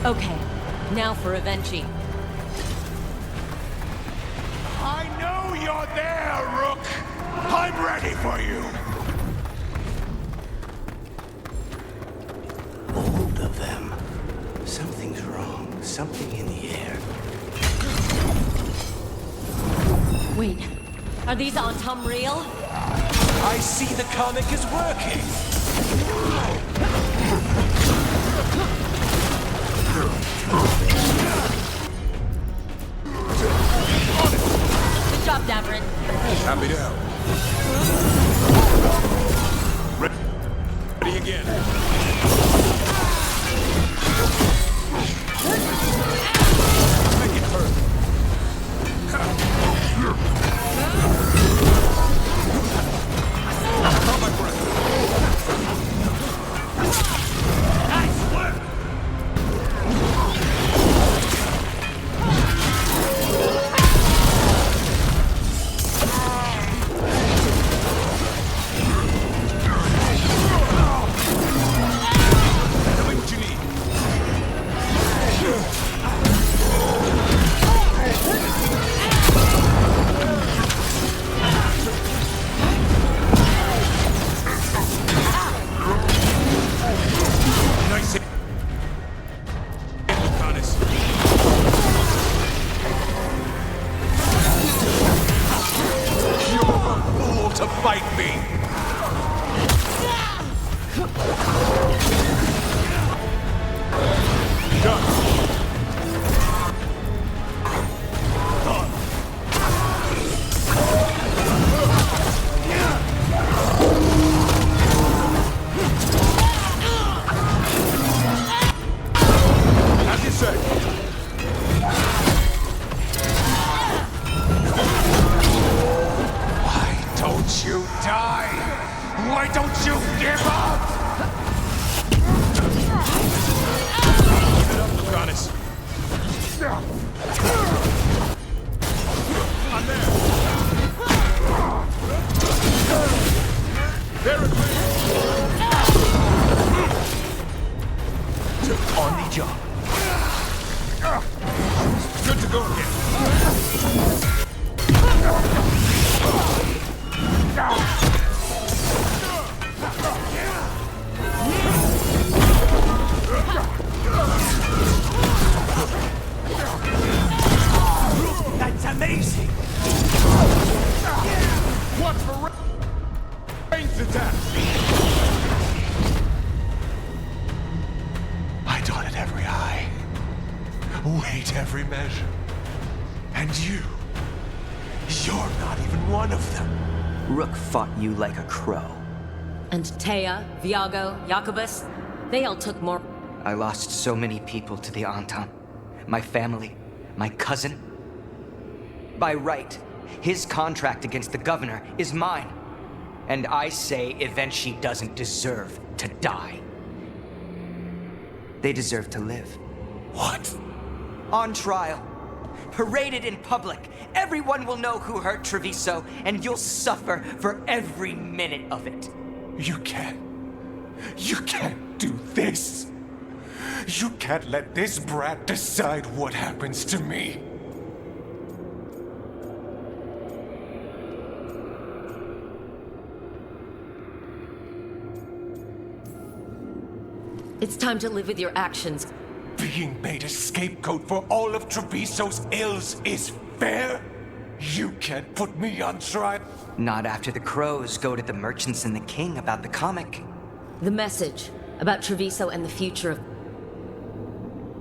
Okay, now for Avenchi. I know you're there, Rook! I'm ready for you! Both of them. Something's wrong. Something in the air. Wait, are these Antum real? I see the comic is working! Good job, Davrin. Happy to help. Ready again. Make it hurt. Hold my breath. Nice work. Tell me what you need. Nice hit. Lucanus. You're a fool to fight me! As you say. Why don't you die? Why don't you give up? Keep it up, Lucanus. I'm there. There it is. On the job. Good to go again. That's amazing! Watch for ranged attack! I dotted every I, weighed every measure. And you're not even one of them. Rook fought you like a crow. And Taya, Viago, Jacobus, they all took more. I lost so many people to the Antam. My family, my cousin. By right, his contract against the governor is mine. And I say Evenchi doesn't deserve to die. They deserve to live. What? On trial. Paraded in public. Everyone will know who hurt Treviso, and you'll suffer for every minute of it. You can't do this. You can't let this brat decide what happens to me. It's time to live with your actions. Being made a scapegoat for all of Treviso's ills is fair? You can't put me on trial. Not after the crows go to the merchants and the king about the comic. The message about Treviso and the future of...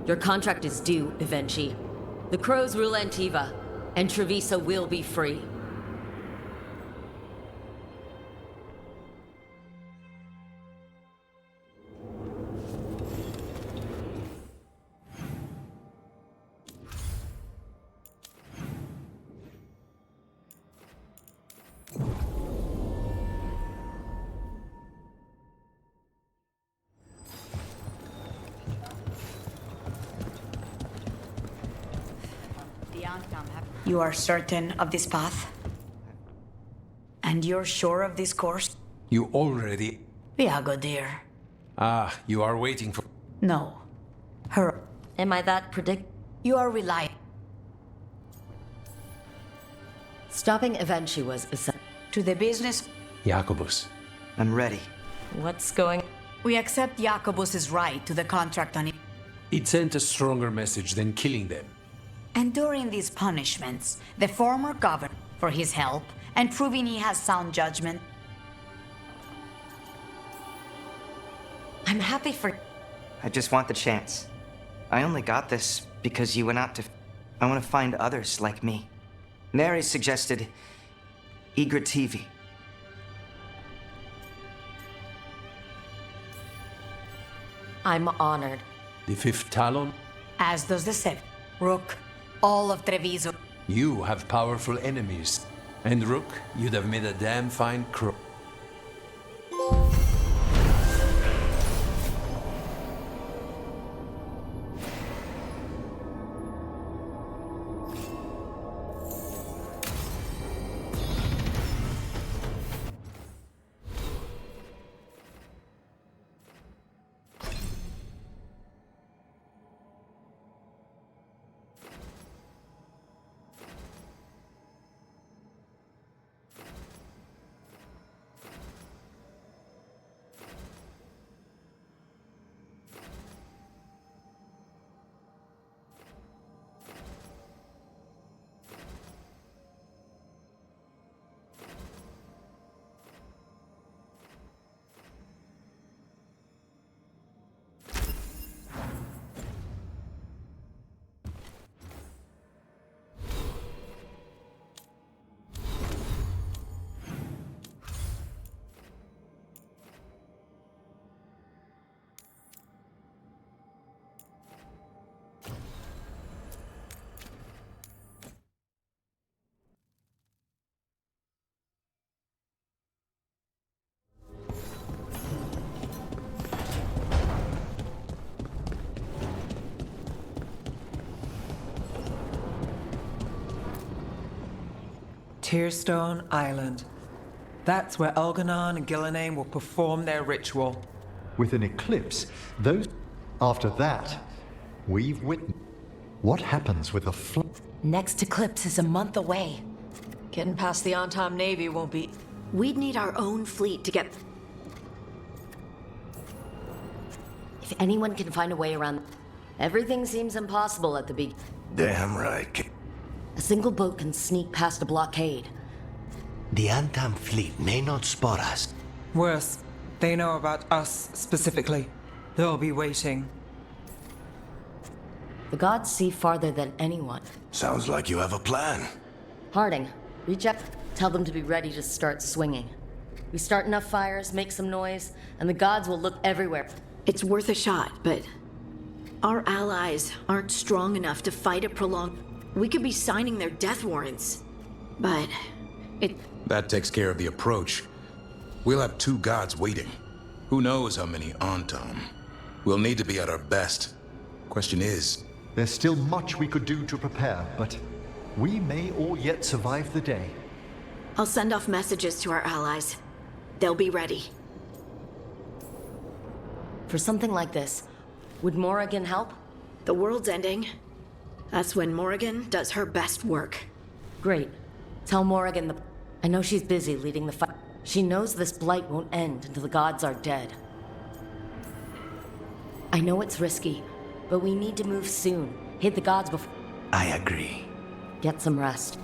Your contract is due, Evenchi. The crows rule Antiva, and Treviso will be free. You are certain of this path? And you're sure of this course? You already... Viago, dear. Ah, you are waiting for... No. Her... Am I that predict? You are reliant. Stopping Evenchi was essential. To the business. Jacobus. I'm ready. What's going? We accept Jacobus's right to the contract on it. It sent a stronger message than killing them. And during these punishments, the former governor, for his help and proving he has sound judgment. I'm happy for. I just want the chance. I only got this because you went out to... I want to find others like me. Mary suggested Eager TV. I'm honored. The fifth Talon? As does the seventh. Rook, all of Treviso. You have powerful enemies. And Rook, you'd have made a damn fine crow. Tearstone Island. That's where Elganon and Gillenane will perform their ritual. With an eclipse, those... After that, we've witnessed... What happens with a Next eclipse is a month away. Getting past the Antom Navy won't be... We'd need our own fleet to get... If anyone can find a way around... Everything seems impossible at the beginning. Damn right. A single boat can sneak past a blockade. The Antam fleet may not spot us. Worse, they know about us specifically. They'll be waiting. The gods see farther than anyone. Sounds like you have a plan. Harding, reach up, tell them to be ready to start swinging. We start enough fires, make some noise, and the gods will look everywhere. It's worth a shot, but our allies aren't strong enough to fight a prolonged... We could be signing their death warrants, but it... That takes care of the approach. We'll have two gods waiting. Who knows how many Antom? We'll need to be at our best. Question is... There's still much we could do to prepare, but we may all yet survive the day. I'll send off messages to our allies. They'll be ready. For something like this, would Morrigan help? The world's ending. That's when Morrigan does her best work. Great. Tell Morrigan the... I know she's busy leading the fight. She knows this blight won't end until the gods are dead. I know it's risky, but we need to move soon. Hit the gods before... I agree. Get some rest.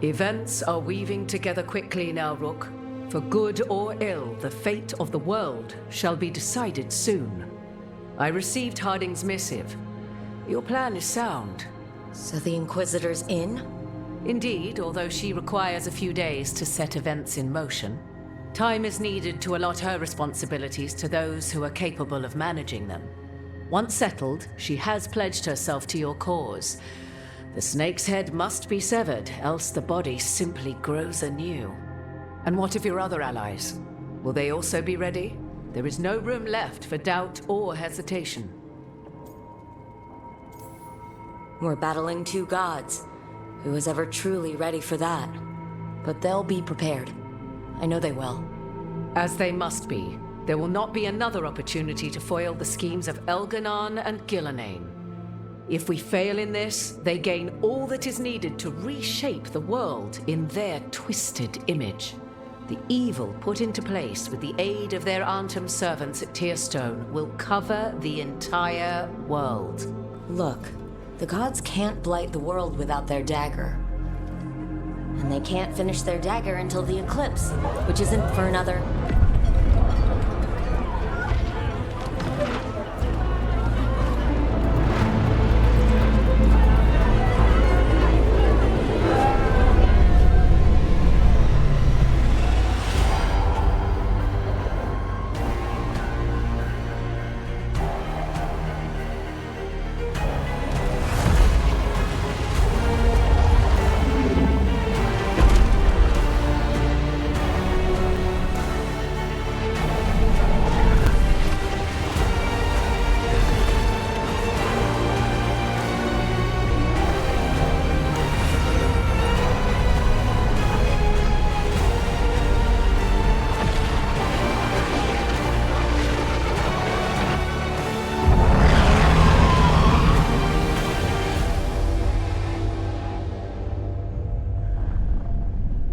Events are weaving together quickly now, Rook. For good or ill, the fate of the world shall be decided soon. I received Harding's missive. Your plan is sound. So the Inquisitor's in? Indeed, although she requires a few days to set events in motion. Time is needed to allot her responsibilities to those who are capable of managing them. Once settled, she has pledged herself to your cause. The snake's head must be severed, else the body simply grows anew. And what of your other allies? Will they also be ready? There is no room left for doubt or hesitation. We're battling two gods. Who is ever truly ready for that? But they'll be prepared. I know they will. As they must be. There will not be another opportunity to foil the schemes of Elganon and Gillenane. If we fail in this, they gain all that is needed to reshape the world in their twisted image. The evil put into place with the aid of their Antum servants at Tearstone will cover the entire world. Look, the gods can't blight the world without their dagger. And they can't finish their dagger until the eclipse, which isn't for another...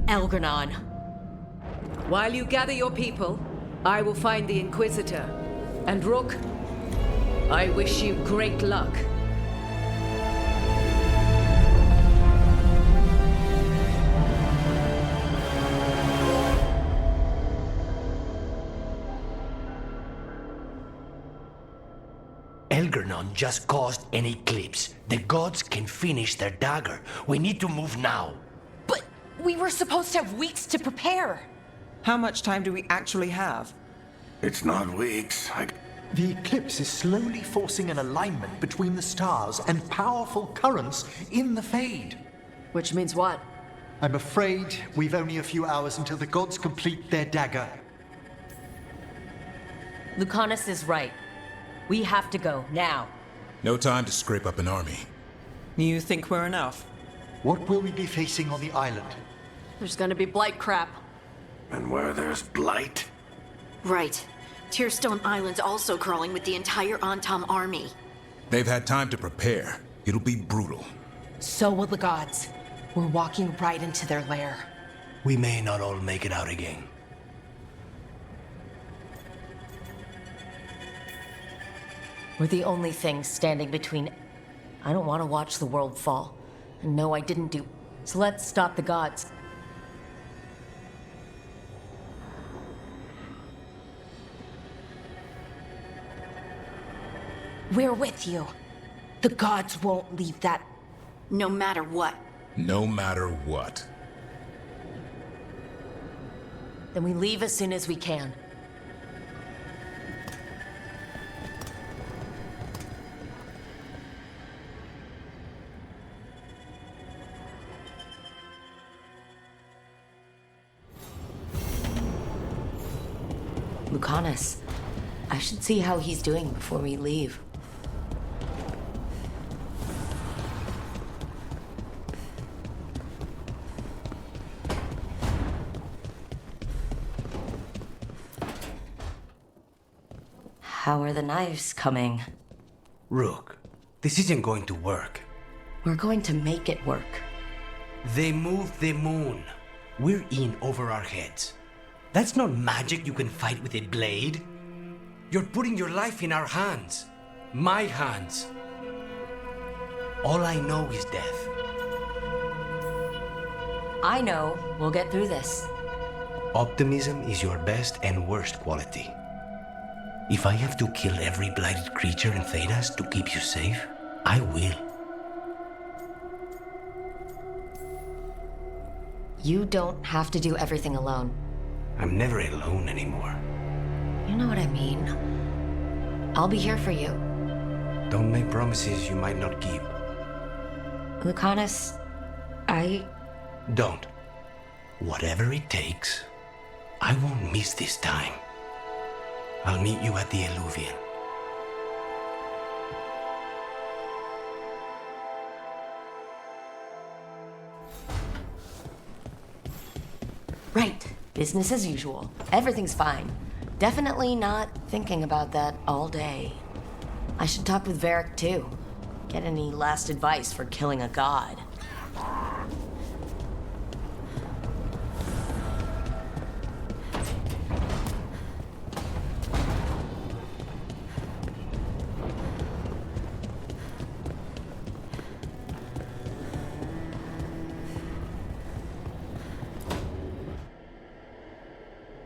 Elgranon. While you gather your people, I will find the Inquisitor. And Rook, I wish you great luck. Elgranon just caused an eclipse. The gods can finish their dagger. We need to move now. We were supposed to have weeks to prepare. How much time do we actually have? It's not weeks. The eclipse is slowly forcing an alignment between the stars and powerful currents in the Fade. Which means what? I'm afraid we've only a few hours until the gods complete their dagger. Lucanus is right. We have to go, now. No time to scrape up an army. You think we're enough? What will we be facing on the island? There's gonna be blight crap. And where there's blight? Right. Tearstone Island's also crawling with the entire Antom army. They've had time to prepare. It'll be brutal. So will the gods. We're walking right into their lair. We may not all make it out again. We're the only thing standing between... I don't want to watch the world fall. And no, I didn't do... So let's stop the gods. We're with you. The gods won't leave that... no matter what. No matter what. Then we leave as soon as we can. Lucanus, I should see how he's doing before we leave. How are the knives coming? Rook, this isn't going to work. We're going to make it work. They moved the moon. We're in over our heads. That's not magic you can fight with a blade. You're putting your life in our hands. My hands. All I know is death. I know we'll get through this. Optimism is your best and worst quality. If I have to kill every blighted creature in Thedas to keep you safe, I will. You don't have to do everything alone. I'm never alone anymore. You know what I mean. I'll be here for you. Don't make promises you might not keep. Lucanus, Don't. Whatever it takes, I won't miss this time. I'll meet you at the Eluvian. Right. Business as usual. Everything's fine. Definitely not thinking about that all day. I should talk with Varric too. Get any last advice for killing a god.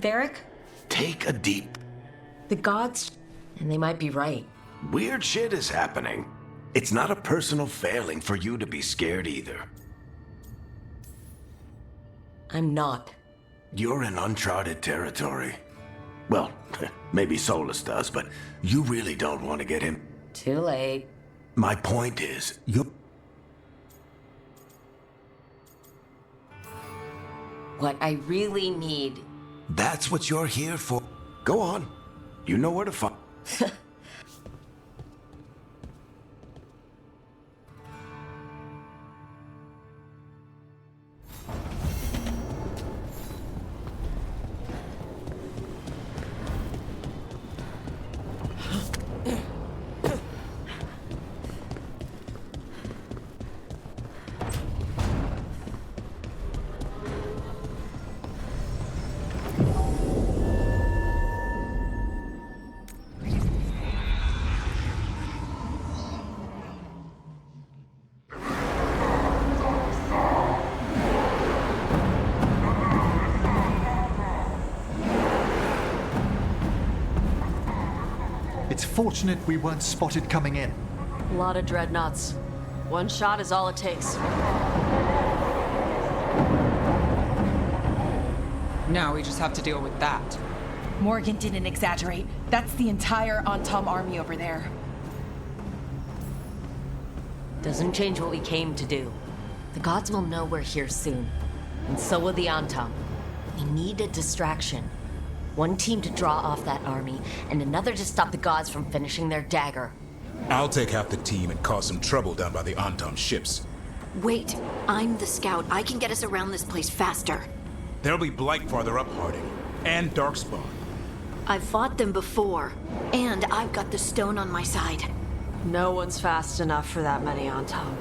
Varric? Take a deep... The gods... And they might be right. Weird shit is happening. It's not a personal failing for you to be scared either. I'm not. You're in uncharted territory. Well, maybe Solus does, but you really don't want to get him. Too late. My point is, you're... What I really need... That's what you're here for. Go on. You know where to find... It's fortunate we weren't spotted coming in. A lot of dreadnoughts. One shot is all it takes. Now we just have to deal with that. Morgan didn't exaggerate. That's the entire Antom army over there. Doesn't change what we came to do. The gods will know we're here soon. And so will the Antom. We need a distraction. One team to draw off that army, and another to stop the gods from finishing their dagger. I'll take half the team and cause some trouble down by the Antom ships. Wait, I'm the scout. I can get us around this place faster. There'll be Blight farther up, Harding. And Darkspawn. I've fought them before, and I've got the stone on my side. No one's fast enough for that many on top.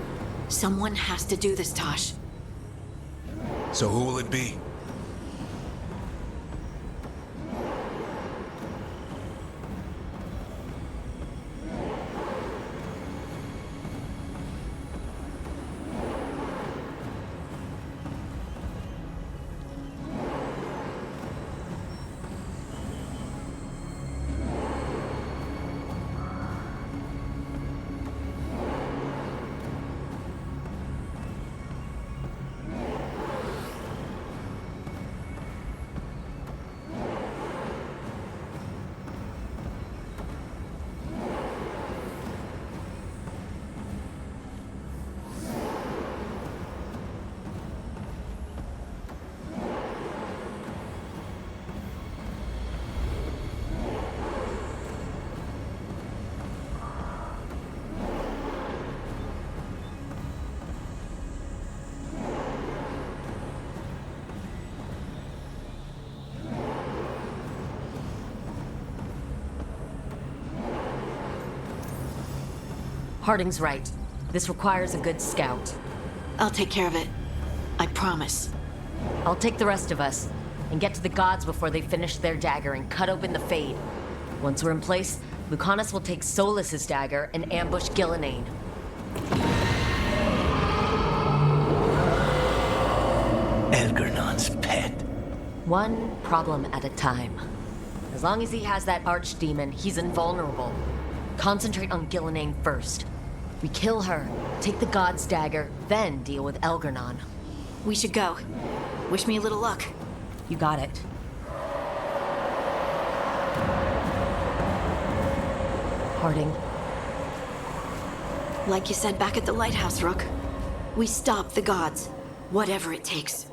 Someone has to do this, Tosh. So who will it be? Harding's right. This requires a good scout. I'll take care of it. I promise. I'll take the rest of us and get to the gods before they finish their dagger and cut open the Fade. Once we're in place, Lucanus will take Solus's dagger and ambush Gillenane. Elgernon's pet. One problem at a time. As long as he has that archdemon, he's invulnerable. Concentrate on Gillenane first. We kill her, take the God's dagger, then deal with Elgernon. We should go. Wish me a little luck. You got it. Harding. Like you said back at the lighthouse, Rook. We stop the gods, whatever it takes.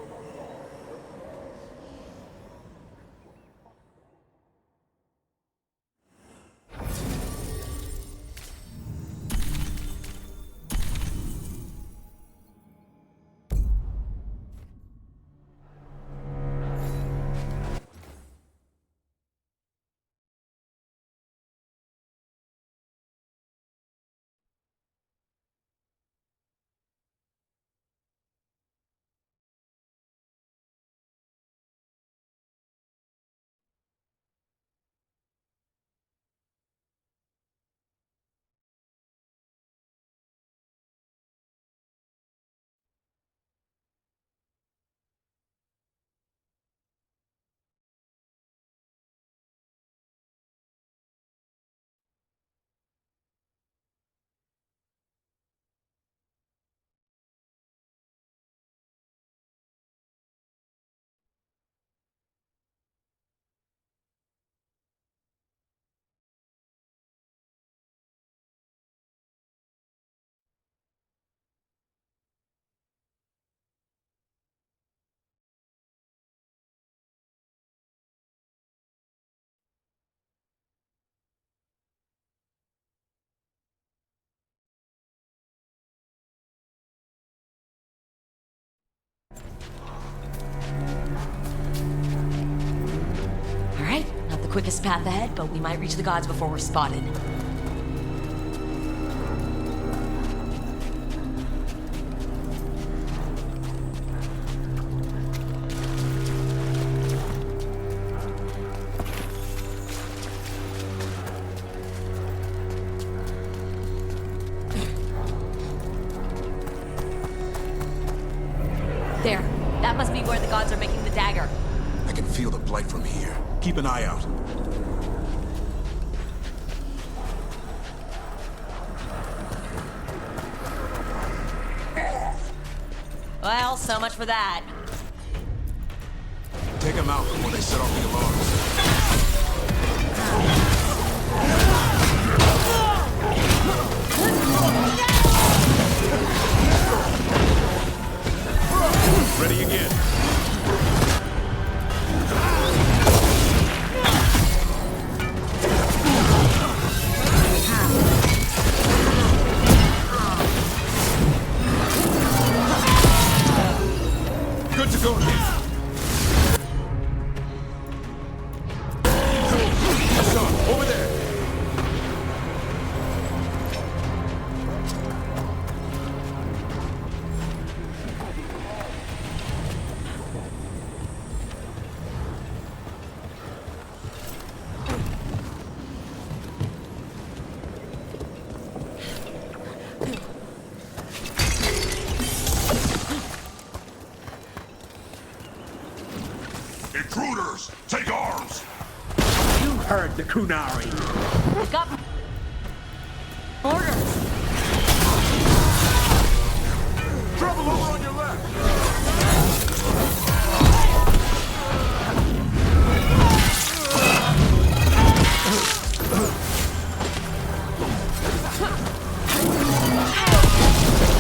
Alright, not the quickest path ahead, but we might reach the gods before we're spotted. There. That must be where the gods are making the dagger. I can feel the blight from here. Keep an eye out. Well, so much for that. Take them out before they set off the alarms. Ready again. Good to go now. Son, over there. Intruders, take arms! You heard the Kunari. Got orders. Trouble over on your left!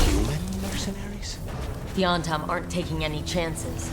Human mercenaries? The Ontom aren't taking any chances.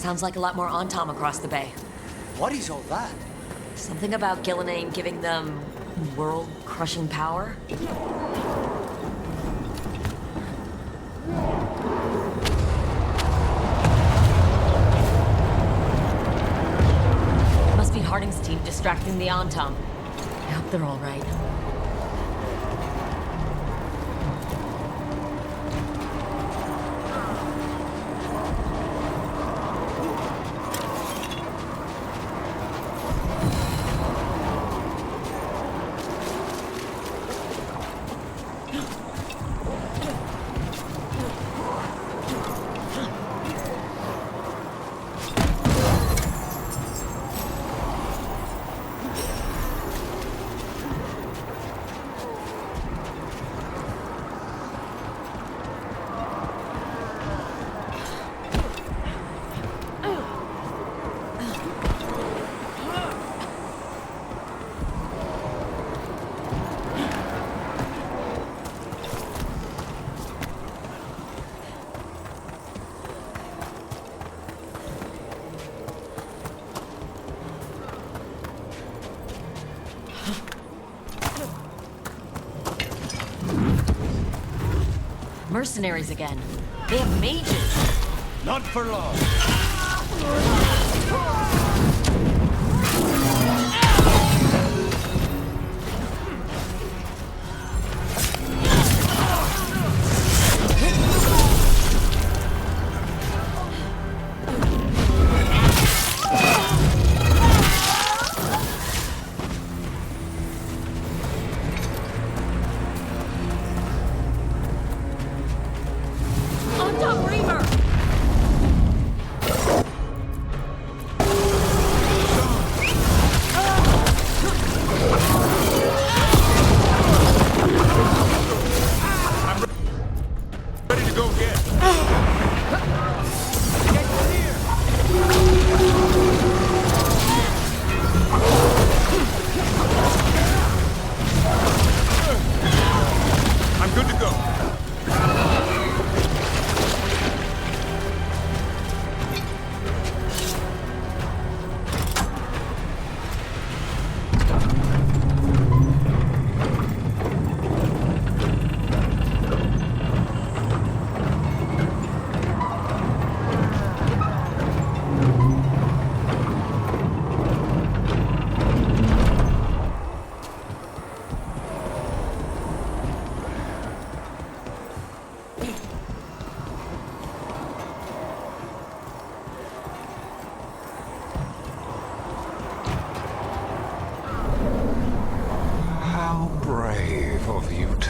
Sounds like a lot more Antom across the bay. What is all that? Something about Gillenane giving them world-crushing power? Must be Harding's team distracting the Antom. I hope they're all right. Mercenaries again. They have mages. Not for long.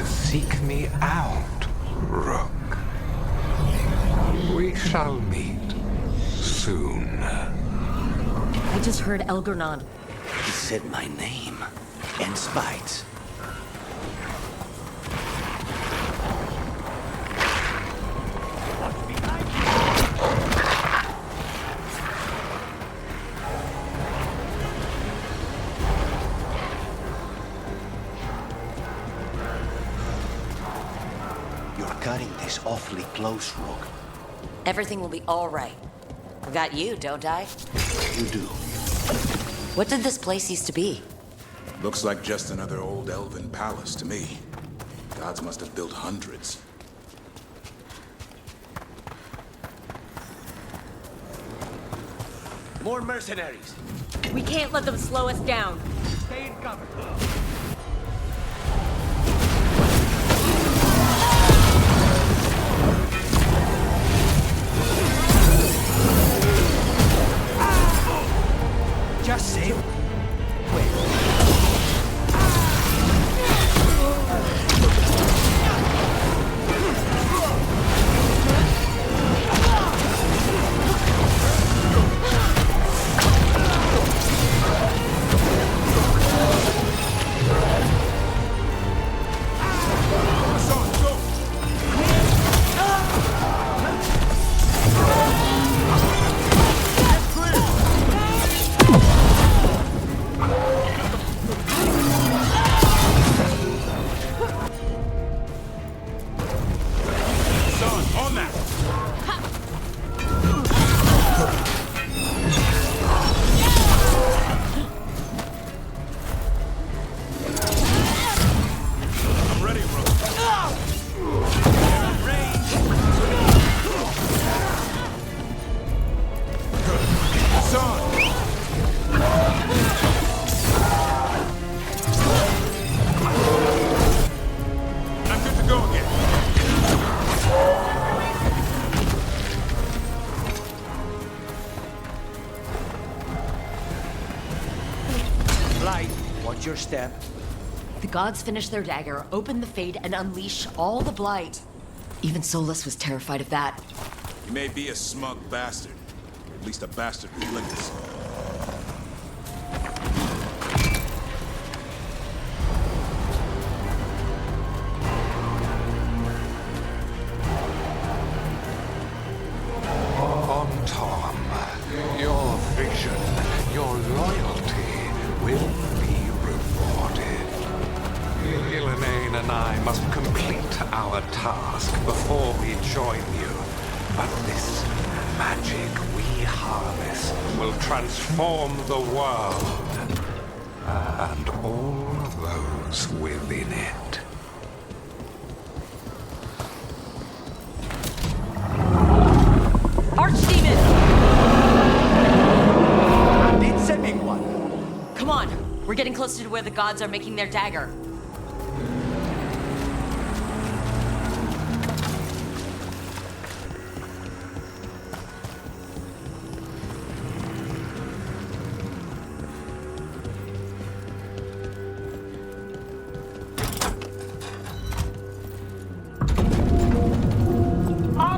Seek me out, Rook. We shall meet soon. I just heard Elgernon. He said my name and spite. Cutting this awfully close, Rook. Everything will be all right. I got you, don't I? You do. What did this place used to be? Looks like just another old elven palace to me. Gods must have built hundreds. More mercenaries. We can't let them slow us down. Stay in cover. Just say Watch your step. The gods finish their dagger, open the fade, and unleash all the blight. Even Solus was terrified of that. You may be a smug bastard. At least a bastard with limbs. On Tom, your vision, your loyalty will be rewarded. Ghilanane and I must complete our task before we join you. But this magic we harness will transform the world and all those within it. Archdemon! Did sending one. Come on, we're getting closer to where the gods are making their dagger.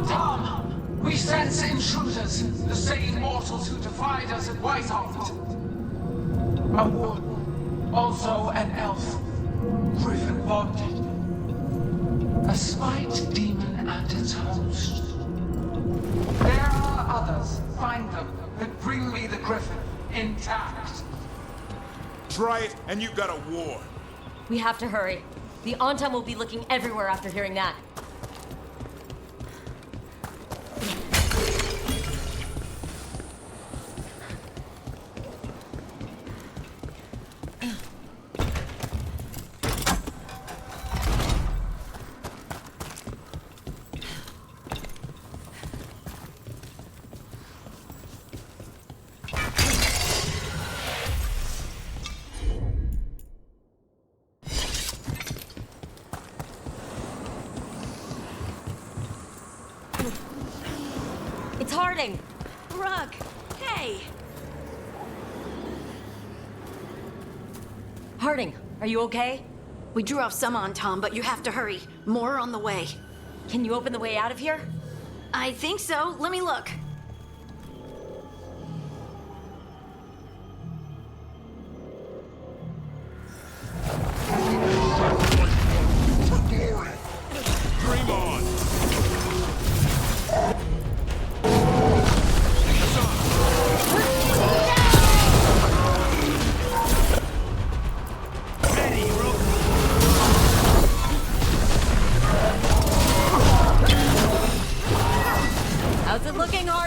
Tom! We sense intruders, the same mortals who defied us at Whiteheart. A warden, also an elf, griffin bonded. A spite demon and its host. There are others. Find them and bring me the griffin intact. Try it, and you got a war. We have to hurry. The Antam will be looking everywhere after hearing that. It's Harding! Rug, hey! Harding, are you okay? We drew off some on Tom, but you have to hurry. More on the way. Can you open the way out of here? I think so. Let me look. Dream on! How's it looking, Harding?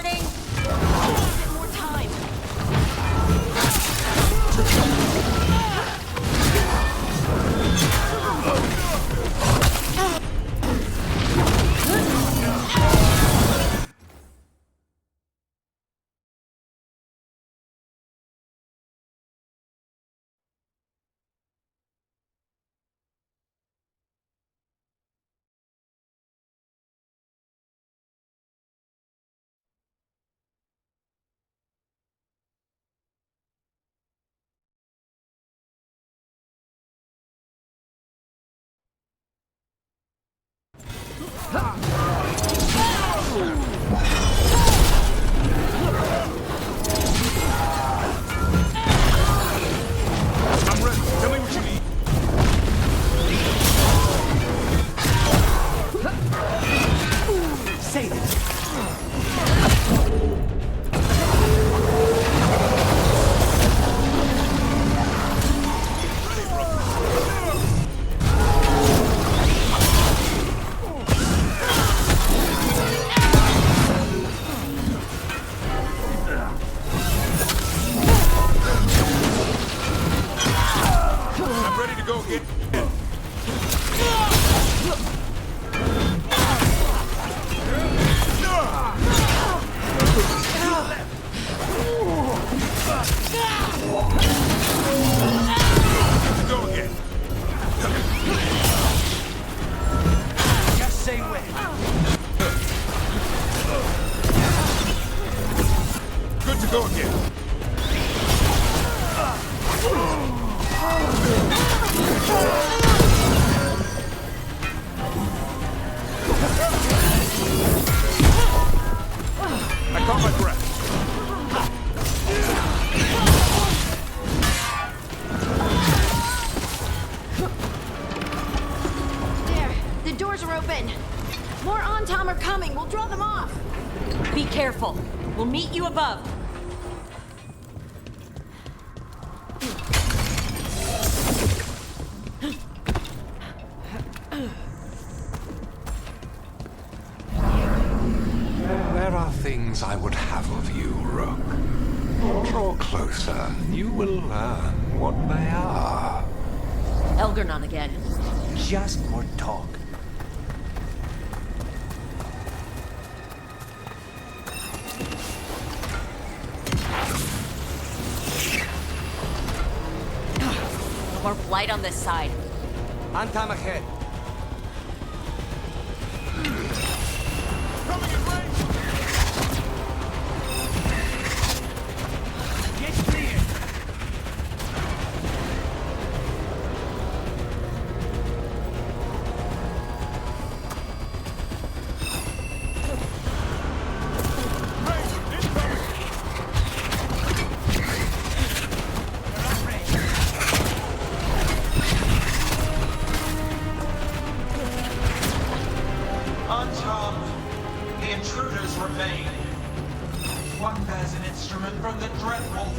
coming. We'll draw them off. Be careful. We'll meet you above. There are things I would have of you, Rook. Draw closer. You will learn what they are. Elgarnon again. Just more talk. More blight on this side. Antam ahead. Coming in range! Get clear! Untom, the intruders remain. One bears an instrument from the Dreadwolf.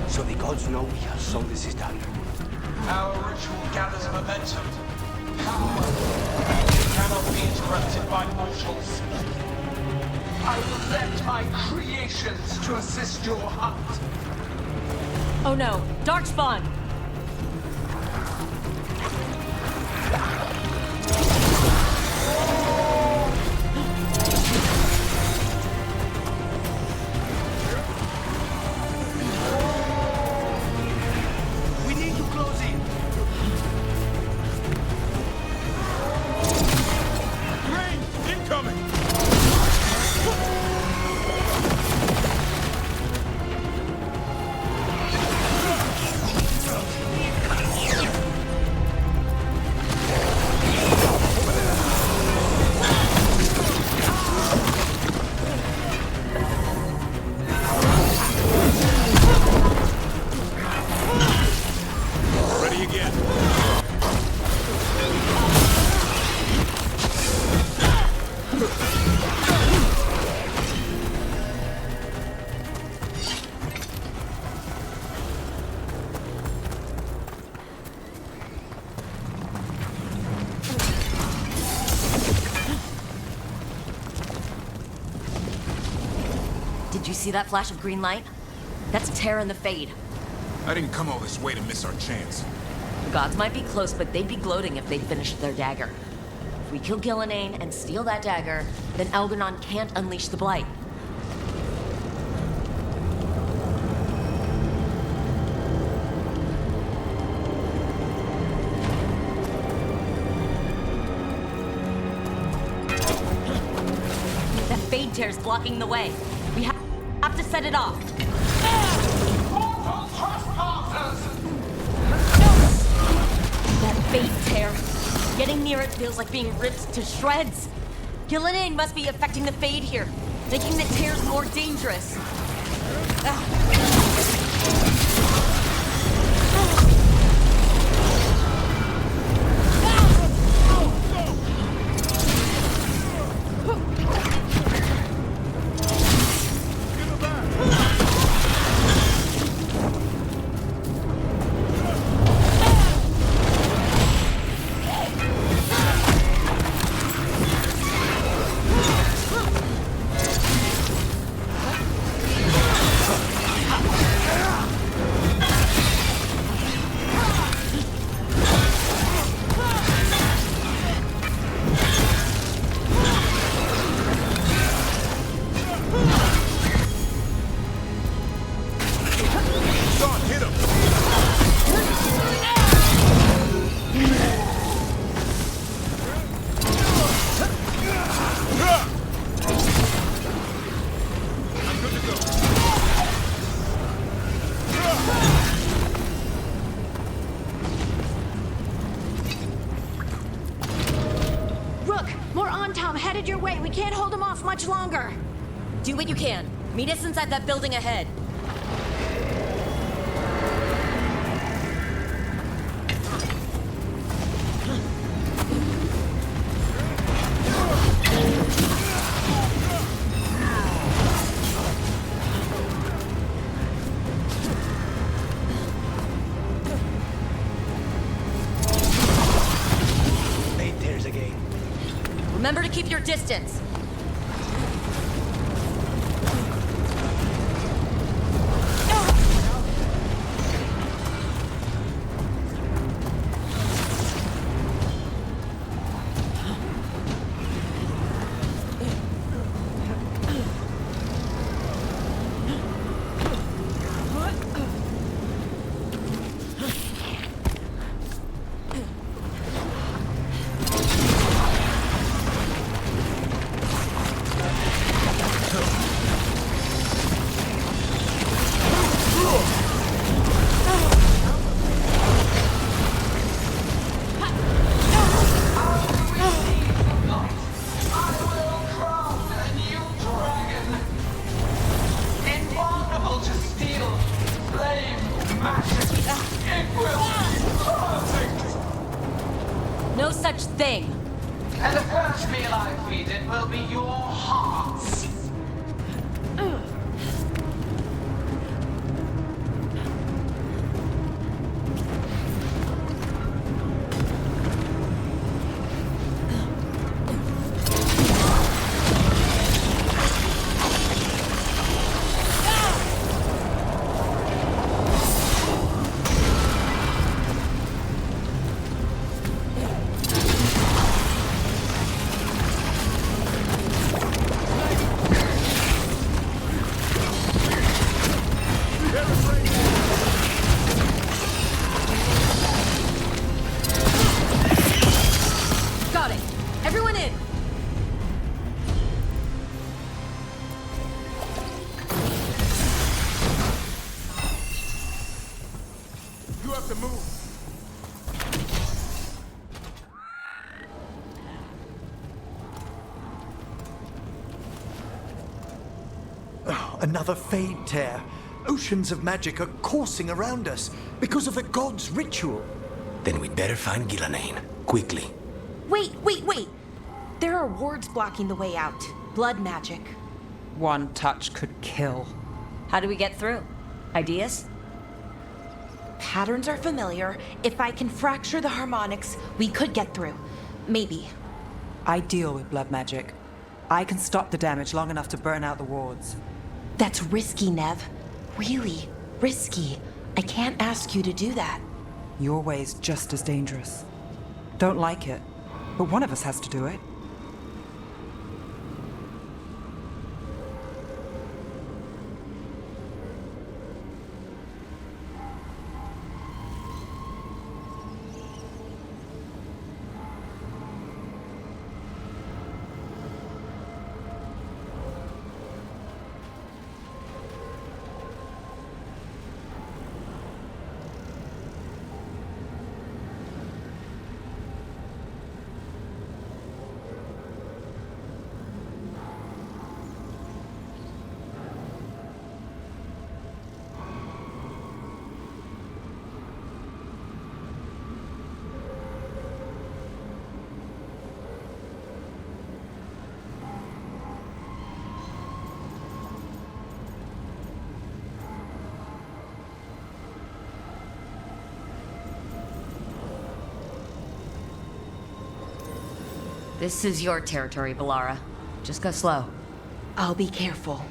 So the gods know we have so this is done. Our ritual gathers momentum. Power. It cannot be interrupted by mortals. I will let my creations to assist your hunt. Oh no, Darkspawn! We need to close in. Rain, incoming! Ready again. Did you see that flash of green light? That's Terra and the Fade. I didn't come all this way to miss our chance. The gods might be close, but they'd be gloating if they'd finished their dagger. If we kill Gillenane and steal that dagger, then Elgarnon can't unleash the Blight. That Fade Tear's blocking the way. We have to set it off. Mortal trespassers! That Fade Tear. Getting near it feels like being ripped to shreds. Gillenane must be affecting the Fade here, making the tears more dangerous. headed your way. We can't hold him off much longer. Do what you can. Meet us inside that building ahead. Remember to keep your distance. No such thing. And the first meal I feed it will be your hearts. Got it. Everyone in. You have to move. Oh, another fade tear. Oceans of magic are coursing around us because of the god's ritual. Then we'd better find Gillenane. Quickly. Wait. There are wards blocking the way out. Blood magic. One touch could kill. How do we get through? Ideas? Patterns are familiar. If I can fracture the harmonics, we could get through. Maybe. I deal with blood magic. I can stop the damage long enough to burn out the wards. That's risky, Nev. Really risky. I can't ask you to do that. Your way's just as dangerous. Don't like it, but one of us has to do it. This is your territory, Valara. Just go slow. I'll be careful.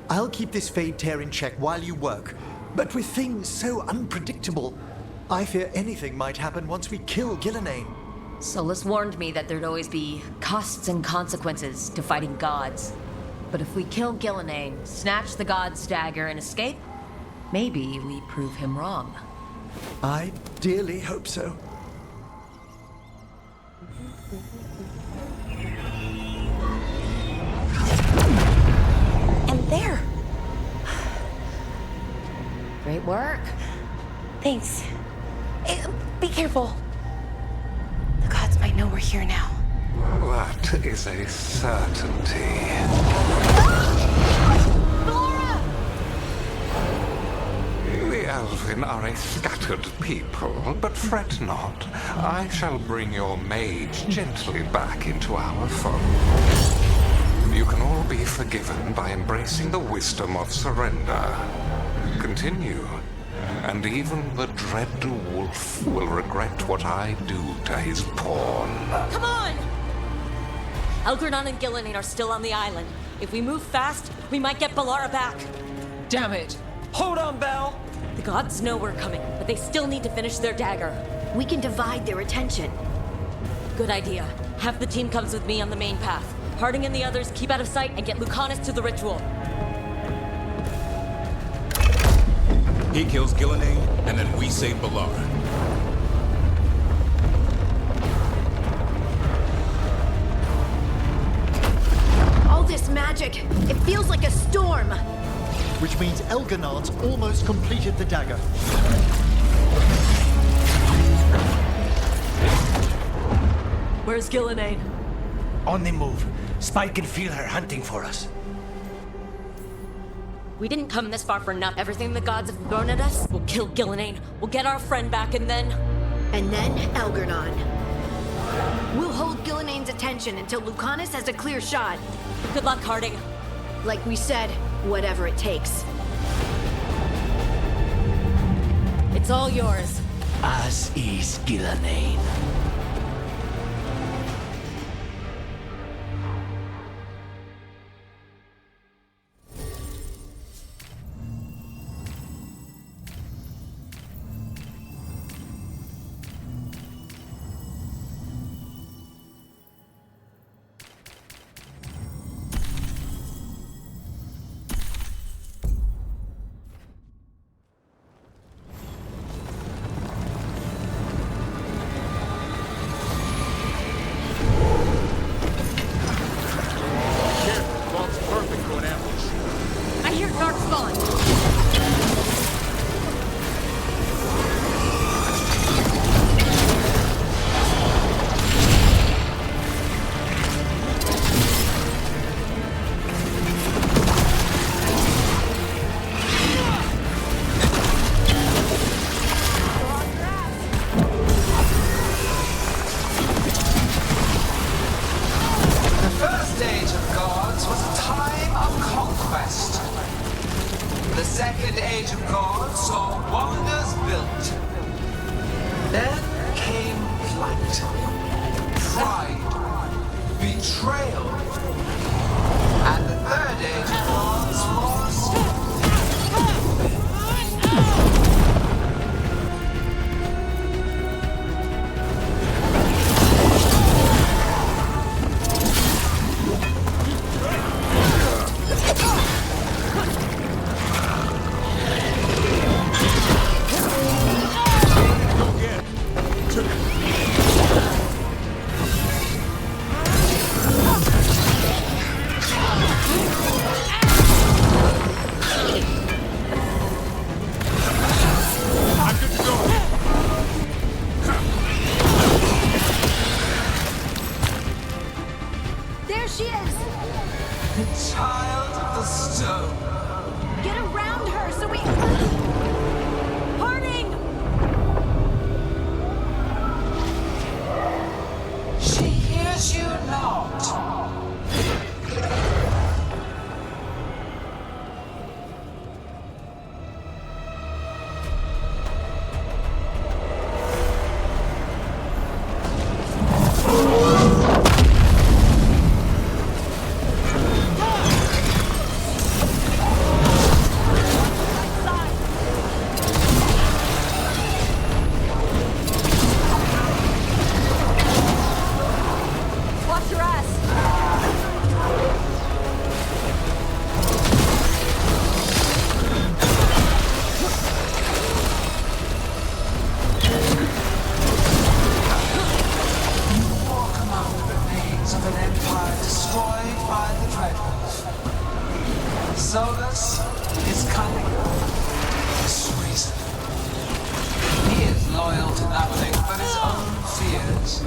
I'll keep this fade tear in check while you work. But with things so unpredictable, I fear anything might happen once we kill Gillenane. Solus warned me that there'd always be costs and consequences to fighting gods. But if we kill Gillenane, snatch the god's dagger, and escape, maybe we prove him wrong. I dearly hope so. And there! Great work. Thanks. Be careful. The gods might know we're here now. That is a certainty. The Elven are a scattered people, but fret not. I shall bring your mage gently back into our fold. You can all be forgiven by embracing the wisdom of surrender. Continue. and even the dread wolf will regret what I do to his pawn. Come on! Elgranon and Gillenane are still on the island. If we move fast, we might get Balara back. Damn it! Hold on, Belle! The gods know we're coming, but they still need to finish their dagger. We can divide their attention. Good idea. Half the team comes with me on the main path. Harding and the others keep out of sight and get Lucanus to the ritual. He kills Gillenane, and then we save Balara. All this magic, it feels like a storm. Which means Elganon's almost completed the dagger. Where's Gillenane? On the move. Spike can feel her hunting for us. We didn't come this far for nothing. Everything the gods have thrown at us, we'll kill Gillenane. We'll get our friend back, and then... And then Elgranon. We'll hold Gillenane's attention until Lucanus has a clear shot. Good luck, Harding. Like we said, whatever it takes. It's all yours. As is Gillenane. Solus is cunning. Persuasive. He is loyal to nothing but his own fears.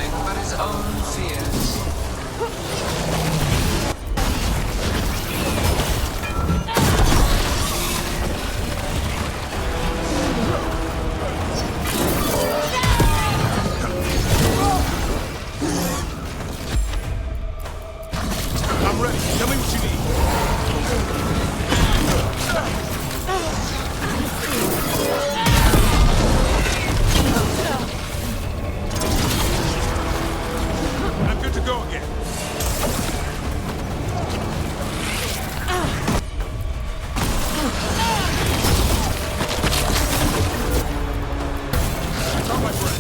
nothing but his own fears. I'm ready. Tell me what you need. I'm good to go again. Stop my friend.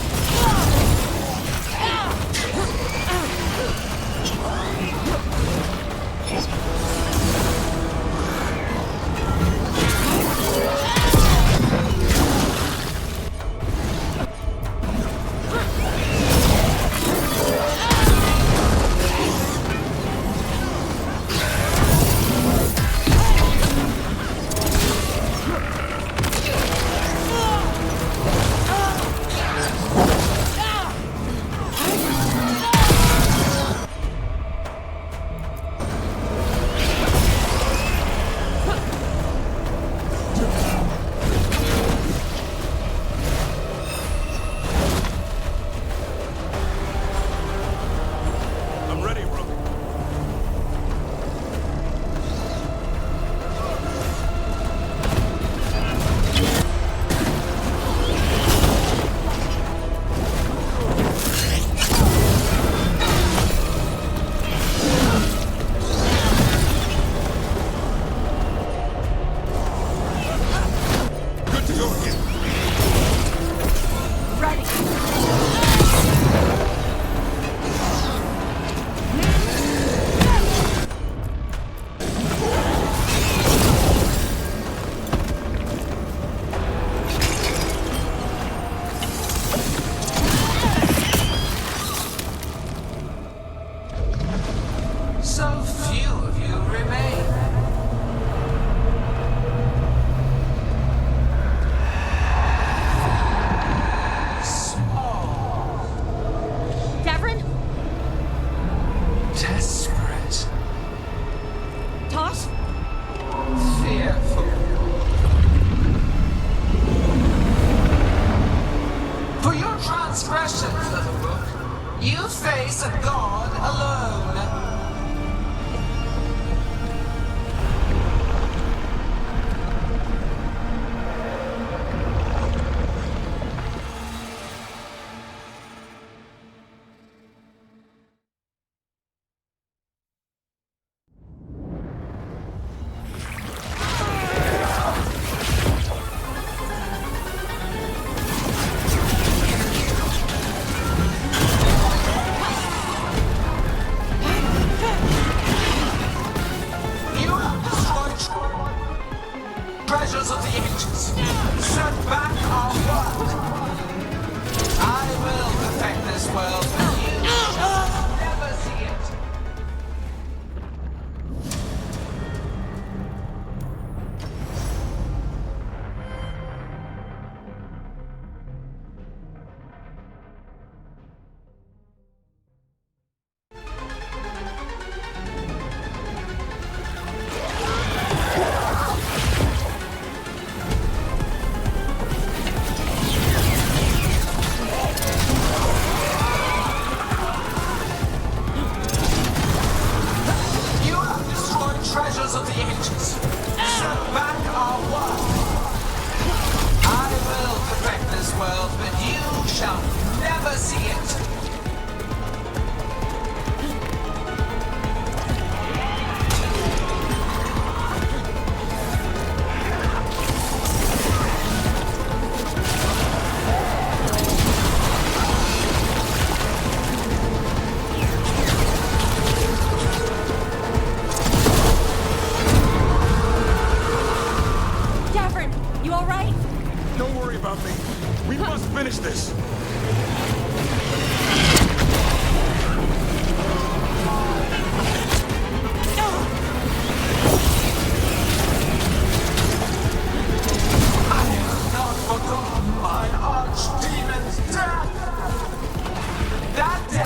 I'm ready, Rook. Good to go again. So few of you remain. Small, Davrin? desperate, Tosh? fearful. For your transgressions, little book, you face a god alone. You have destroyed treasures of the ages. Set back our work. I will perfect this world, but you shall never see it. You have destroyed treasures of the ages. Set back our work. I will perfect this world, but you shall never see it. Davrin, you alright? Don't worry about me. We must finish this. Not forgotten my archdemon's death. That day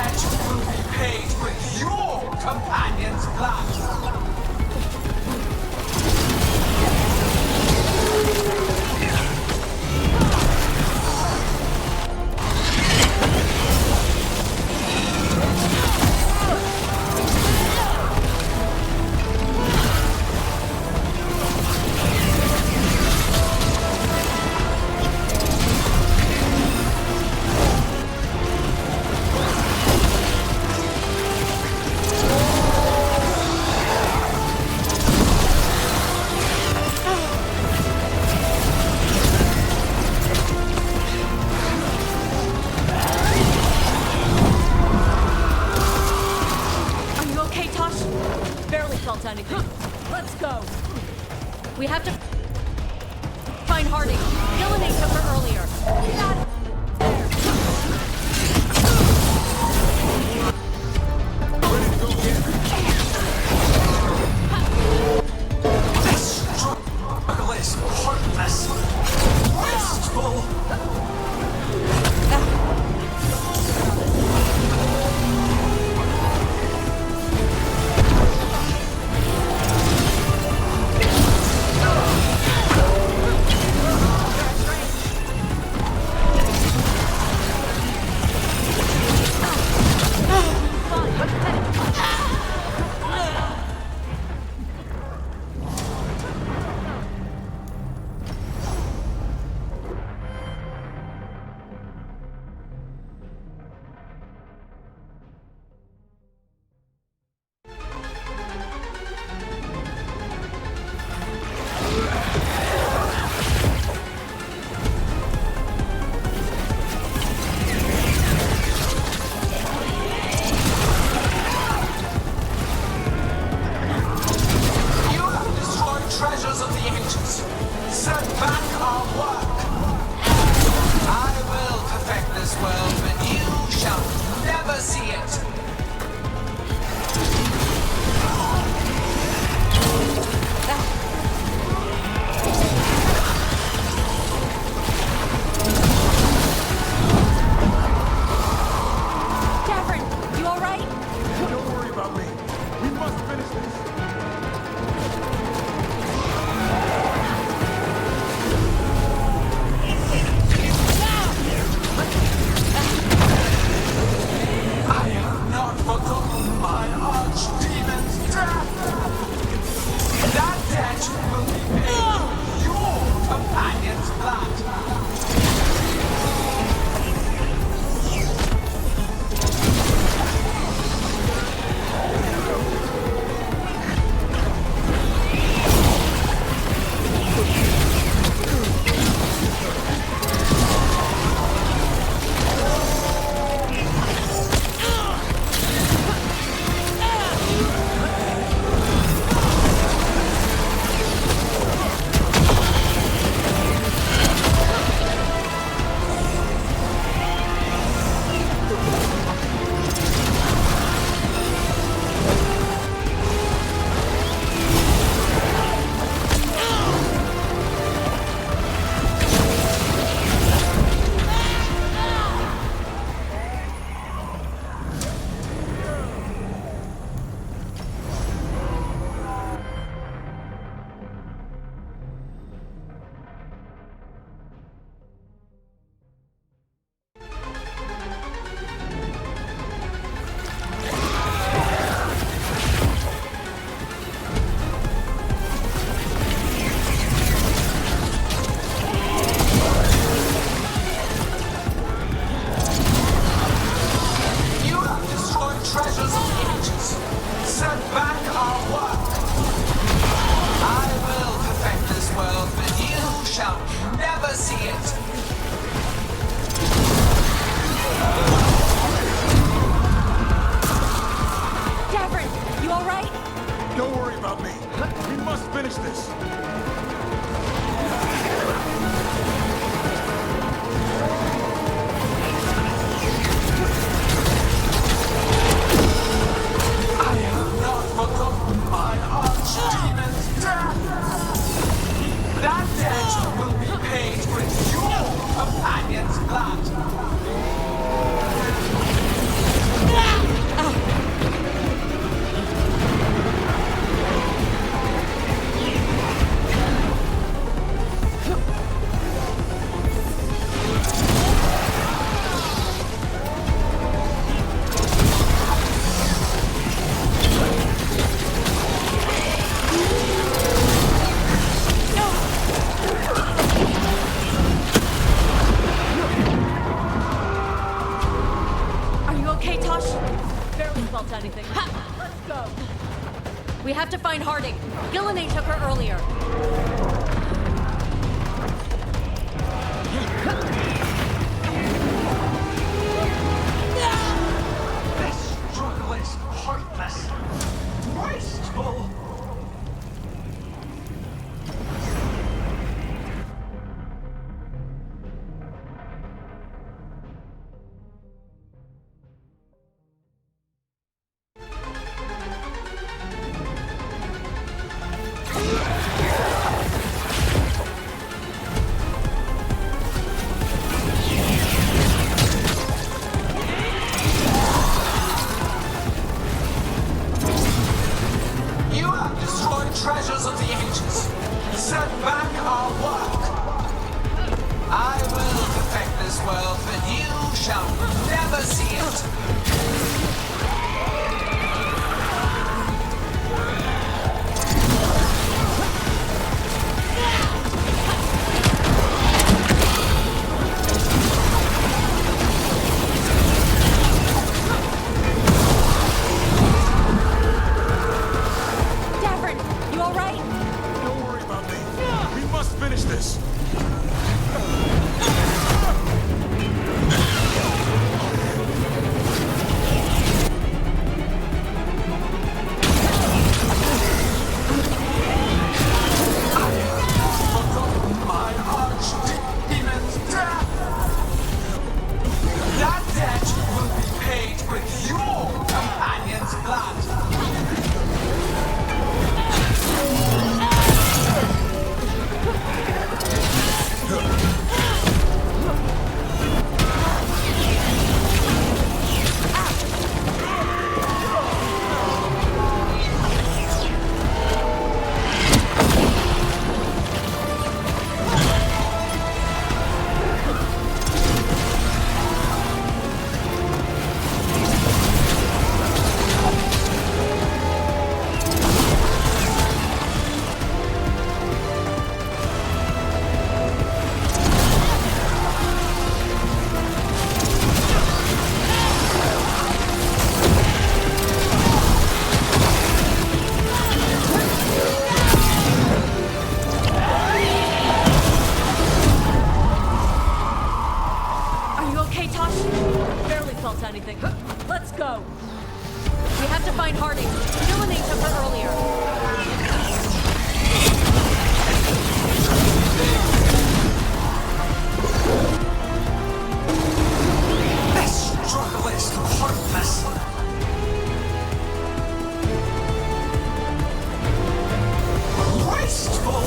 anything. Ha! Let's go! We have to find Harding. Gillenay took her earlier. This struggle is heartless, wasteful. You have destroyed treasures of the ages, set back our work. I will perfect this world, but you shall never see it. Davern, you alright? Don't worry about me. We must finish this. My arch demon's death! That debt will be paid with your companion's blood! Are you okay, Tosh? Barely felt anything. Let's go. We have to find Harding. Gillenay took her earlier. This struggle is heartless. Wasteful.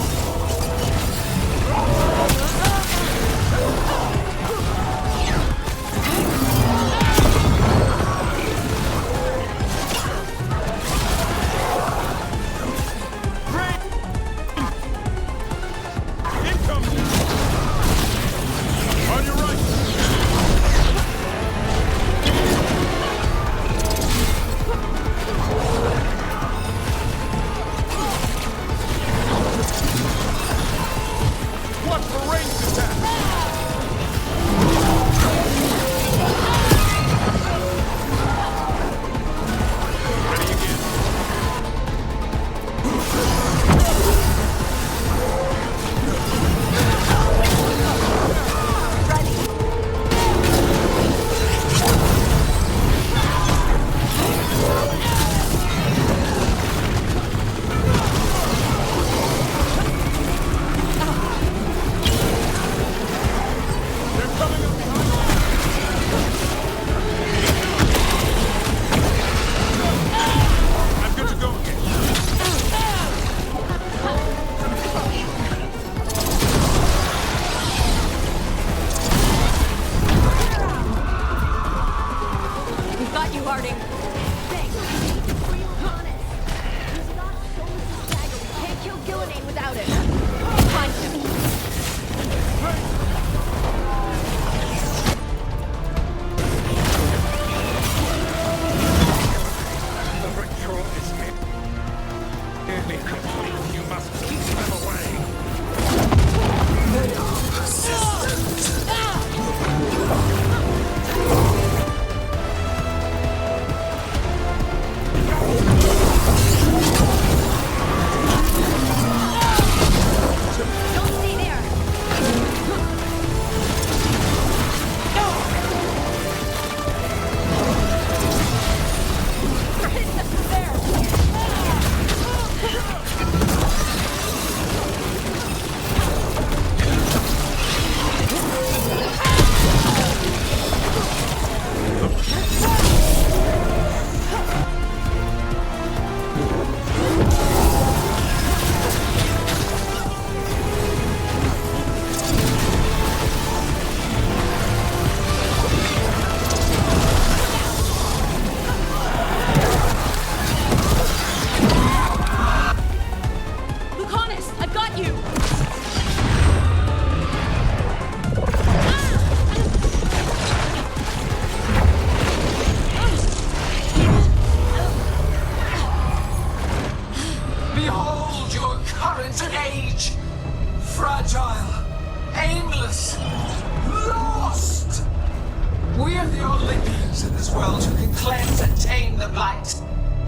treasures in this world who can cleanse and tame the blight.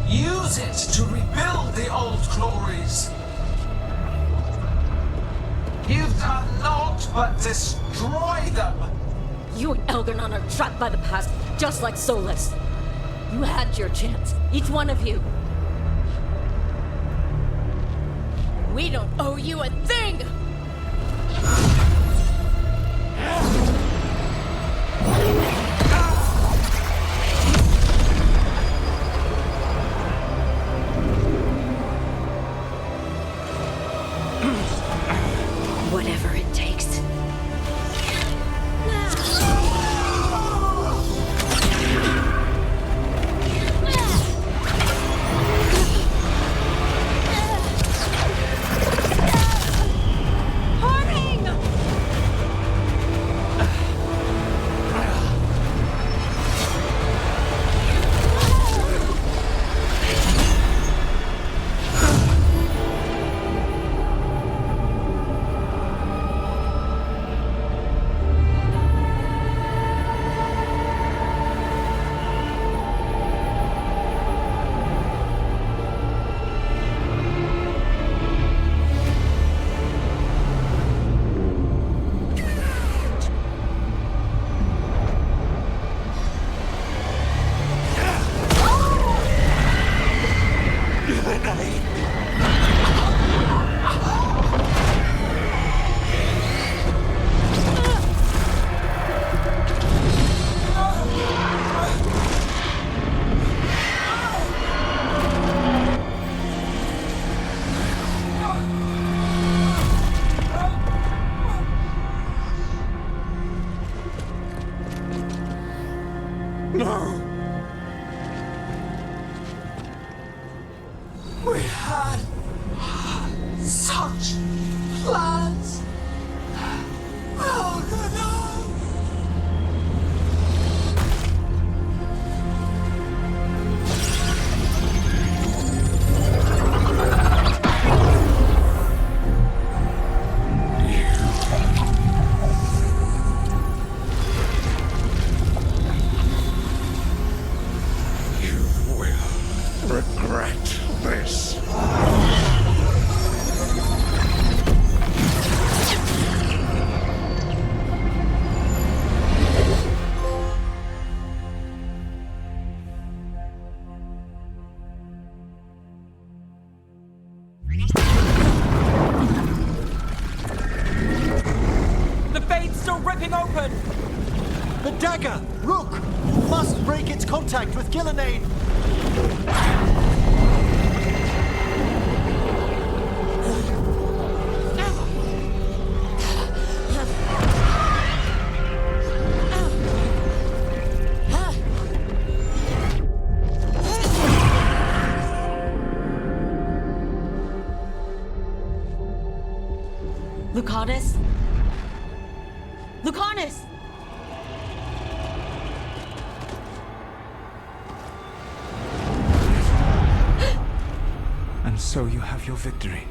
Use it to rebuild the old glories. You've done naught but destroy them. You and Elgarnon are trapped by the past, just like Solus. You had your chance, each one of you. We don't owe you a thing! Whatever it takes. No! We had such plans! Veilguard! Regret this. The fade's still ripping open! The dagger! Rook! You must break its contact with Gillenane! Lucanus? Lucanus! And so you have your victory.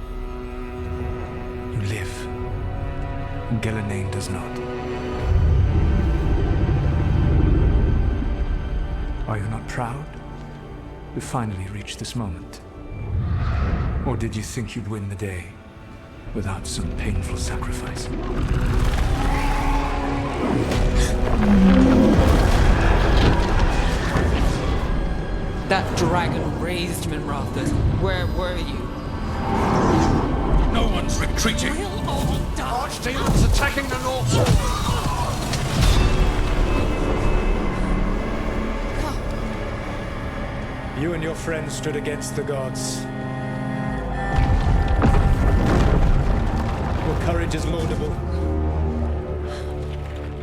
You live. And Gillenane does not. Are you not proud to finally reach this moment? Or did you think you'd win the day without some painful sacrifice? That dragon raised Minrathas. Where were you? No one's retreating. We'll all die. Archdemons attacking the north. You and your friends stood against the gods. Your courage is laudable.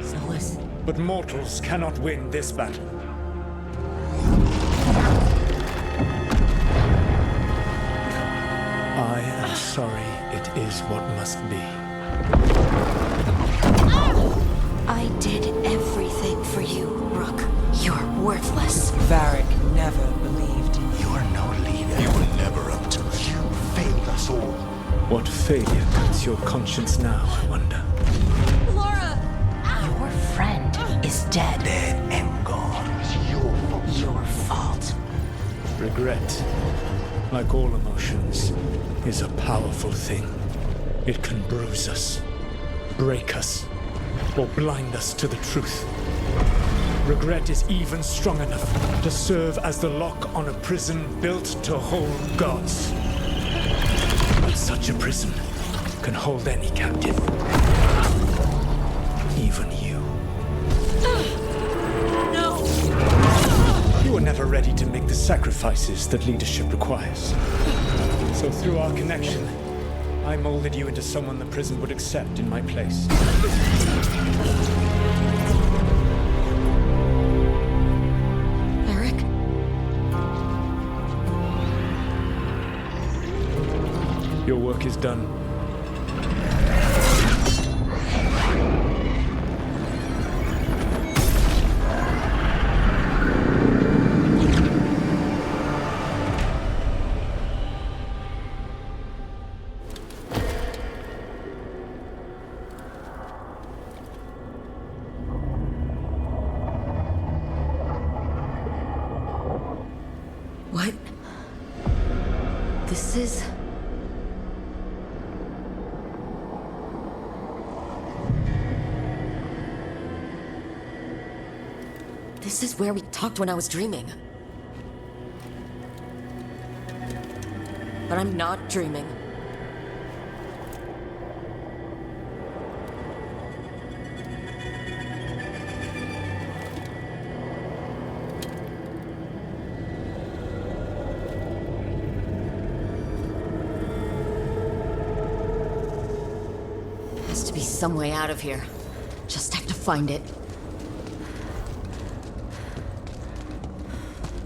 Solus. But mortals cannot win this battle. I am sorry it is what must be. I did everything for you, Rook. You're worthless. Varric never believed in you. You're no leader. You were never up to it. You failed us all. What failure cuts your conscience now, I wonder? Laura! Your friend is dead. Dead and gone. It's your Regret, like all emotions, is a powerful thing. It can bruise us, break us, or blind us to the truth. Regret is even strong enough to serve as the lock on a prison built to hold gods. But such a prison can hold any captive. Even you. No! You were never ready to make the sacrifices that leadership requires. So through our connection, I molded you into someone the prison would accept in my place. Eric? Your work is done. What? This is... This is where we talked when I was dreaming. But I'm not dreaming. Has to be some way out of here. Just have to find it.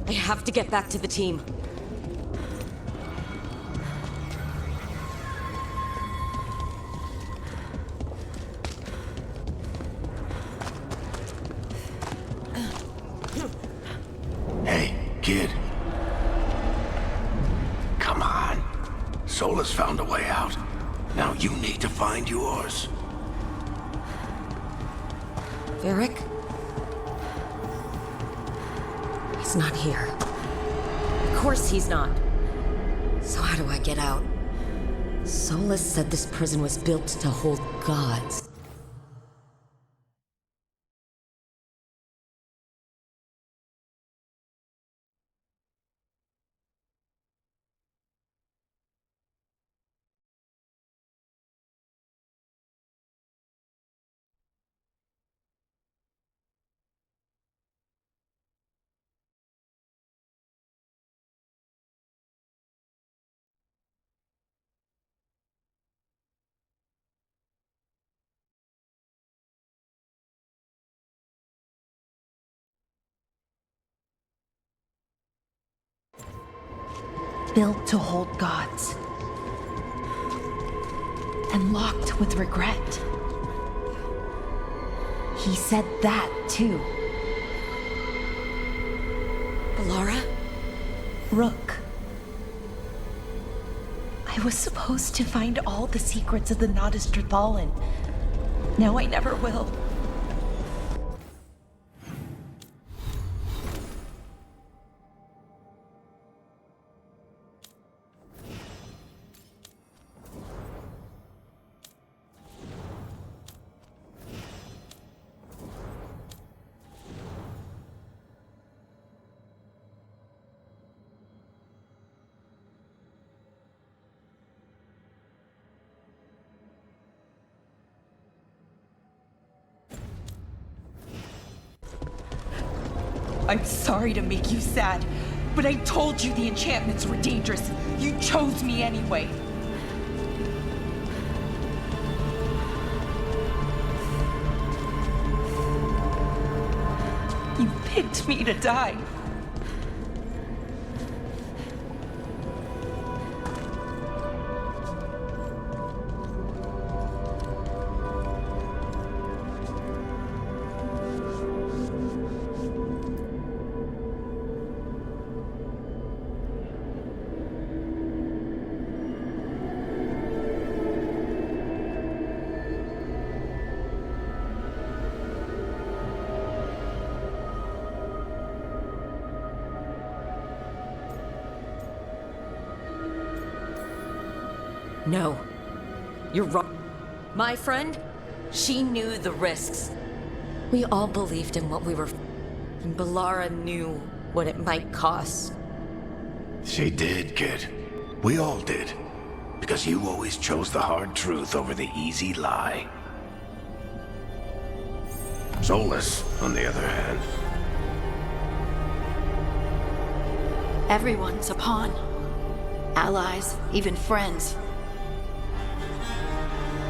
I have to get back to the team. Hey, kid. Come on. Solus found a way out. Now you need to find yours. Eric? He's not here. Of course he's not. So how do I get out? Solus said this prison was built to hold gods. Built to hold gods. And locked with regret. He said that, too. Laura? Rook. I was supposed to find all the secrets of the Nodus Trithallan. Now I never will. I'm sorry to make you sad, but I told you the enchantments were dangerous. You chose me anyway. You picked me to die. No. You're wrong. My friend, she knew the risks. We all believed in what we were... And Balara knew what it might cost. She did, kid. We all did. Because you always chose the hard truth over the easy lie. Solus, on the other hand. Everyone's a pawn. Allies, even friends.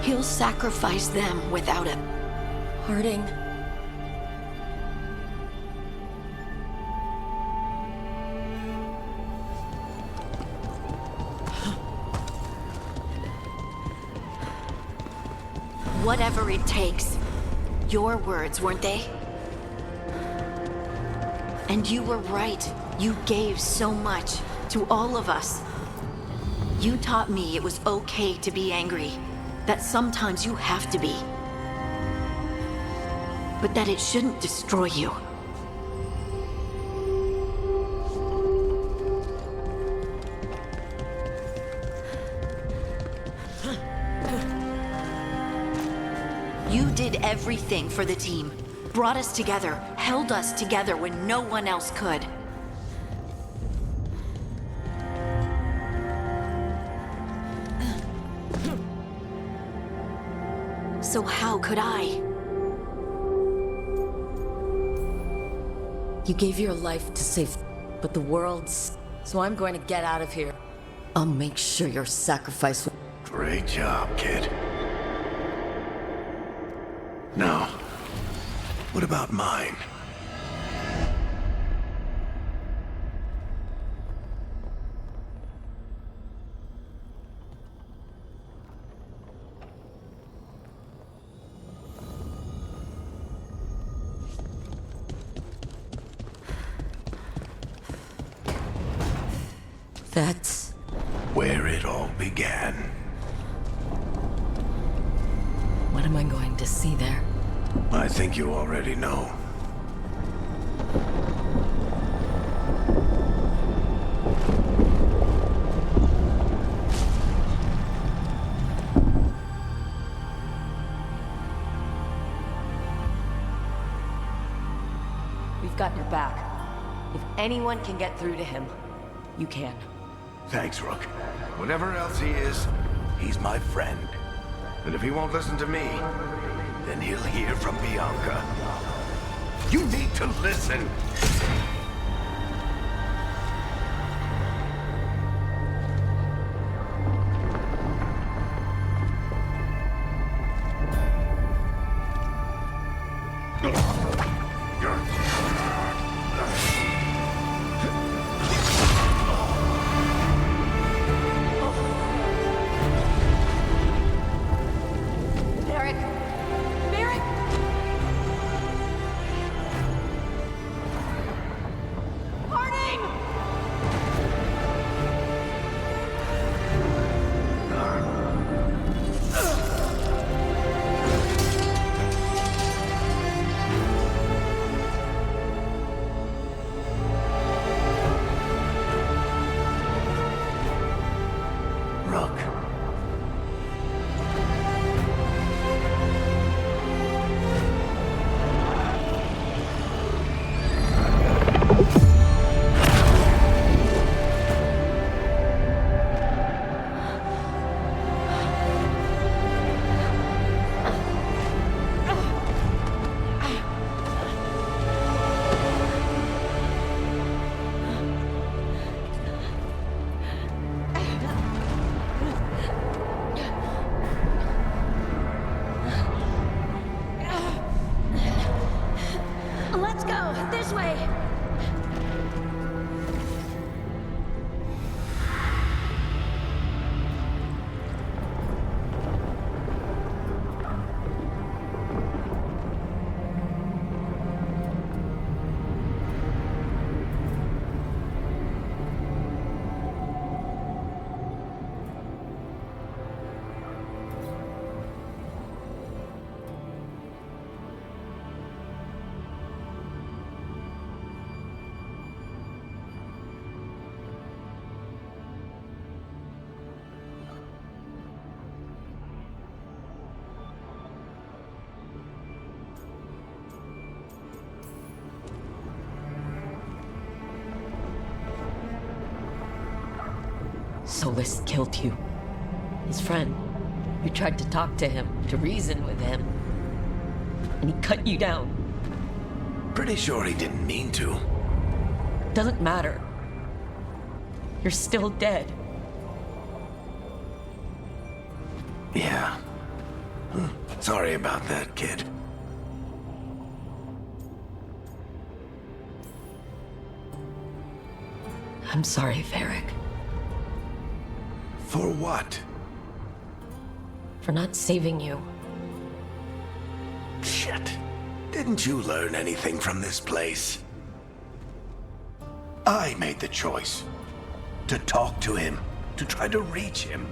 He'll sacrifice them without it. Harding. Whatever it takes. Your words, weren't they? And you were right. You gave so much to all of us. You taught me it was okay to be angry. That sometimes you have to be. But that it shouldn't destroy you. You did everything for the team. Brought us together, held us together when no one else could. So how could I? You gave your life to save... But the world's... So I'm going to get out of here. I'll make sure your sacrifice... Great job, kid. Now, what about mine? That's... where it all began. What am I going to see there? I think you already know. We've got your back. If anyone can get through to him, you can. Thanks, Rook. Whatever else he is, he's my friend. And if he won't listen to me, then he'll hear from Bianca. You need to listen! Let's go! This way! Solus killed you. His friend. You tried to talk to him, to reason with him. And he cut you down. Pretty sure he didn't mean to. Doesn't matter. You're still dead. Yeah. Sorry about that, kid. I'm sorry, Varric. For what? For not saving you. Shit. Didn't you learn anything from this place? I made the choice. To talk to him. To try to reach him.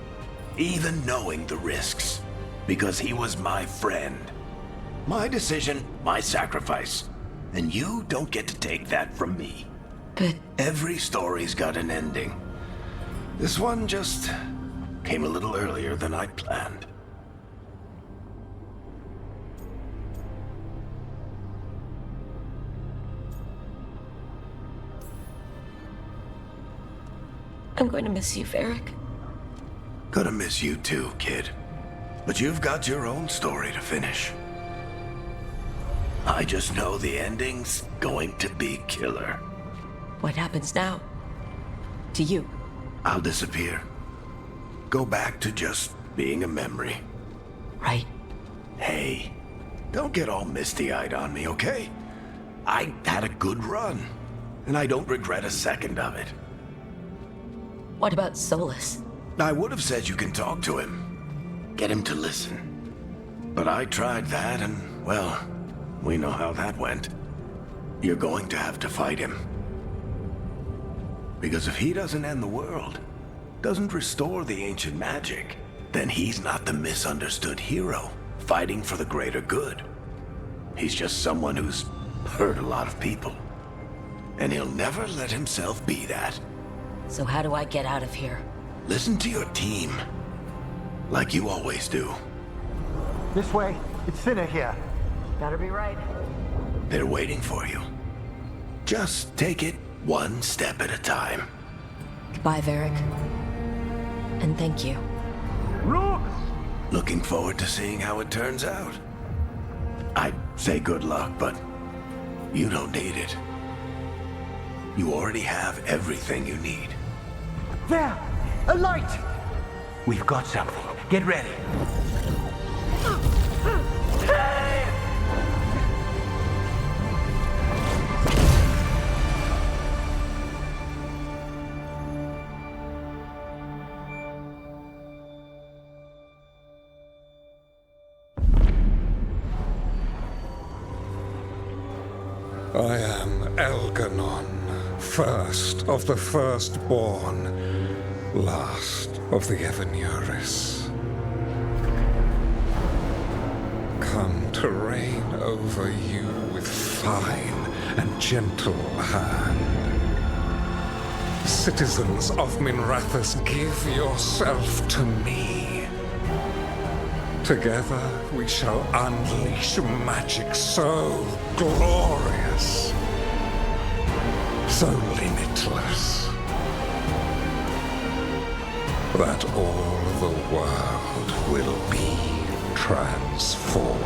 Even knowing the risks. Because he was my friend. My decision, my sacrifice. And you don't get to take that from me. But every story's got an ending. This one just came a little earlier than I planned. I'm going to miss you, Varric. Gonna miss you too, kid. But you've got your own story to finish. I just know the ending's going to be killer. What happens now? To you? I'll disappear. Go back to just being a memory. Right. Hey, don't get all misty-eyed on me, okay? I had a good run, and I don't regret a second of it. What about Solus? I would have said you can talk to him. Get him to listen. But I tried that, and, well, we know how that went. You're going to have to fight him. Because if he doesn't end the world, doesn't restore the ancient magic, then he's not the misunderstood hero fighting for the greater good. He's just someone who's hurt a lot of people. And he'll never let himself be that. So how do I get out of here? Listen to your team. Like you always do. This way. It's thinner here. Better be right. They're waiting for you. Just take it one step at a time. Goodbye, Varric. And thank you. Look! Looking forward to seeing how it turns out. I'd say good luck, but you don't need it. You already have everything you need. There! A light! We've got something. Get ready. I am Elganon, first of the firstborn, last of the Evanuris. Come to reign over you with fine and gentle hand. Citizens of Minrathous, give yourself to me. Together we shall unleash magic so glorious, so limitless, that all the world will be transformed.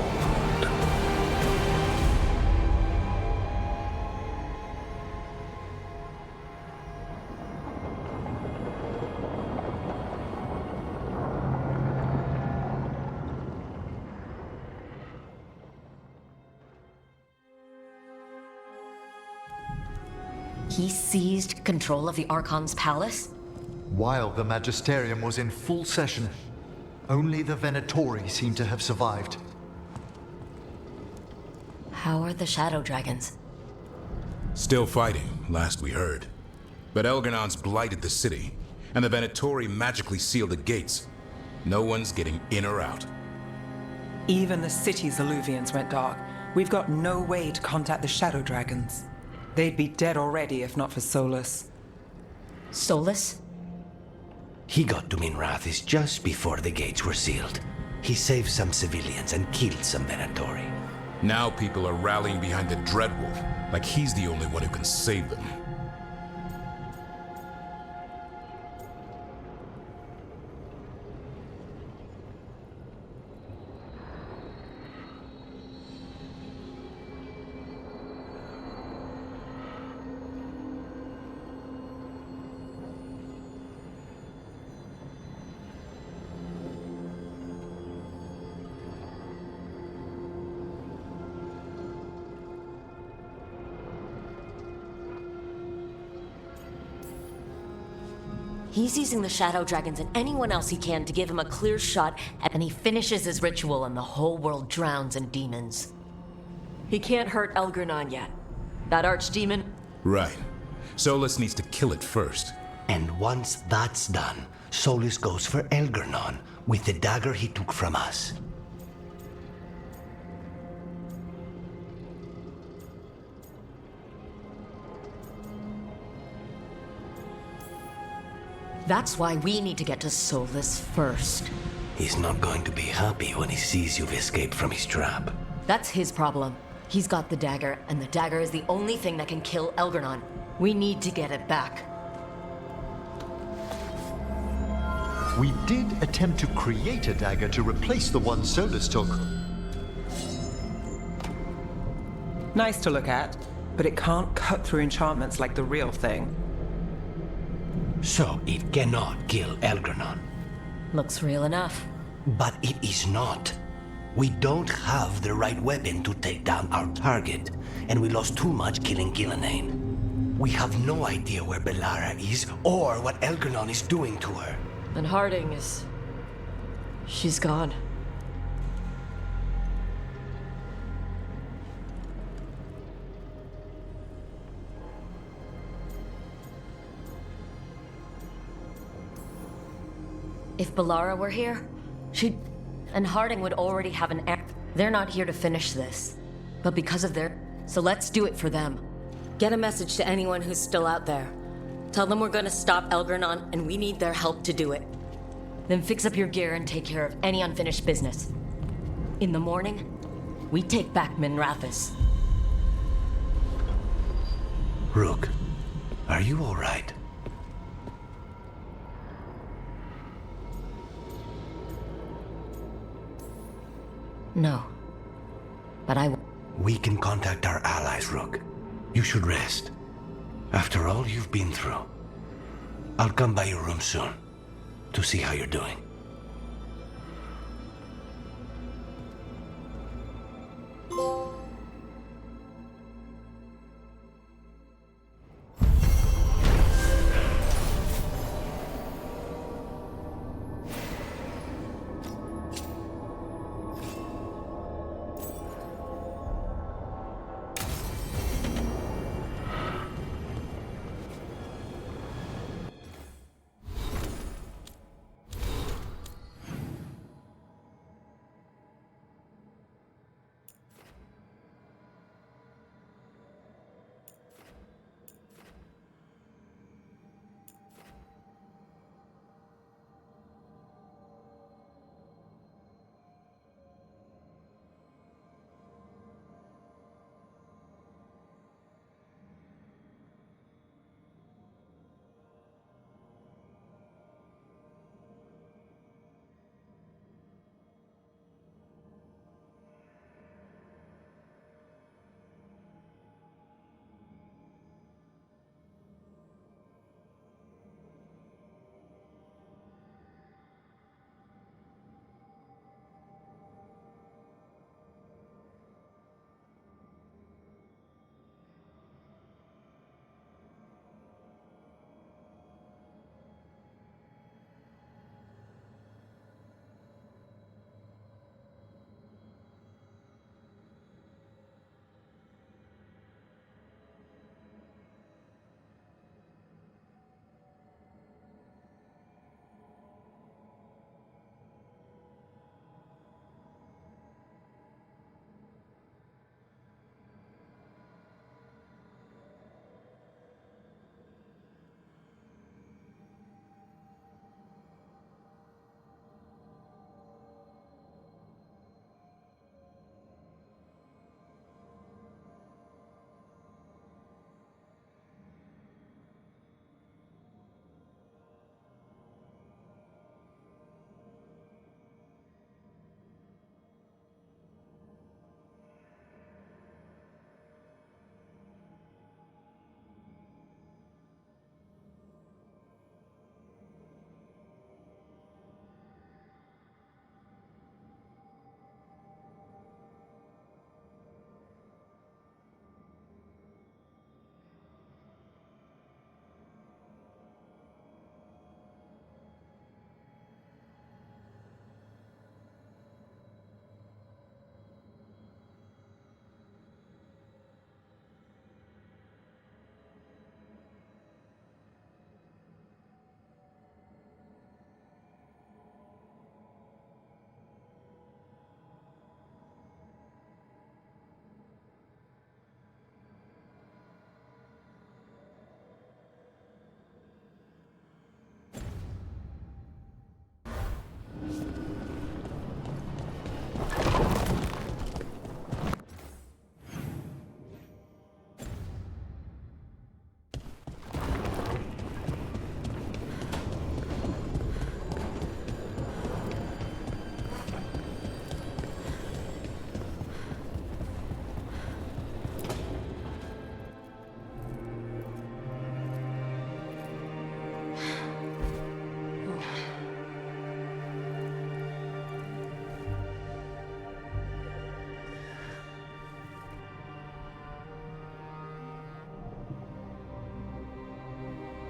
He seized control of the Archon's palace? While the Magisterium was in full session, only the Venatori seem to have survived. How are the Shadow Dragons? Still fighting, last we heard. But Elganon's blighted the city, and the Venatori magically sealed the gates. No one's getting in or out. Even the city's Illuvians went dark. We've got no way to contact the Shadow Dragons. They'd be dead already if not for Solus. Solus? He got to Minrathous just before the gates were sealed. He saved some civilians and killed some Venatori. Now people are rallying behind the Dreadwolf, like he's the only one who can save them. He's using the Shadow Dragons and anyone else he can to give him a clear shot, and he finishes his ritual and the whole world drowns in demons. He can't hurt Elgernon yet. That archdemon... Right. Solus needs to kill it first. And once that's done, Solus goes for Elgernon with the dagger he took from us. That's why we need to get to Solus first. He's not going to be happy when he sees you've escaped from his trap. That's his problem. He's got the dagger, and the dagger is the only thing that can kill Elgernon. We need to get it back. We did attempt to create a dagger to replace the one Solus took. Nice to look at, but it can't cut through enchantments like the real thing. So it cannot kill Elgernon. Looks real enough. But it is not. We don't have the right weapon to take down our target, and we lost too much killing Gillenane. We have no idea where Bellara is, or what Elgernon is doing to her. And Harding is... she's gone. If Bellara were here, she'd... and Harding would already have an act. They're not here to finish this. But because of their... So let's do it for them. Get a message to anyone who's still out there. Tell them we're gonna stop Elgernon, and we need their help to do it. Then fix up your gear and take care of any unfinished business. In the morning, we take back Minrathous. Rook, are you all right? No. But I... We can contact our allies, Rook. You should rest. After all you've been through. I'll come by your room soon to see how you're doing.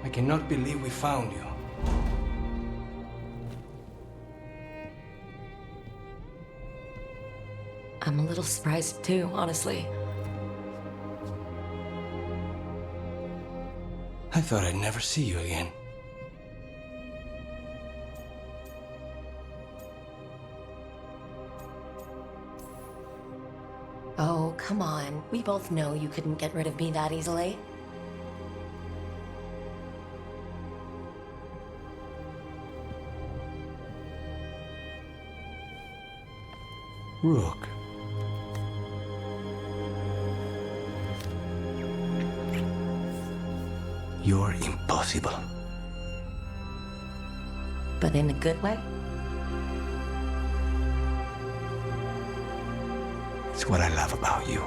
I cannot believe we found you. I'm a little surprised too, honestly. I thought I'd never see you again. Oh, come on. We both know you couldn't get rid of me that easily. Rook. You're impossible. But in a good way? It's what I love about you.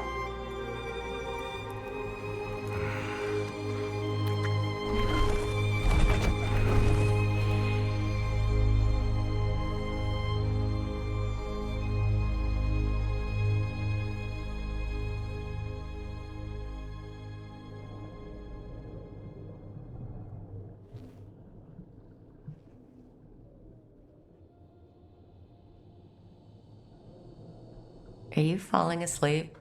Are you falling asleep?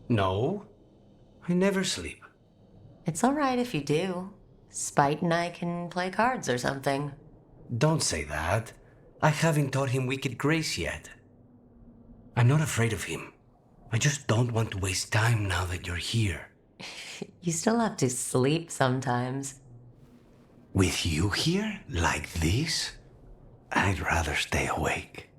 No, I never sleep. It's alright if you do. Spite and I can play cards or something. Don't say that. I haven't taught him wicked grace yet. I'm not afraid of him. I just don't want to waste time now that you're here. You still have to sleep sometimes. With you here, like this, I'd rather stay awake.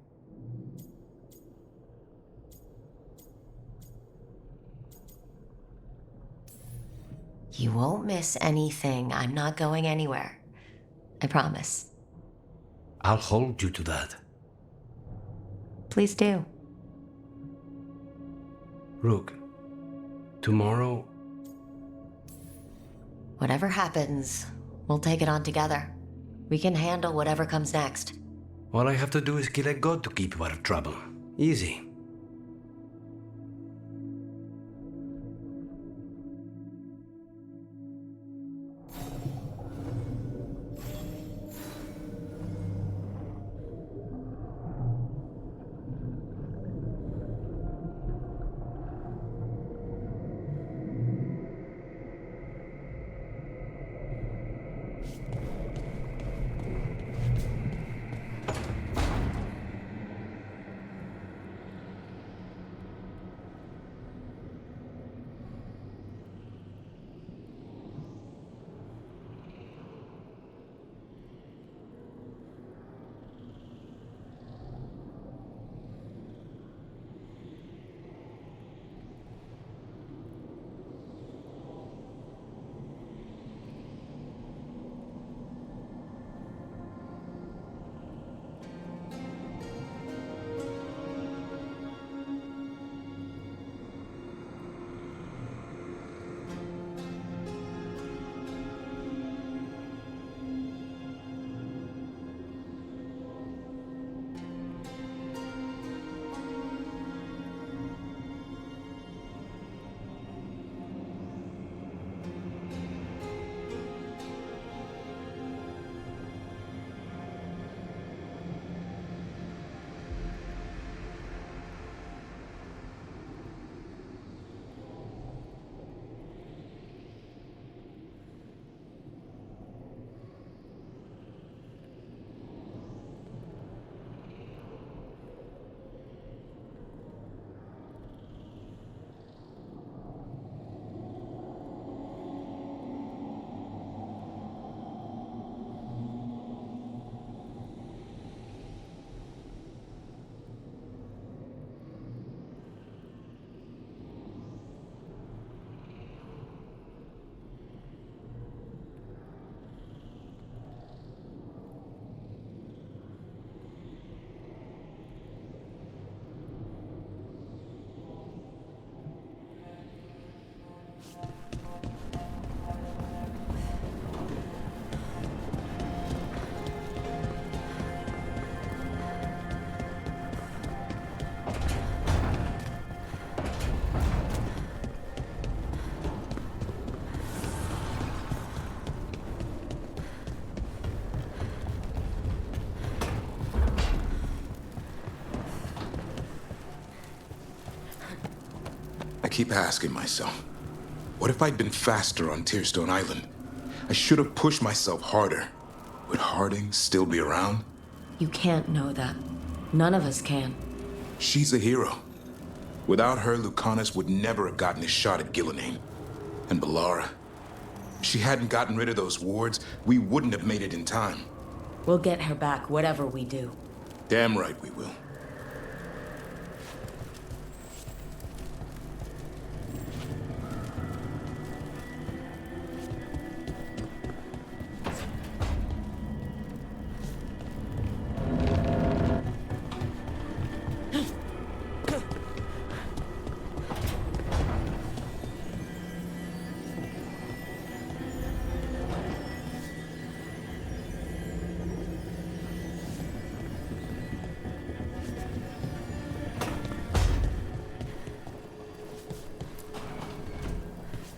You won't miss anything. I'm not going anywhere. I promise. I'll hold you to that. Please do. Rook, tomorrow... Whatever happens, we'll take it on together. We can handle whatever comes next. All I have to do is kill a god to keep you out of trouble. Easy. keep asking myself, what if I'd been faster on Tearstone Island? I should have pushed myself harder. Would Harding still be around? You can't know that. None of us can. She's a hero. Without her, Lucanus would never have gotten his shot at Gillinane. And Bellara. If she hadn't gotten rid of those wards, we wouldn't have made it in time. We'll get her back, whatever we do. Damn right we will.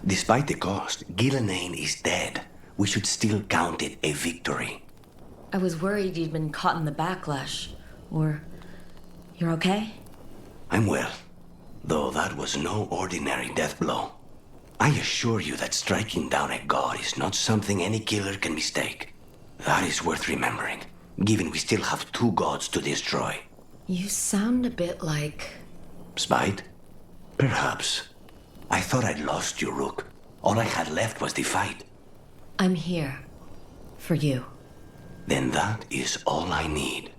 Despite the cost, Gillinane is dead. We should still count it a victory. I was worried you'd been caught in the backlash. Or... you're okay? I'm well, though that was no ordinary death blow. I assure you that striking down a god is not something any killer can mistake. That is worth remembering, given we still have 2 gods to destroy. You sound a bit like... Spite? Perhaps. I thought I'd lost you, Rook. All I had left was the fight. I'm here. For you. Then that is all I need.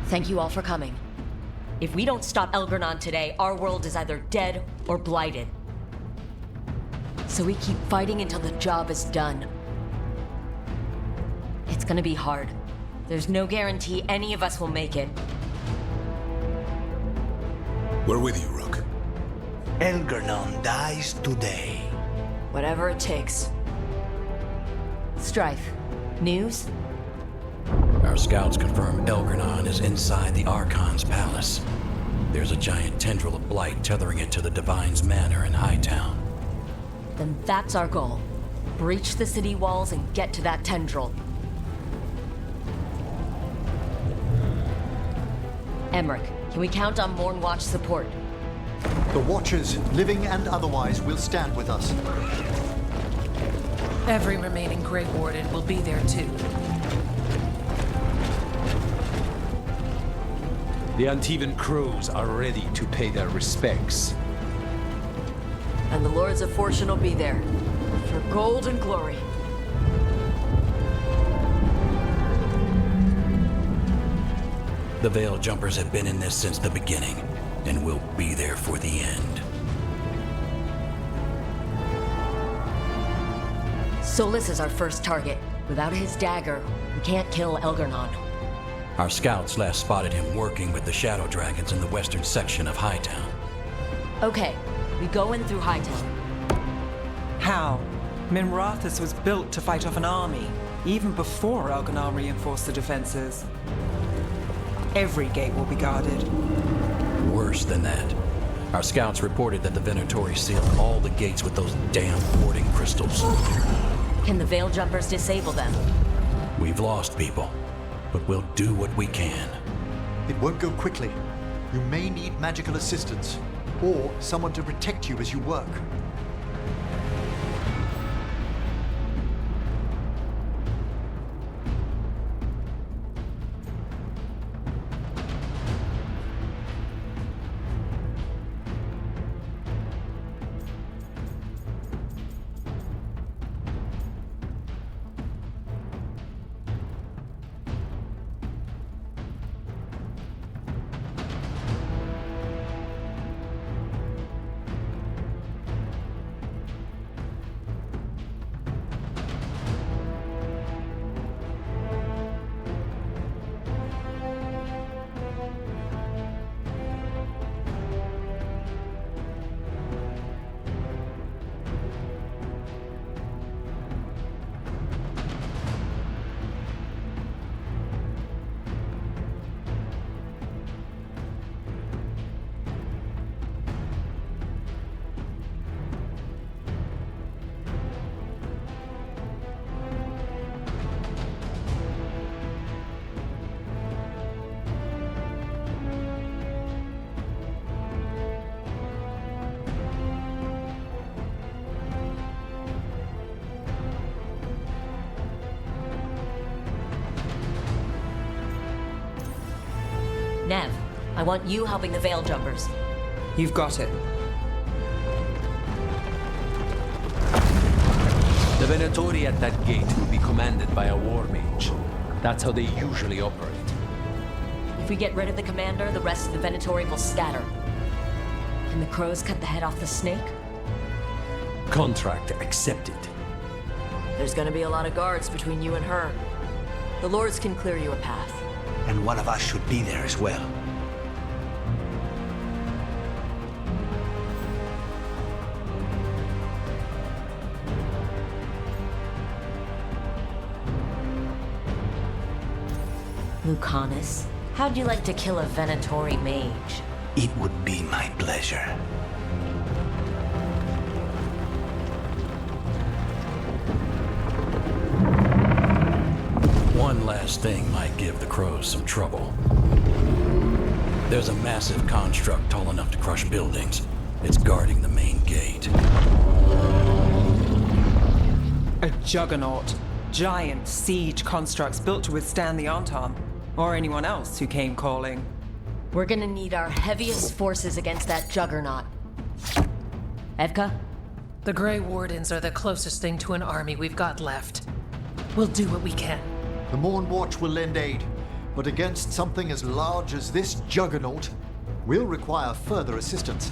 Thank you all for coming. If we don't stop Elgernon today, our world is either dead or blighted. So we keep fighting until the job is done. It's gonna be hard. There's no guarantee any of us will make it. We're with you, Rook. Elgernon dies today. Whatever it takes. Strife, news? Our scouts confirm Elgernon is inside the Archon's palace. There's a giant tendril of blight tethering it to the Divine's manor in Hightown. Then that's our goal. Breach the city walls and get to that tendril. Emmerich, can we count on Mornwatch support? The Watchers, living and otherwise, will stand with us. Every remaining Grey Warden will be there too. The Antivan crows are ready to pay their respects. And the Lords of Fortune will be there. For gold and glory. The Veil Jumpers have been in this since the beginning, and will be there for the end. Solus is our first target. Without his dagger, we can't kill Elgernon. Our scouts last spotted him working with the Shadow Dragons in the western section of Hightown. Okay, we go in through Hightown. How? Minrathus was built to fight off an army, even before Elgernon reinforced the defenses. Every gate will be guarded. Worse than that. Our scouts reported that the Venatori sealed all the gates with those damn warding crystals. Can the Veil Jumpers disable them? We've lost people, but we'll do what we can. It won't go quickly. You may need magical assistance, or someone to protect you as you work. want you helping the Veil Jumpers. You've got it. The Venatori at that gate will be commanded by a war mage. That's how they usually operate. If we get rid of the commander, the rest of the Venatori will scatter. Can the crows cut the head off the snake? Contract accepted. There's gonna be a lot of guards between you and her. The lords can clear you a path. And one of us should be there as well. Lucanus, how'd you like to kill a Venatori mage? It would be my pleasure. One last thing might give the crows some trouble. There's a massive construct tall enough to crush buildings. It's guarding the main gate. A juggernaut. Giant siege constructs built to withstand the Antam. Or anyone else who came calling. We're gonna need our heaviest forces against that juggernaut. Evka? The Grey Wardens are the closest thing to an army we've got left. We'll do what we can. The Morn Watch will lend aid, but against something as large as this juggernaut, we'll require further assistance.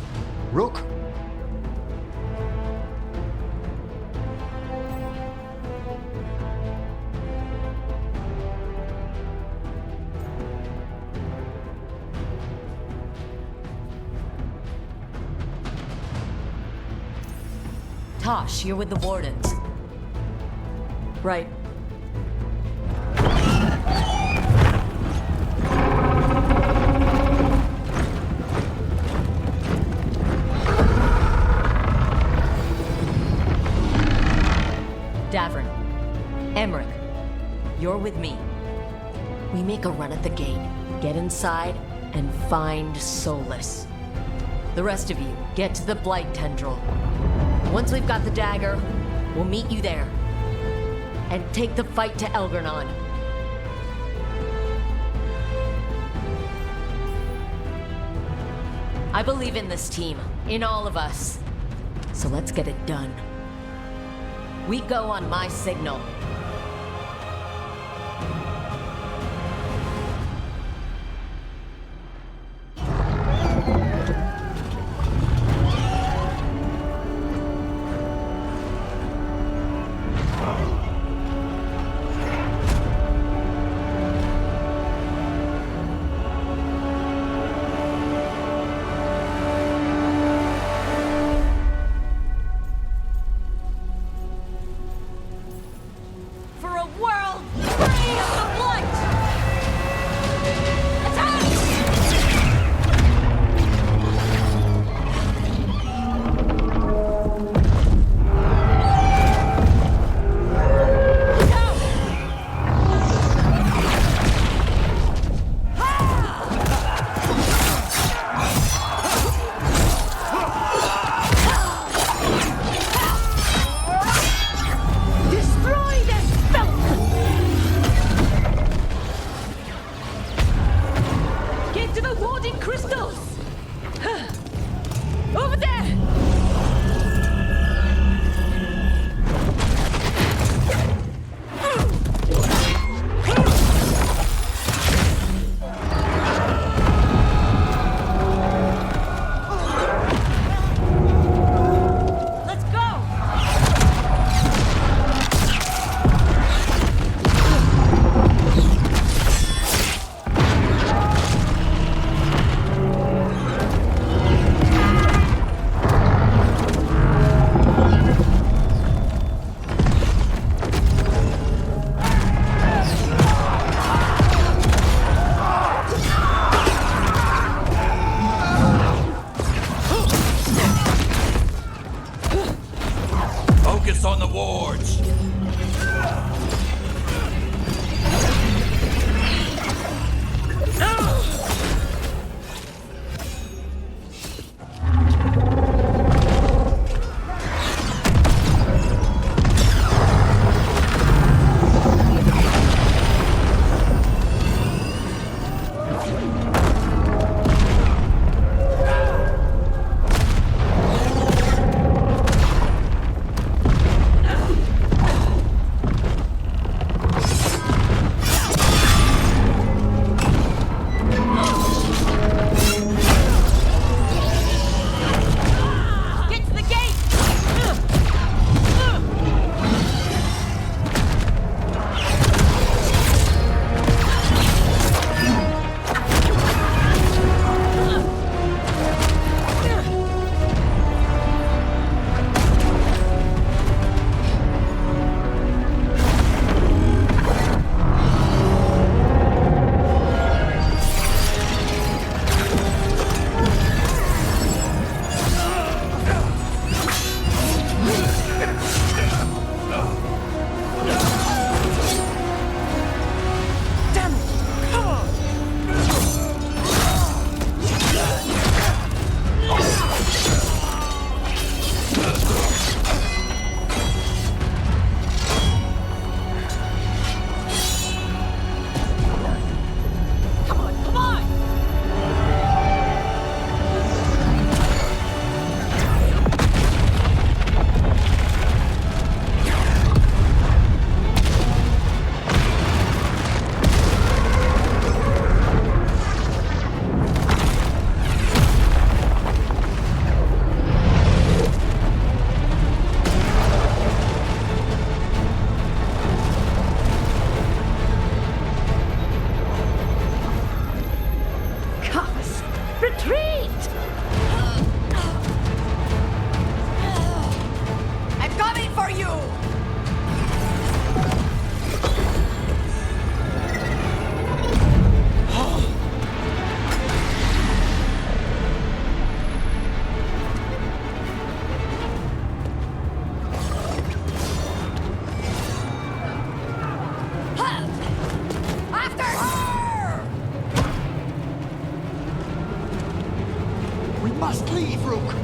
Rook? Tosh, you're with the Wardens. Right. Davern, Emmerich, you're with me. We make a run at the gate, get inside, and find Solus. The rest of you, get to the Blight Tendril. Once we've got the dagger, we'll meet you there. And take the fight to Elgernon. I believe in this team, in all of us. So let's get it done. We go on my signal. On the wards! for you! We must leave, Rook!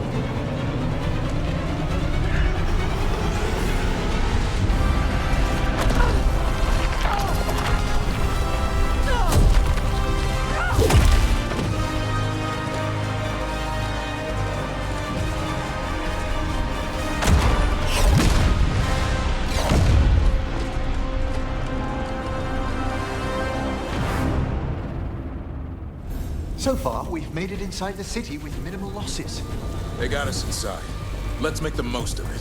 So far, we've made it inside the city with minimal losses. They got us inside. Let's make the most of it.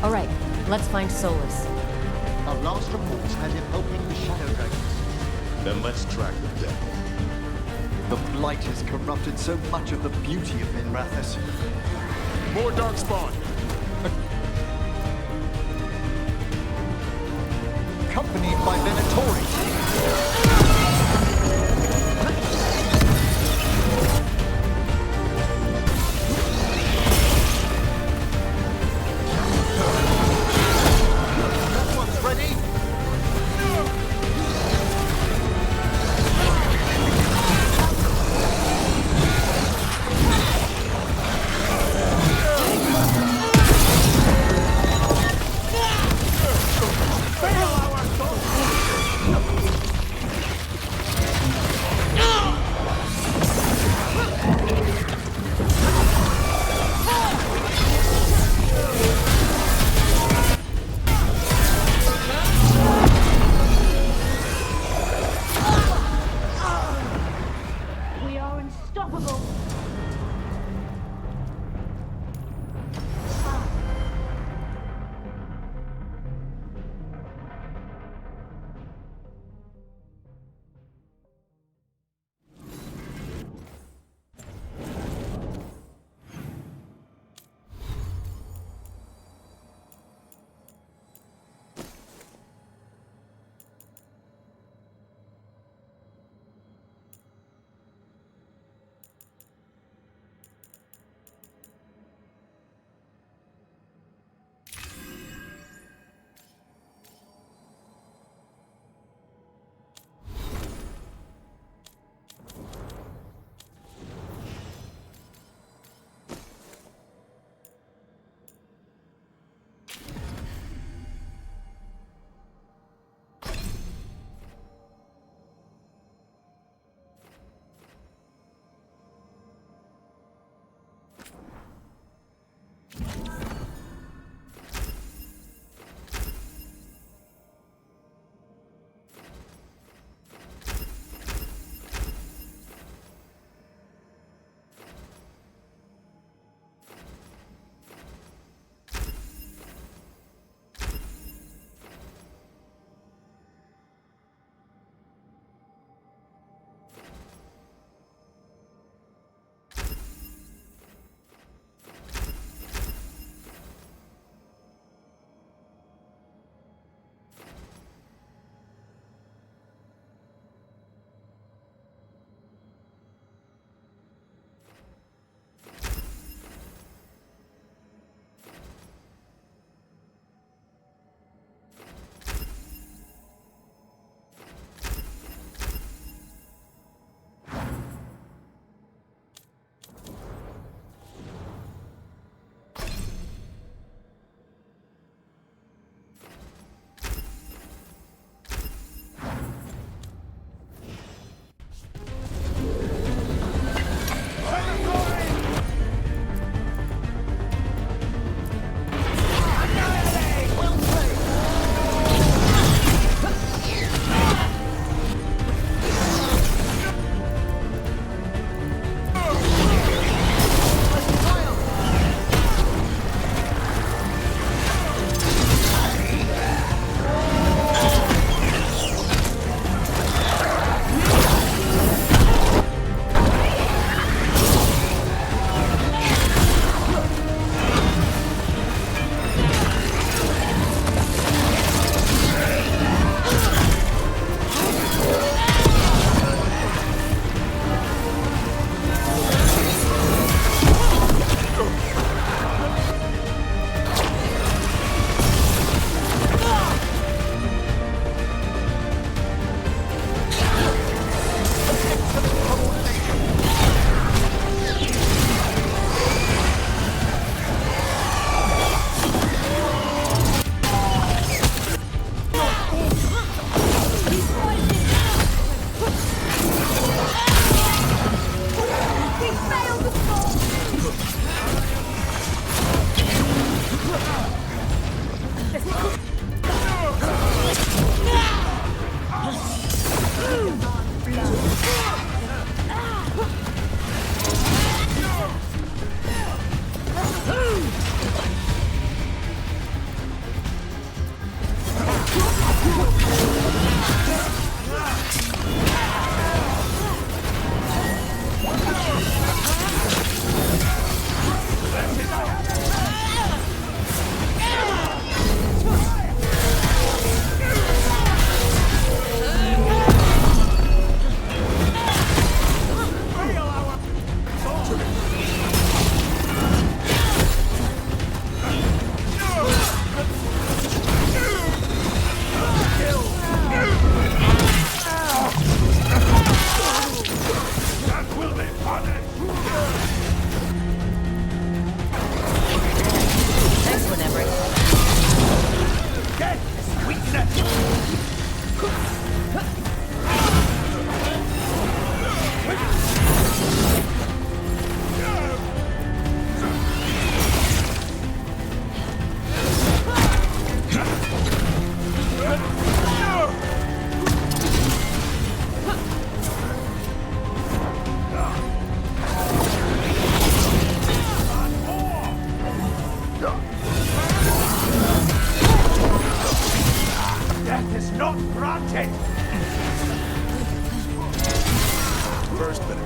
All right, let's find Solus. Our last reports had him helping the Shadow Dragons. Then let's track the devil. The Blight has corrupted so much of the beauty of Minrathous. More Darkspawn! Accompanied by Venatori.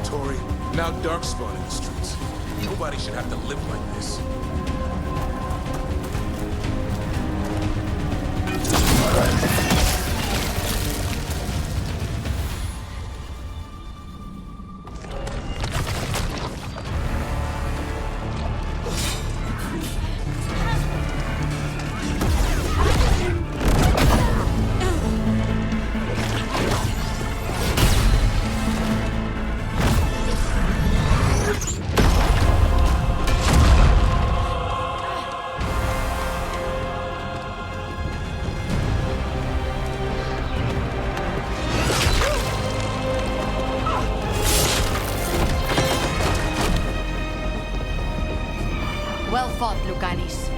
Tori. Now Darkspawn in the streets. Nobody should have to live like this. Well fought, Lucanis.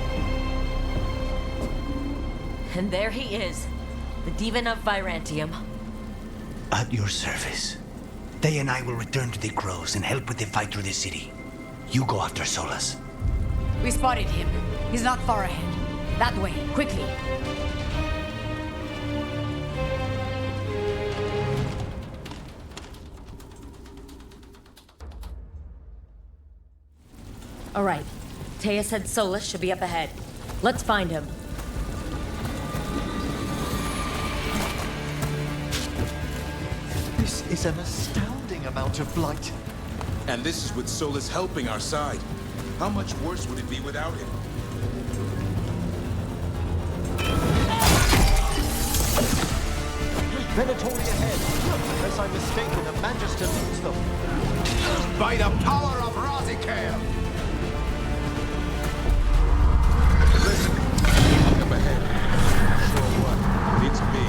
And there he is, the Demon of Virantium. At your service. They and I will return to the Crows and help with the fight through the city. You go after Solus. We spotted him. He's not far ahead. That way, quickly. All right. Taya said Solus should be up ahead. Let's find him. This is an astounding amount of blight. And this is with Solus helping our side. How much worse would it be without him? Venatori ahead. Unless I'm mistaken, the Magister leads them. By the power of Razikale! Listen, look up ahead. Sure what? It's me.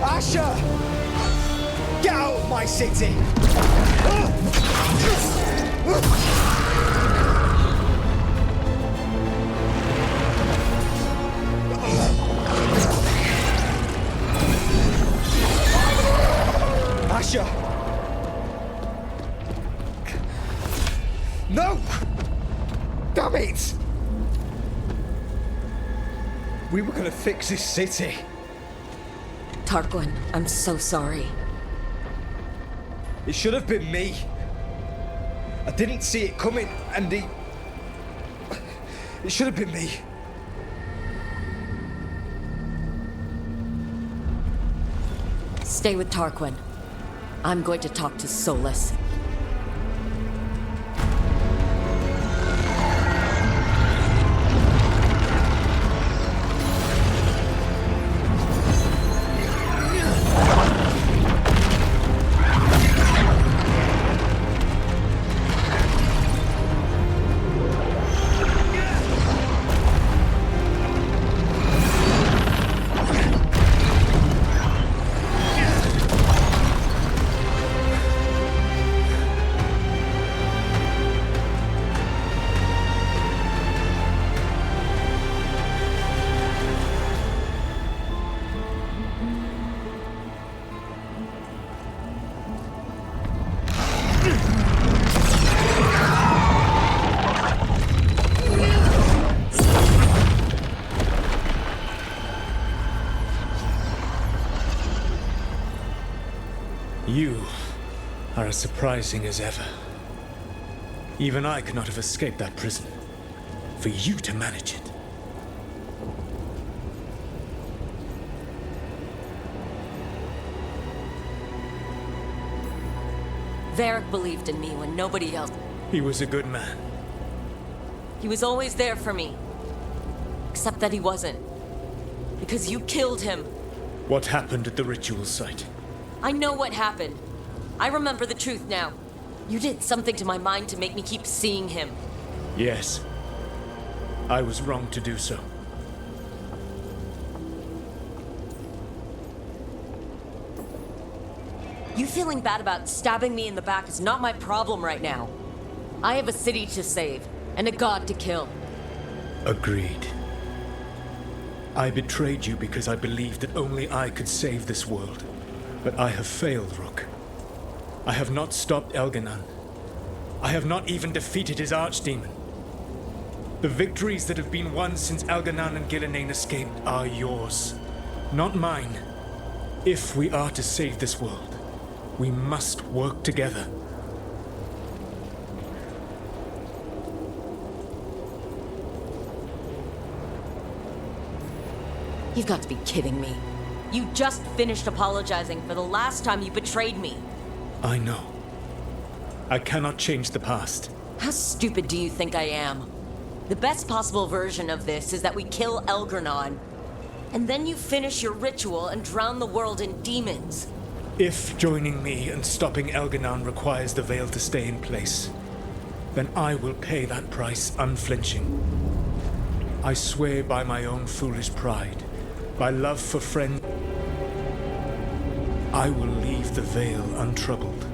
Asher! Get out of my city! Asher! No! Damn it! We were gonna fix this city. Tarquin, I'm so sorry. It should have been me. I didn't see it coming, and it should have been me. Stay with Tarquin. I'm going to talk to Solus. You are as surprising as ever. Even I could not have escaped that prison. For you to manage it. Varric believed in me when nobody else. He was a good man. He was always there for me. Except that he wasn't. Because you killed him. What happened at the ritual site? I know what happened. I remember the truth now. You did something to my mind to make me keep seeing him. Yes. I was wrong to do so. You feeling bad about stabbing me in the back is not my problem right now. I have a city to save, and a god to kill. Agreed. I betrayed you because I believed that only I could save this world. But I have failed, Rook. I have not stopped Elganon. I have not even defeated his archdemon. The victories that have been won since Elganon and Gillenane escaped are yours, not mine. If we are to save this world, we must work together. You've got to be kidding me. You just finished apologizing for the last time you betrayed me. I know. I cannot change the past. How stupid do you think I am? The best possible version of this is that we kill Elgranon, and then you finish your ritual and drown the world in demons. If joining me and stopping Elganon requires the Veil to stay in place, then I will pay that price unflinching. I swear by my own foolish pride, by love for friends, I will leave the Veil untroubled.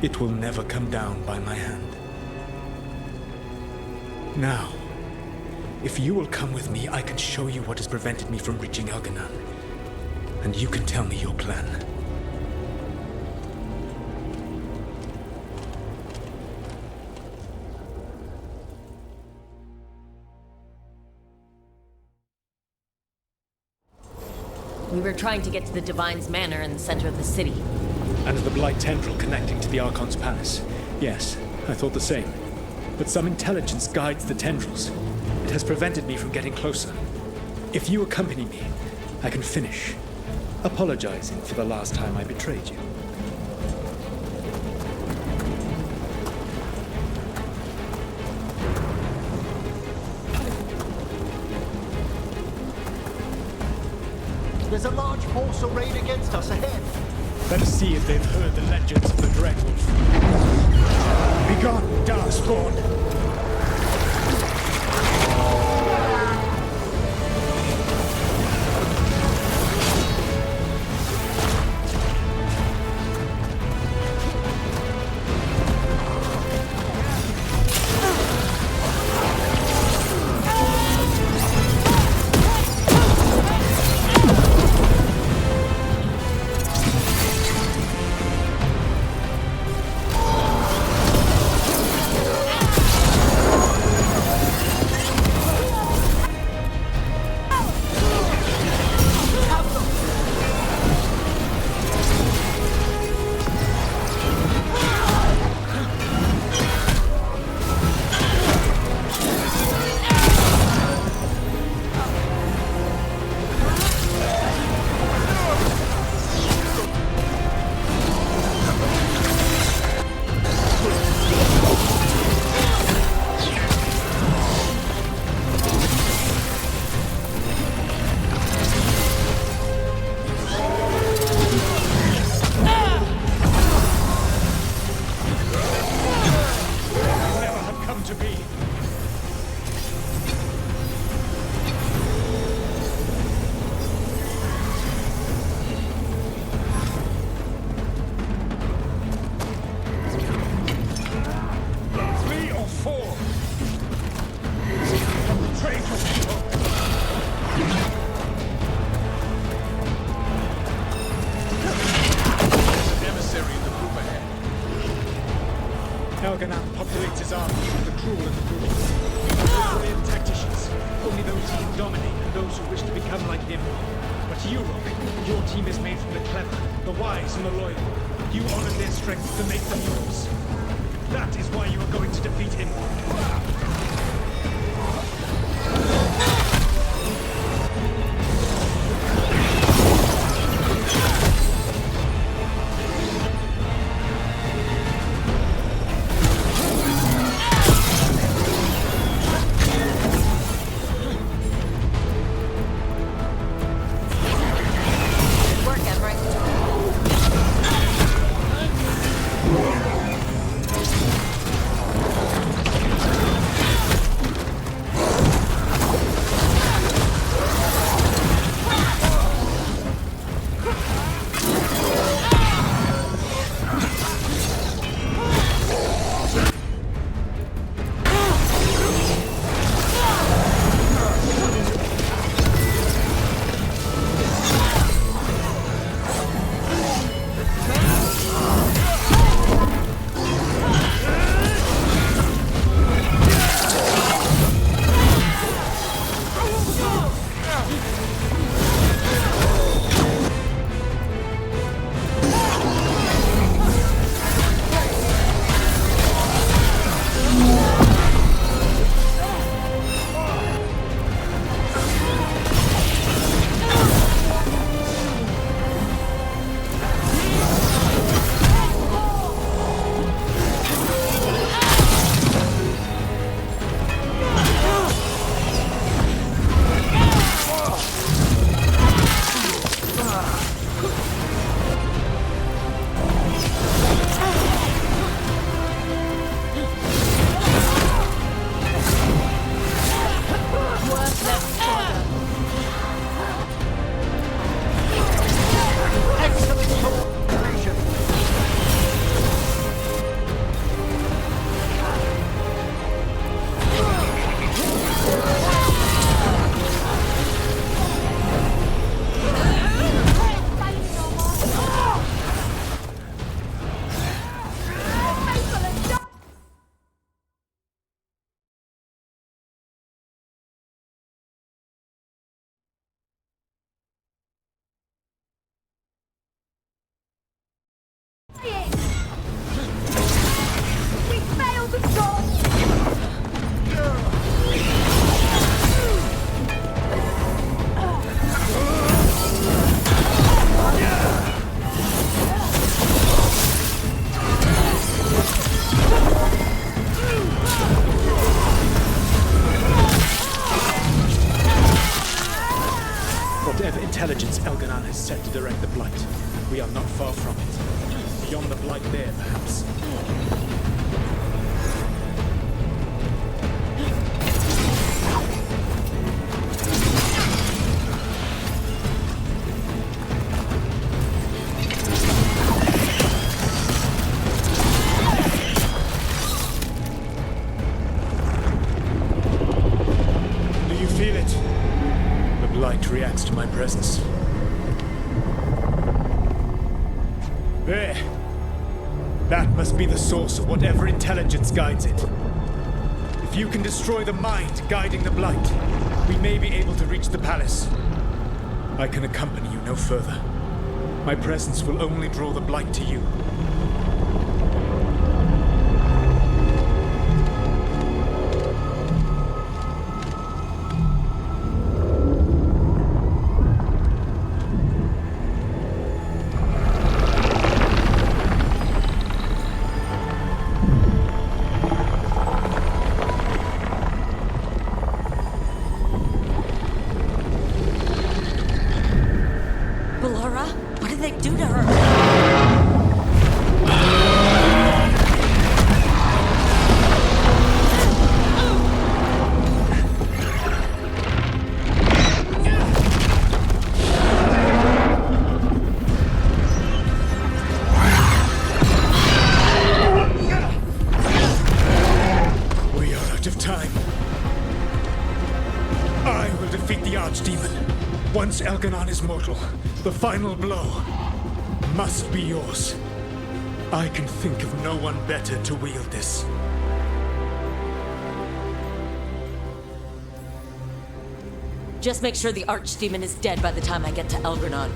It will never come down by my hand. Now, if you will come with me, I can show you what has prevented me from reaching Elganon, and you can tell me your plan. We were trying to get to the Divine's Manor in the center of the city. And the Blight Tendril connecting to the Archon's palace. Yes, I thought the same. But some intelligence guides the tendrils. It has prevented me from getting closer. If you accompany me, I can finish, apologizing for the last time I betrayed you. There's a large force arrayed against us ahead. Let us see if they've heard the legends of the Dreadwolf. Begone, Darkspawn! Elganon populates his army with the cruel and the brutal. No brilliant tacticians, only those he can dominate and those who wish to become like him. But you, Rook, your team is made from the clever, the wise, and the loyal. You honor their strengths to make them yours. That is why you are going to defeat him. We failed the goal! Whatever intelligence Elganon has set to direct the Blight, we are not far from it. Beyond the Blight there, perhaps. Do you feel it? The Blight reacts to my presence. There. That must be the source of whatever intelligence guides it. If you can destroy the mind guiding the Blight, we may be able to reach the palace. I can accompany you no further. My presence will only draw the Blight to you. Ballora? What did they do to her? We are out of time. I will defeat the Archdemon. Once Elganon is mortal, the final blow must be yours. I can think of no one better to wield this. Just make sure the Archdemon is dead by the time I get to Elgranon.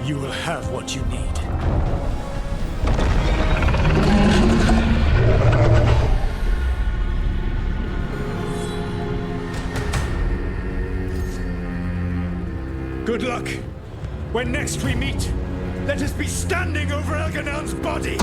You will have what you need. Good luck. When next we meet, let us be standing over Elganon's body!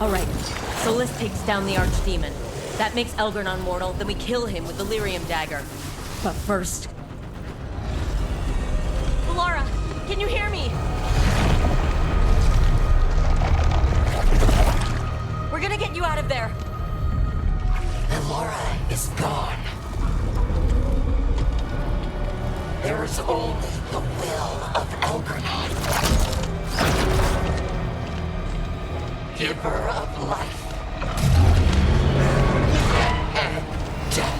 Alright, Solis takes down the Archdemon. That makes Elgranon mortal, then we kill him with the Lyrium dagger. But first... Ballora, can you hear me? We're gonna get you out of there. Ballora is gone. There is only the will of Elgranon. Giver of life and death.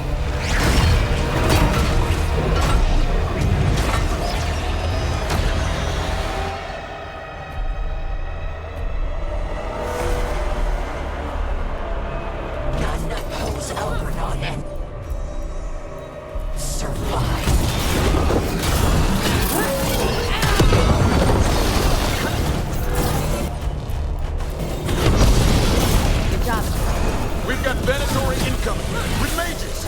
None oppose Elgranon and survive. We've got Venatori incoming with mages.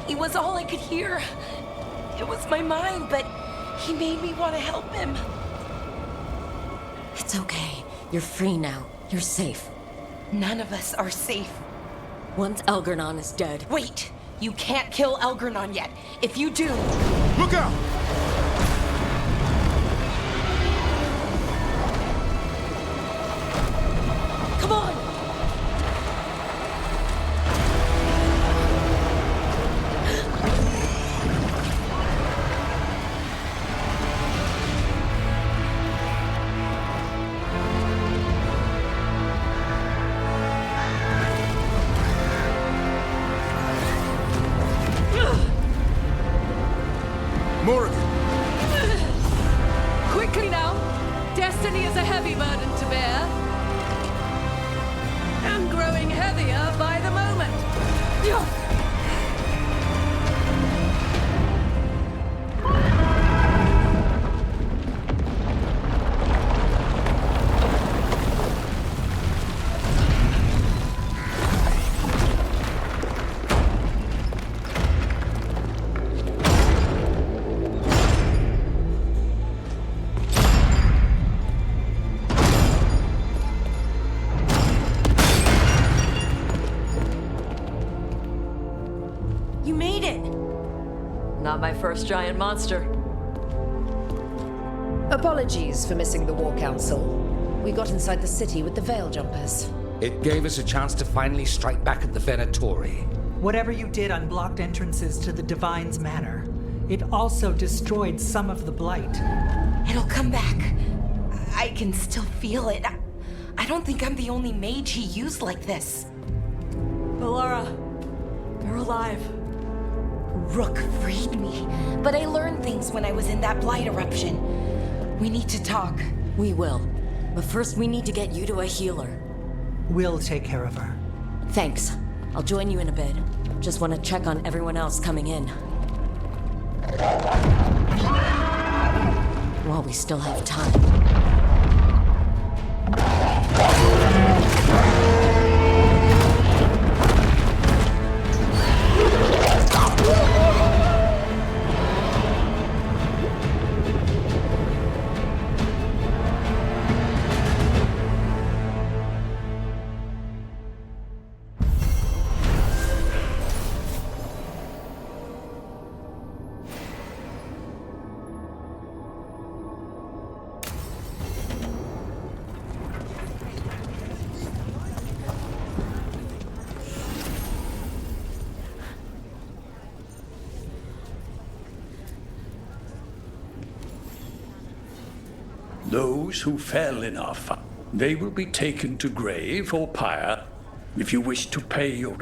He was all I could hear. It was my mind, but he made me want to help him. It's okay. You're free now. You're safe. None of us are safe. Once Elgernon is dead... Wait! You can't kill Elgernon yet. If you do... Look out! Come on! Quickly now! Destiny is a heavy burden to bear. And growing heavier by the moment. You made it! Not my first giant monster. Apologies for missing the War Council. We got inside the city with the Veil Jumpers. It gave us a chance to finally strike back at the Venatori. Whatever you did unblocked entrances to the Divine's Manor. It also destroyed some of the Blight. It'll come back. I can still feel it. I don't think I'm the only mage he used like this. Bellara, you're alive. Rook freed me, but I learned things when I was in that Blight eruption. We need to talk. We will. But first we need to get you to a healer. We'll take care of her. Thanks. I'll join you in a bit. Just want to check on everyone else coming in. While we still have time. Those who fell in our fight, they will be taken to grave or pyre if you wish to pay your...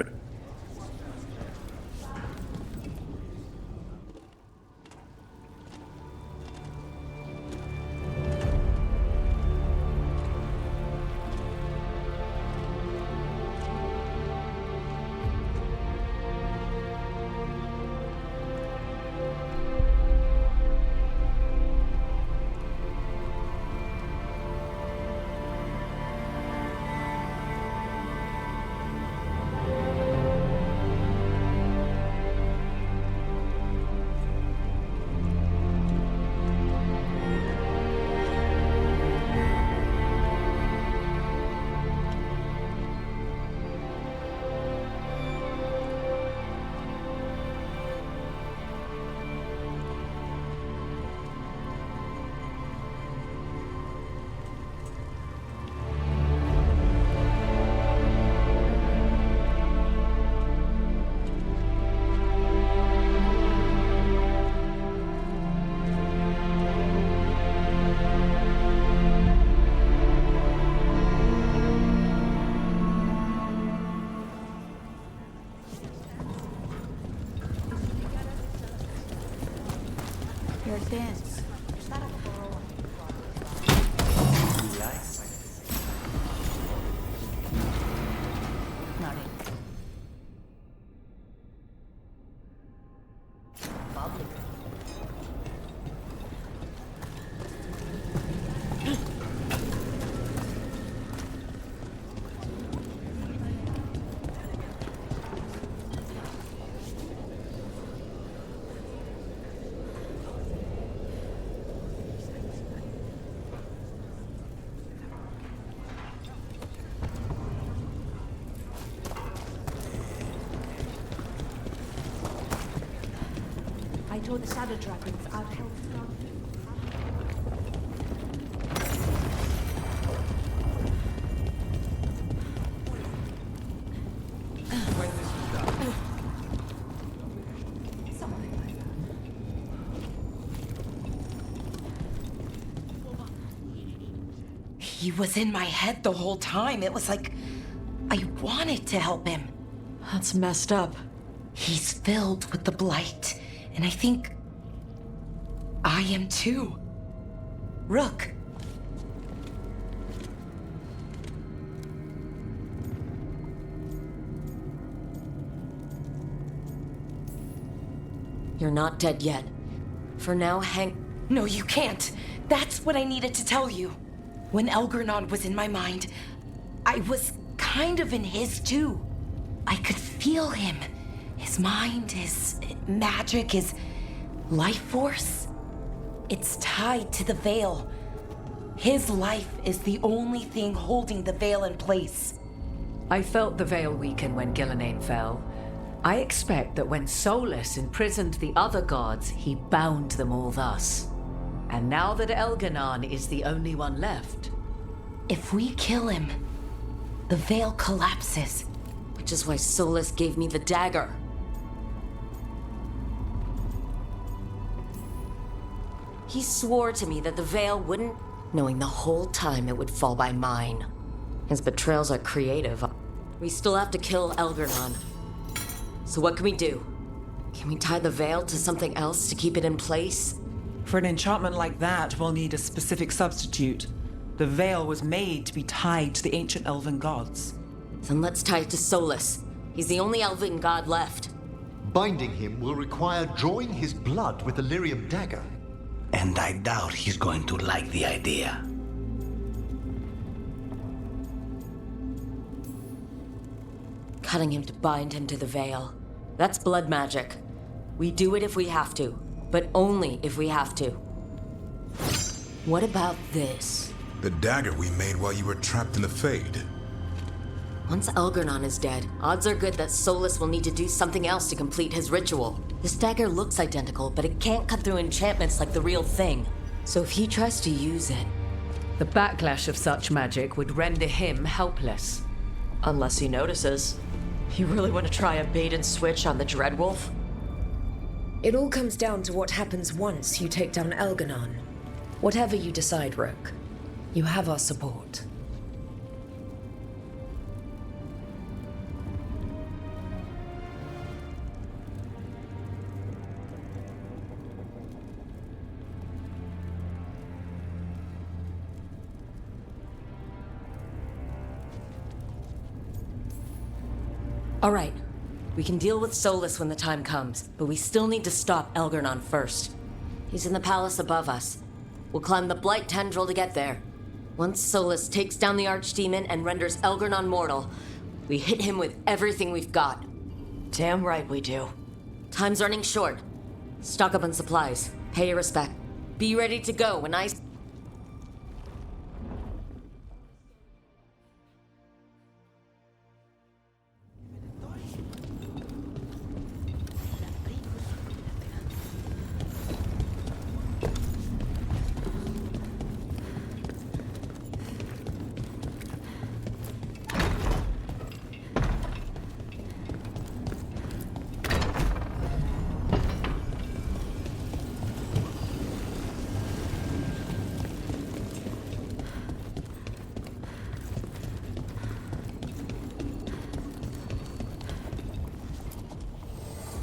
For the Shadow Dragons, I'd help start. He was in my head the whole time. It was like I wanted to help him. That's messed up. He's filled with the blight, and I think I am too. Rook. You're not dead yet. For now, hang... No, you can't. That's what I needed to tell you. When Elgernon was in my mind, I was kind of in his too. I could feel him. His mind, his magic, his life force. It's tied to the Veil. His life is the only thing holding the Veil in place. I felt the Veil weaken when Gillenane fell. I expect that when Solus imprisoned the other gods, he bound them all thus. And now that Elgernon is the only one left... If we kill him, the Veil collapses. Which is why Solus gave me the dagger. He swore to me that the Veil wouldn't, knowing the whole time it would fall by mine. His betrayals are creative. We still have to kill Elgernon. So what can we do? Can we tie the Veil to something else to keep it in place? For an enchantment like that, we'll need a specific substitute. The Veil was made to be tied to the ancient elven gods. Then let's tie it to Solus. He's the only elven god left. Binding him will require drawing his blood with the lyrium dagger. And I doubt he's going to like the idea. Cutting him to bind him to the Veil. That's blood magic. We do it if we have to, but only if we have to. What about this? The dagger we made while you were trapped in the Fade. Once Elgernon is dead, odds are good that Solus will need to do something else to complete his ritual. This dagger looks identical, but it can't cut through enchantments like the real thing. So if he tries to use it... The backlash of such magic would render him helpless. Unless he notices. You really want to try a bait and switch on the Dreadwolf? It all comes down to what happens once you take down Elgernon. Whatever you decide, Rook, you have our support. All right. We can deal with Solus when the time comes, but we still need to stop Elgernon first. He's in the palace above us. We'll climb the Blight Tendril to get there. Once Solus takes down the Archdemon and renders Elgernon mortal, we hit him with everything we've got. Damn right we do. Time's running short. Stock up on supplies. Pay your respect. Be ready to go when I...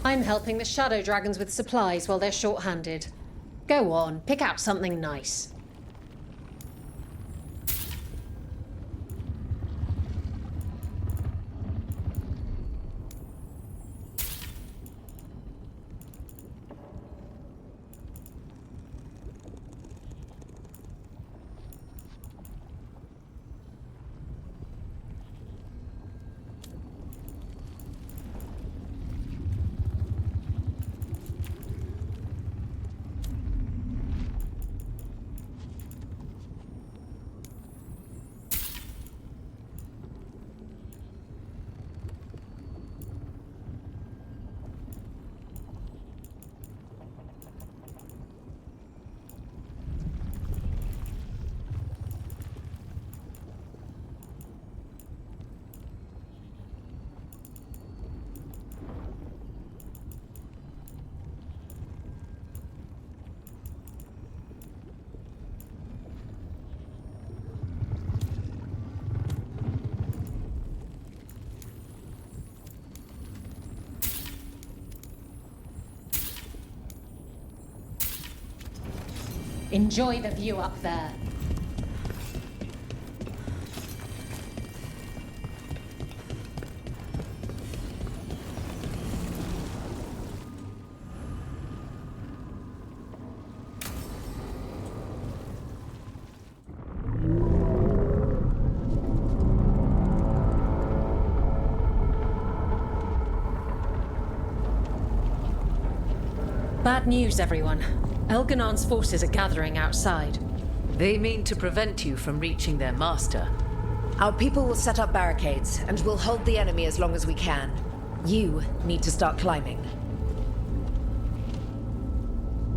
I'm helping the Shadow Dragons with supplies while they're short-handed. Go on, pick out something nice. Enjoy the view up there. Bad news, everyone. Elganon's forces are gathering outside. They mean to prevent you from reaching their master. Our people will set up barricades, and we'll hold the enemy as long as we can. You need to start climbing.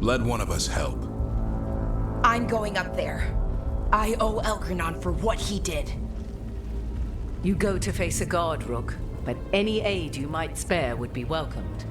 Let one of us help. I'm going up there. I owe Elgranon for what he did. You go to face a guard, Rook, but any aid you might spare would be welcomed.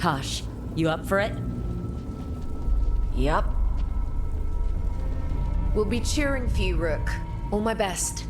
Tosh, you up for it? Yup. We'll be cheering for you, Rook. All my best.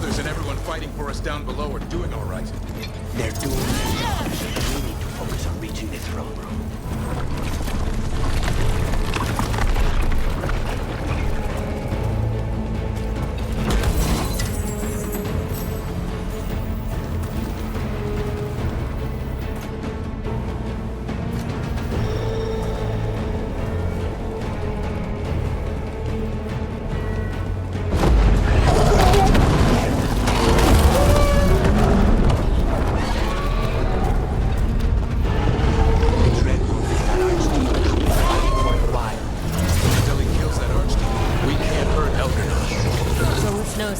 others and everyone fighting for us down below are doing all right. They're doing their job, so we need to focus on reaching the throne room.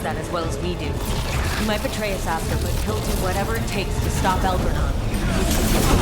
That as well as we do. He might betray us after, but he'll do whatever it takes to stop Elgranon.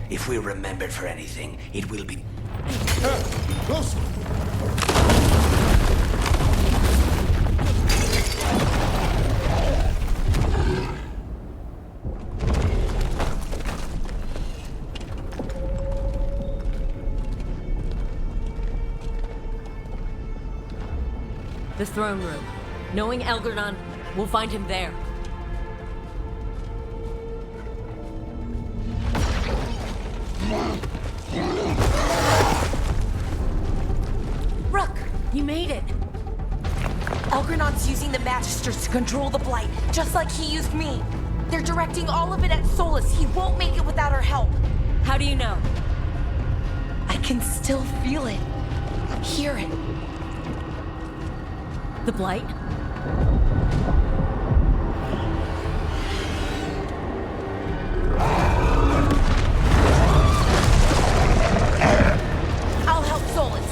If we're remembered for anything, it will be... Closer! The throne room. Knowing Elgar'nan, we'll find him there. Rook, you made it. Elgar'nan's using the Magisters to control the Blight, just like he used me. They're directing all of it at Solus. He won't make it without our help. How do you know? I can still feel it. Hear it. The Blight? I'll help Solus.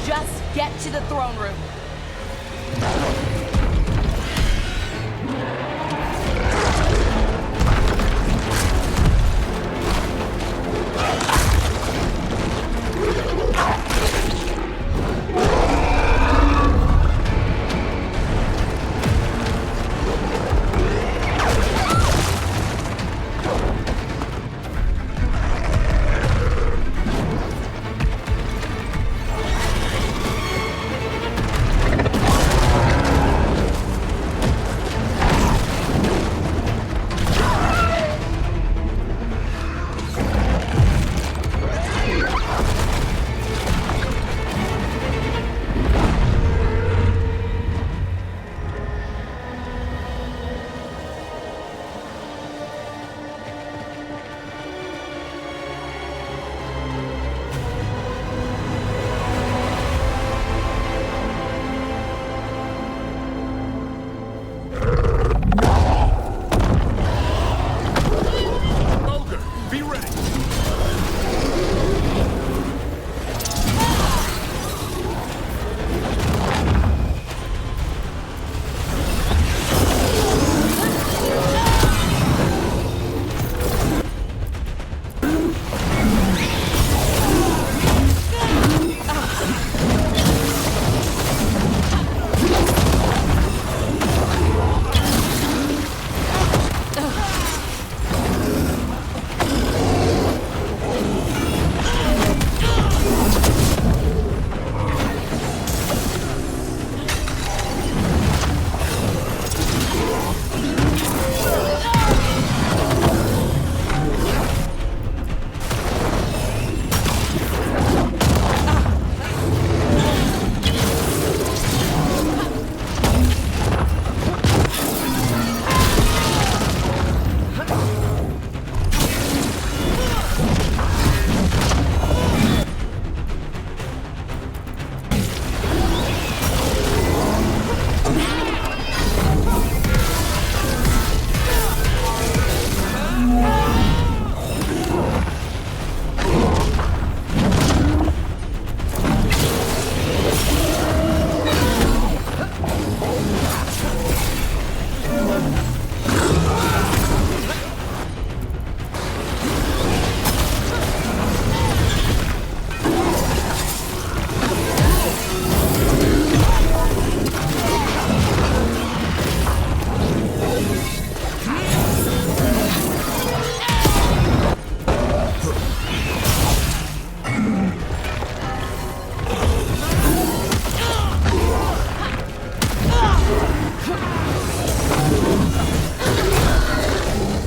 Just get to the throne room.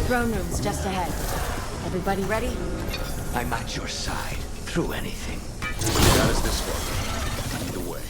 Throne room's just ahead. Everybody ready? I'm at your side, through anything. Got us this far. Lead the way.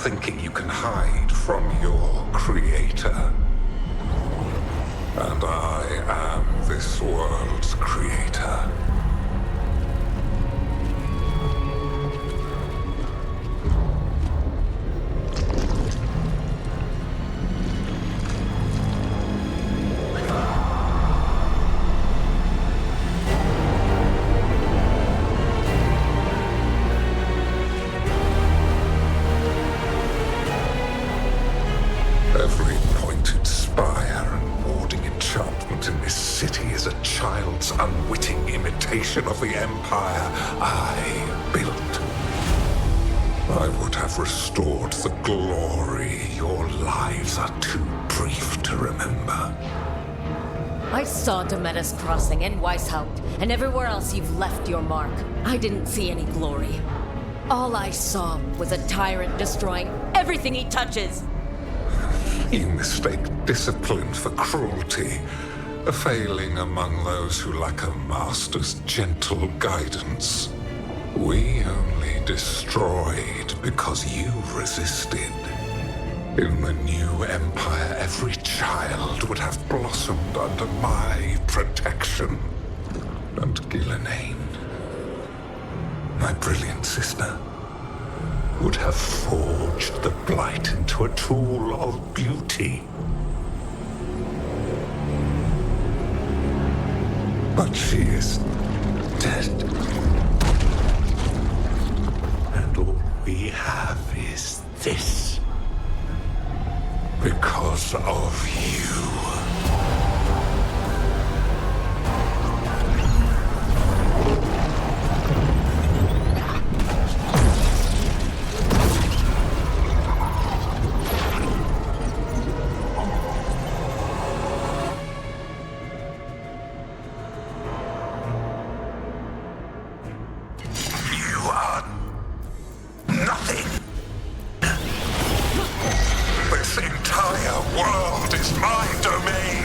thinking you can hide from your creator. And I am this world's creator. Every pointed spire and warding enchantment in this city is a child's unwitting imitation of the empire I built. I would have restored the glory. Your lives are too brief to remember. I saw Demeter's Crossing and Weishaupt, and everywhere else you've left your mark. I didn't see any glory. All I saw was a tyrant destroying everything he touches. You mistake discipline for cruelty, a failing among those who lack a master's gentle guidance. We only destroyed because you resisted. In the new empire, every child would have blossomed under my protection. And Gillenane, my brilliant sister, would have forged the blight into a tool of beauty. But she is dead. And all we have is this. Because of you. This entire world is my domain!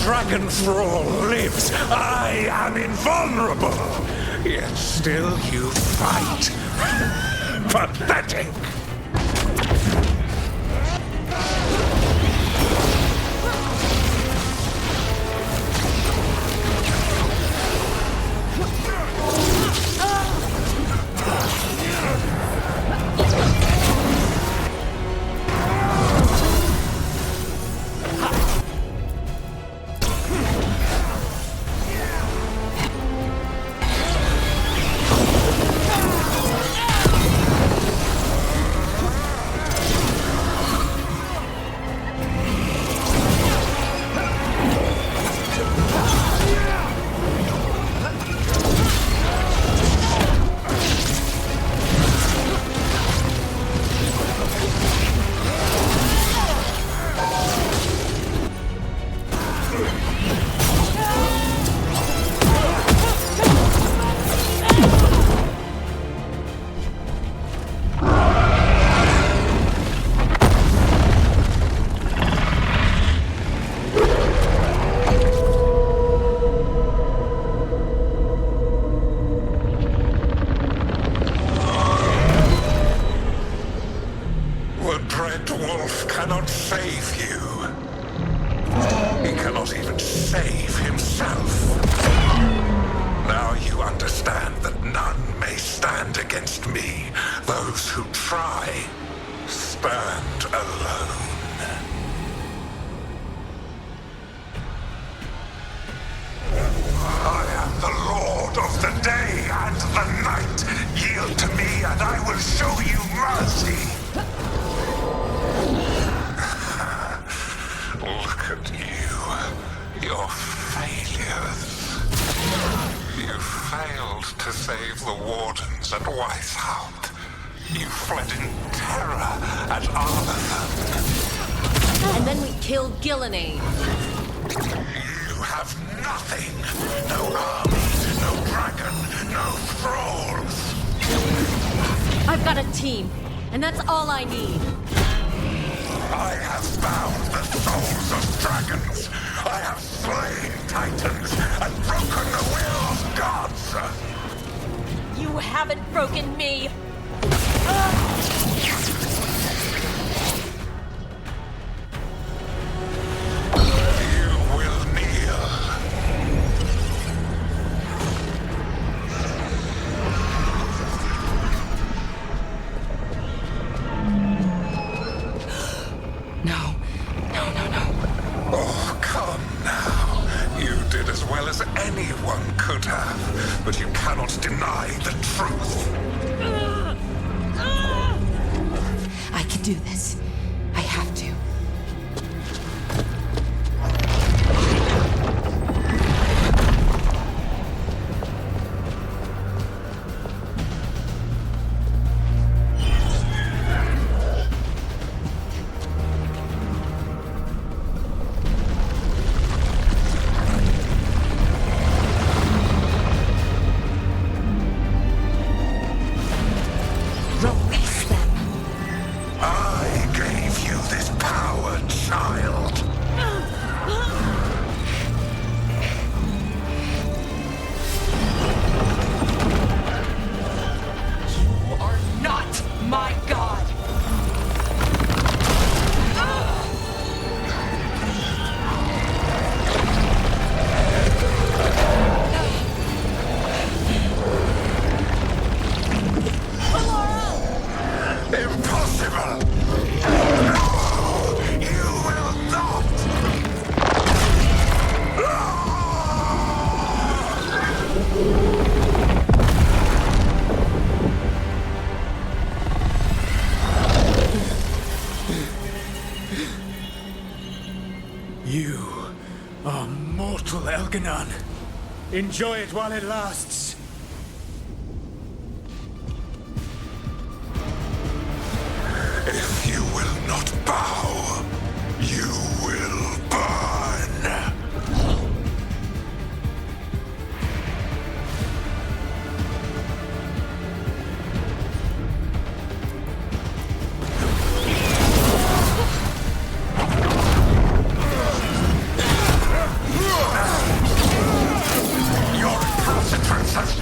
Dragon Thrall lives. I am invulnerable. Yet still you fight. Pathetic. wolf cannot save you. He cannot even save himself. Now you understand that none may stand against me. Those who try stand alone. I am the Lord of the day and the night. Yield to me and I will show you mercy. Look at you. Your failures. You failed to save the Wardens at Weisshaupt. You fled in terror at Arlington. And then we killed Gillenane. You have nothing. No army, no dragon, no thralls. I've got a team, and that's all I need. I have bound the souls of dragons. I have slain titans and broken the will of gods. You haven't broken me. You will kneel. No. Oh, come now. You did as well as anyone could have, but you cannot deny the truth. I can do this. I have to. Release them. I gave you this power, child. You are not my god! Impossible! No! You will not! You are mortal, Elganon. Enjoy it while it lasts. If you will not bow, you will burn. Your recalcitrance has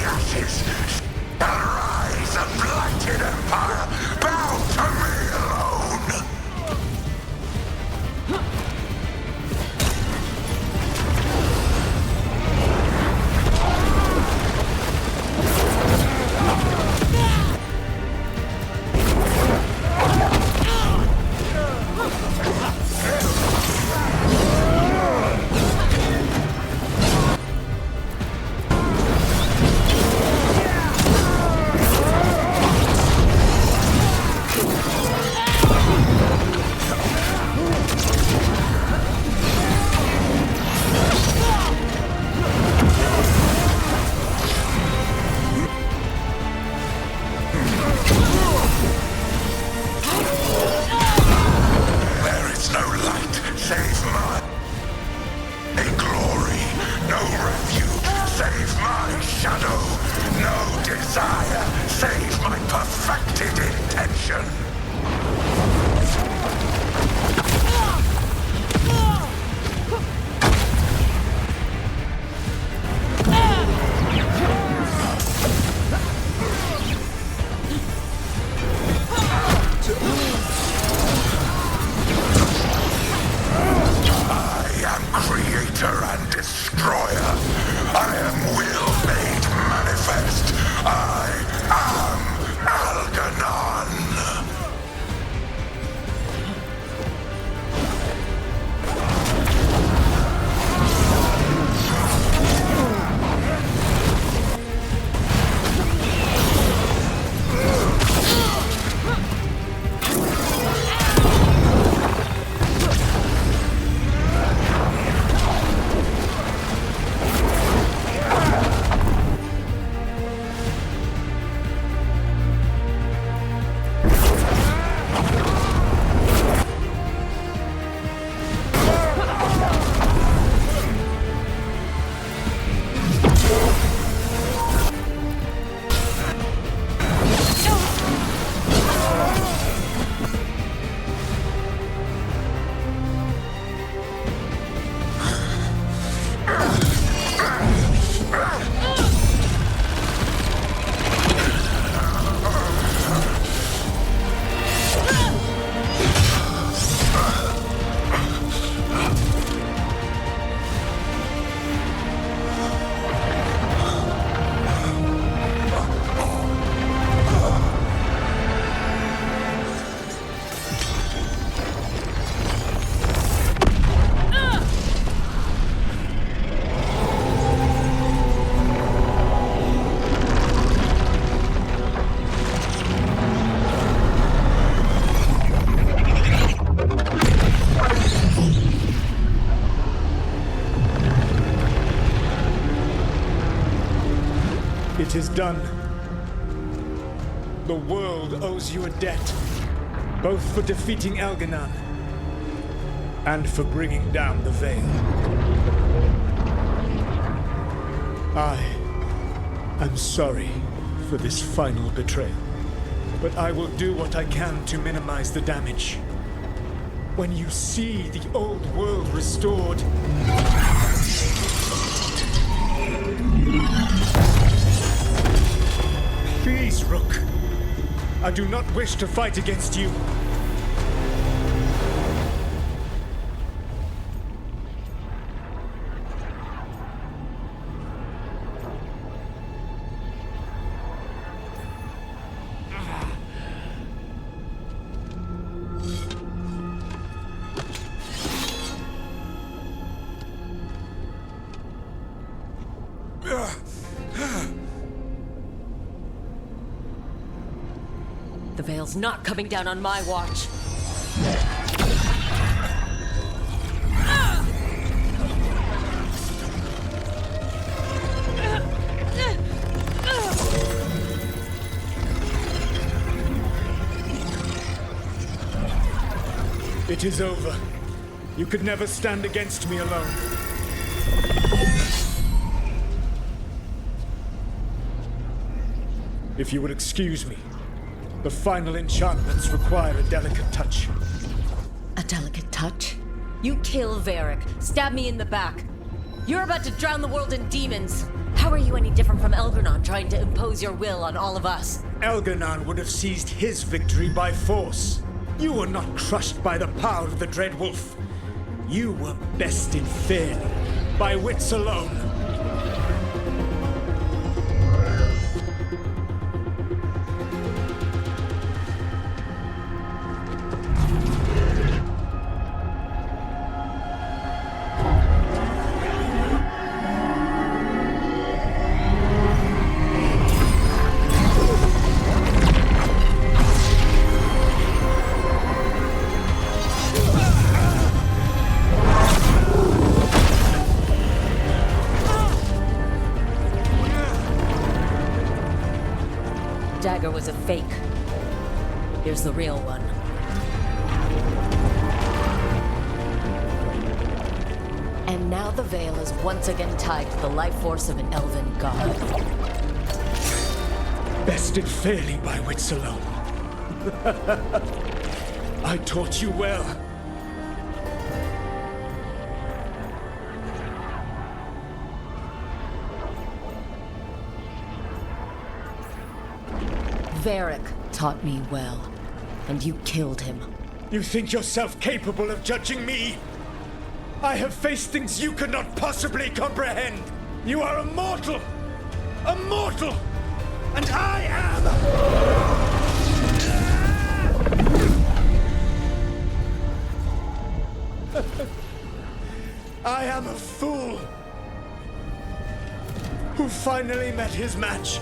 ashes shall rise a blighted empire bound to me alone. It is done. The world owes you a debt, both for defeating Elganon and for bringing down the Veil. I am sorry for this final betrayal, but I will do what I can to minimize the damage. When you see the old world restored, please, Rook. I do not wish to fight against you. The Veil's not coming down on my watch. It is over. You could never stand against me alone. If you would excuse me, the final enchantments require a delicate touch. A delicate touch? You kill Varric, stab me in the back. You're about to drown the world in demons. How are you any different from Elgranon trying to impose your will on all of us? Elgranon would have seized his victory by force. You were not crushed by the power of the Dread Wolf. You were bested fairly, by wits alone. Dagger was a fake. Here's the real one. And now the Veil is once again tied to the life force of an elven god. Bested fairly by wits alone. I taught you well. Varric taught me well, and you killed him. You think yourself capable of judging me? I have faced things you could not possibly comprehend. You are a mortal! A mortal! And I am... I am a fool who finally met his match.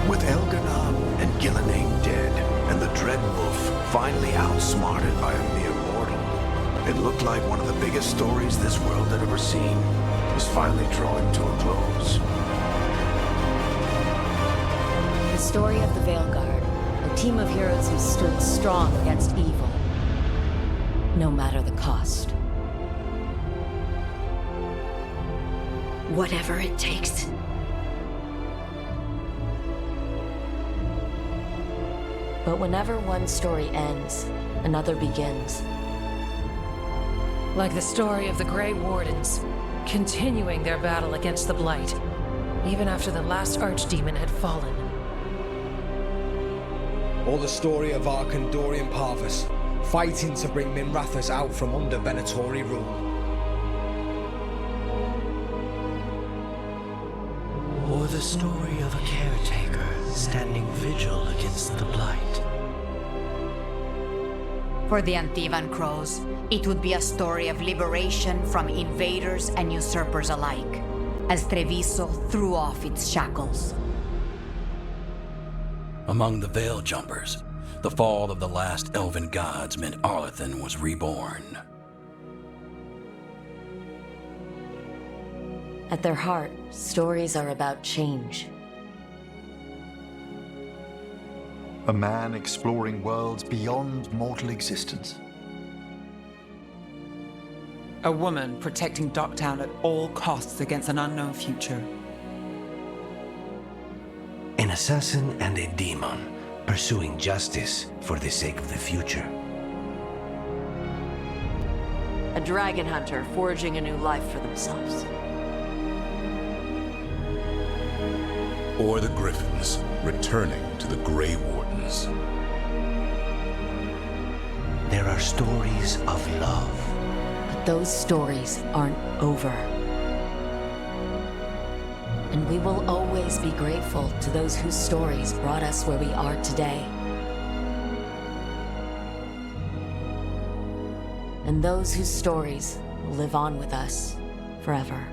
With Elganon and Gillenane dead, and the Dread Wolf finally outsmarted by a mere mortal, it looked like one of the biggest stories this world had ever seen was finally drawing to a close. The story of the Veilguard, a team of heroes who stood strong against evil, no matter the cost. Whatever it takes. But whenever one story ends, another begins. Like the story of the Grey Wardens, continuing their battle against the Blight, even after the last Archdemon had fallen. Or the story of Arkandorian Parvus, fighting to bring Minrathous out from under Venatori rule. Or the story of a caretaker standing vigil against the Blight. For the Antivan Crows, it would be a story of liberation from invaders and usurpers alike, as Treviso threw off its shackles. Among the Veil Jumpers, the fall of the last elven gods meant Arlethan was reborn. At their heart, stories are about change. A man exploring worlds beyond mortal existence. A woman protecting Docktown at all costs against an unknown future. An assassin and a demon pursuing justice for the sake of the future. A dragon hunter forging a new life for themselves. Or the Griffins returning to the Grey Wardens. There are stories of love. But those stories aren't over. And we will always be grateful to those whose stories brought us where we are today. And those whose stories will live on with us forever.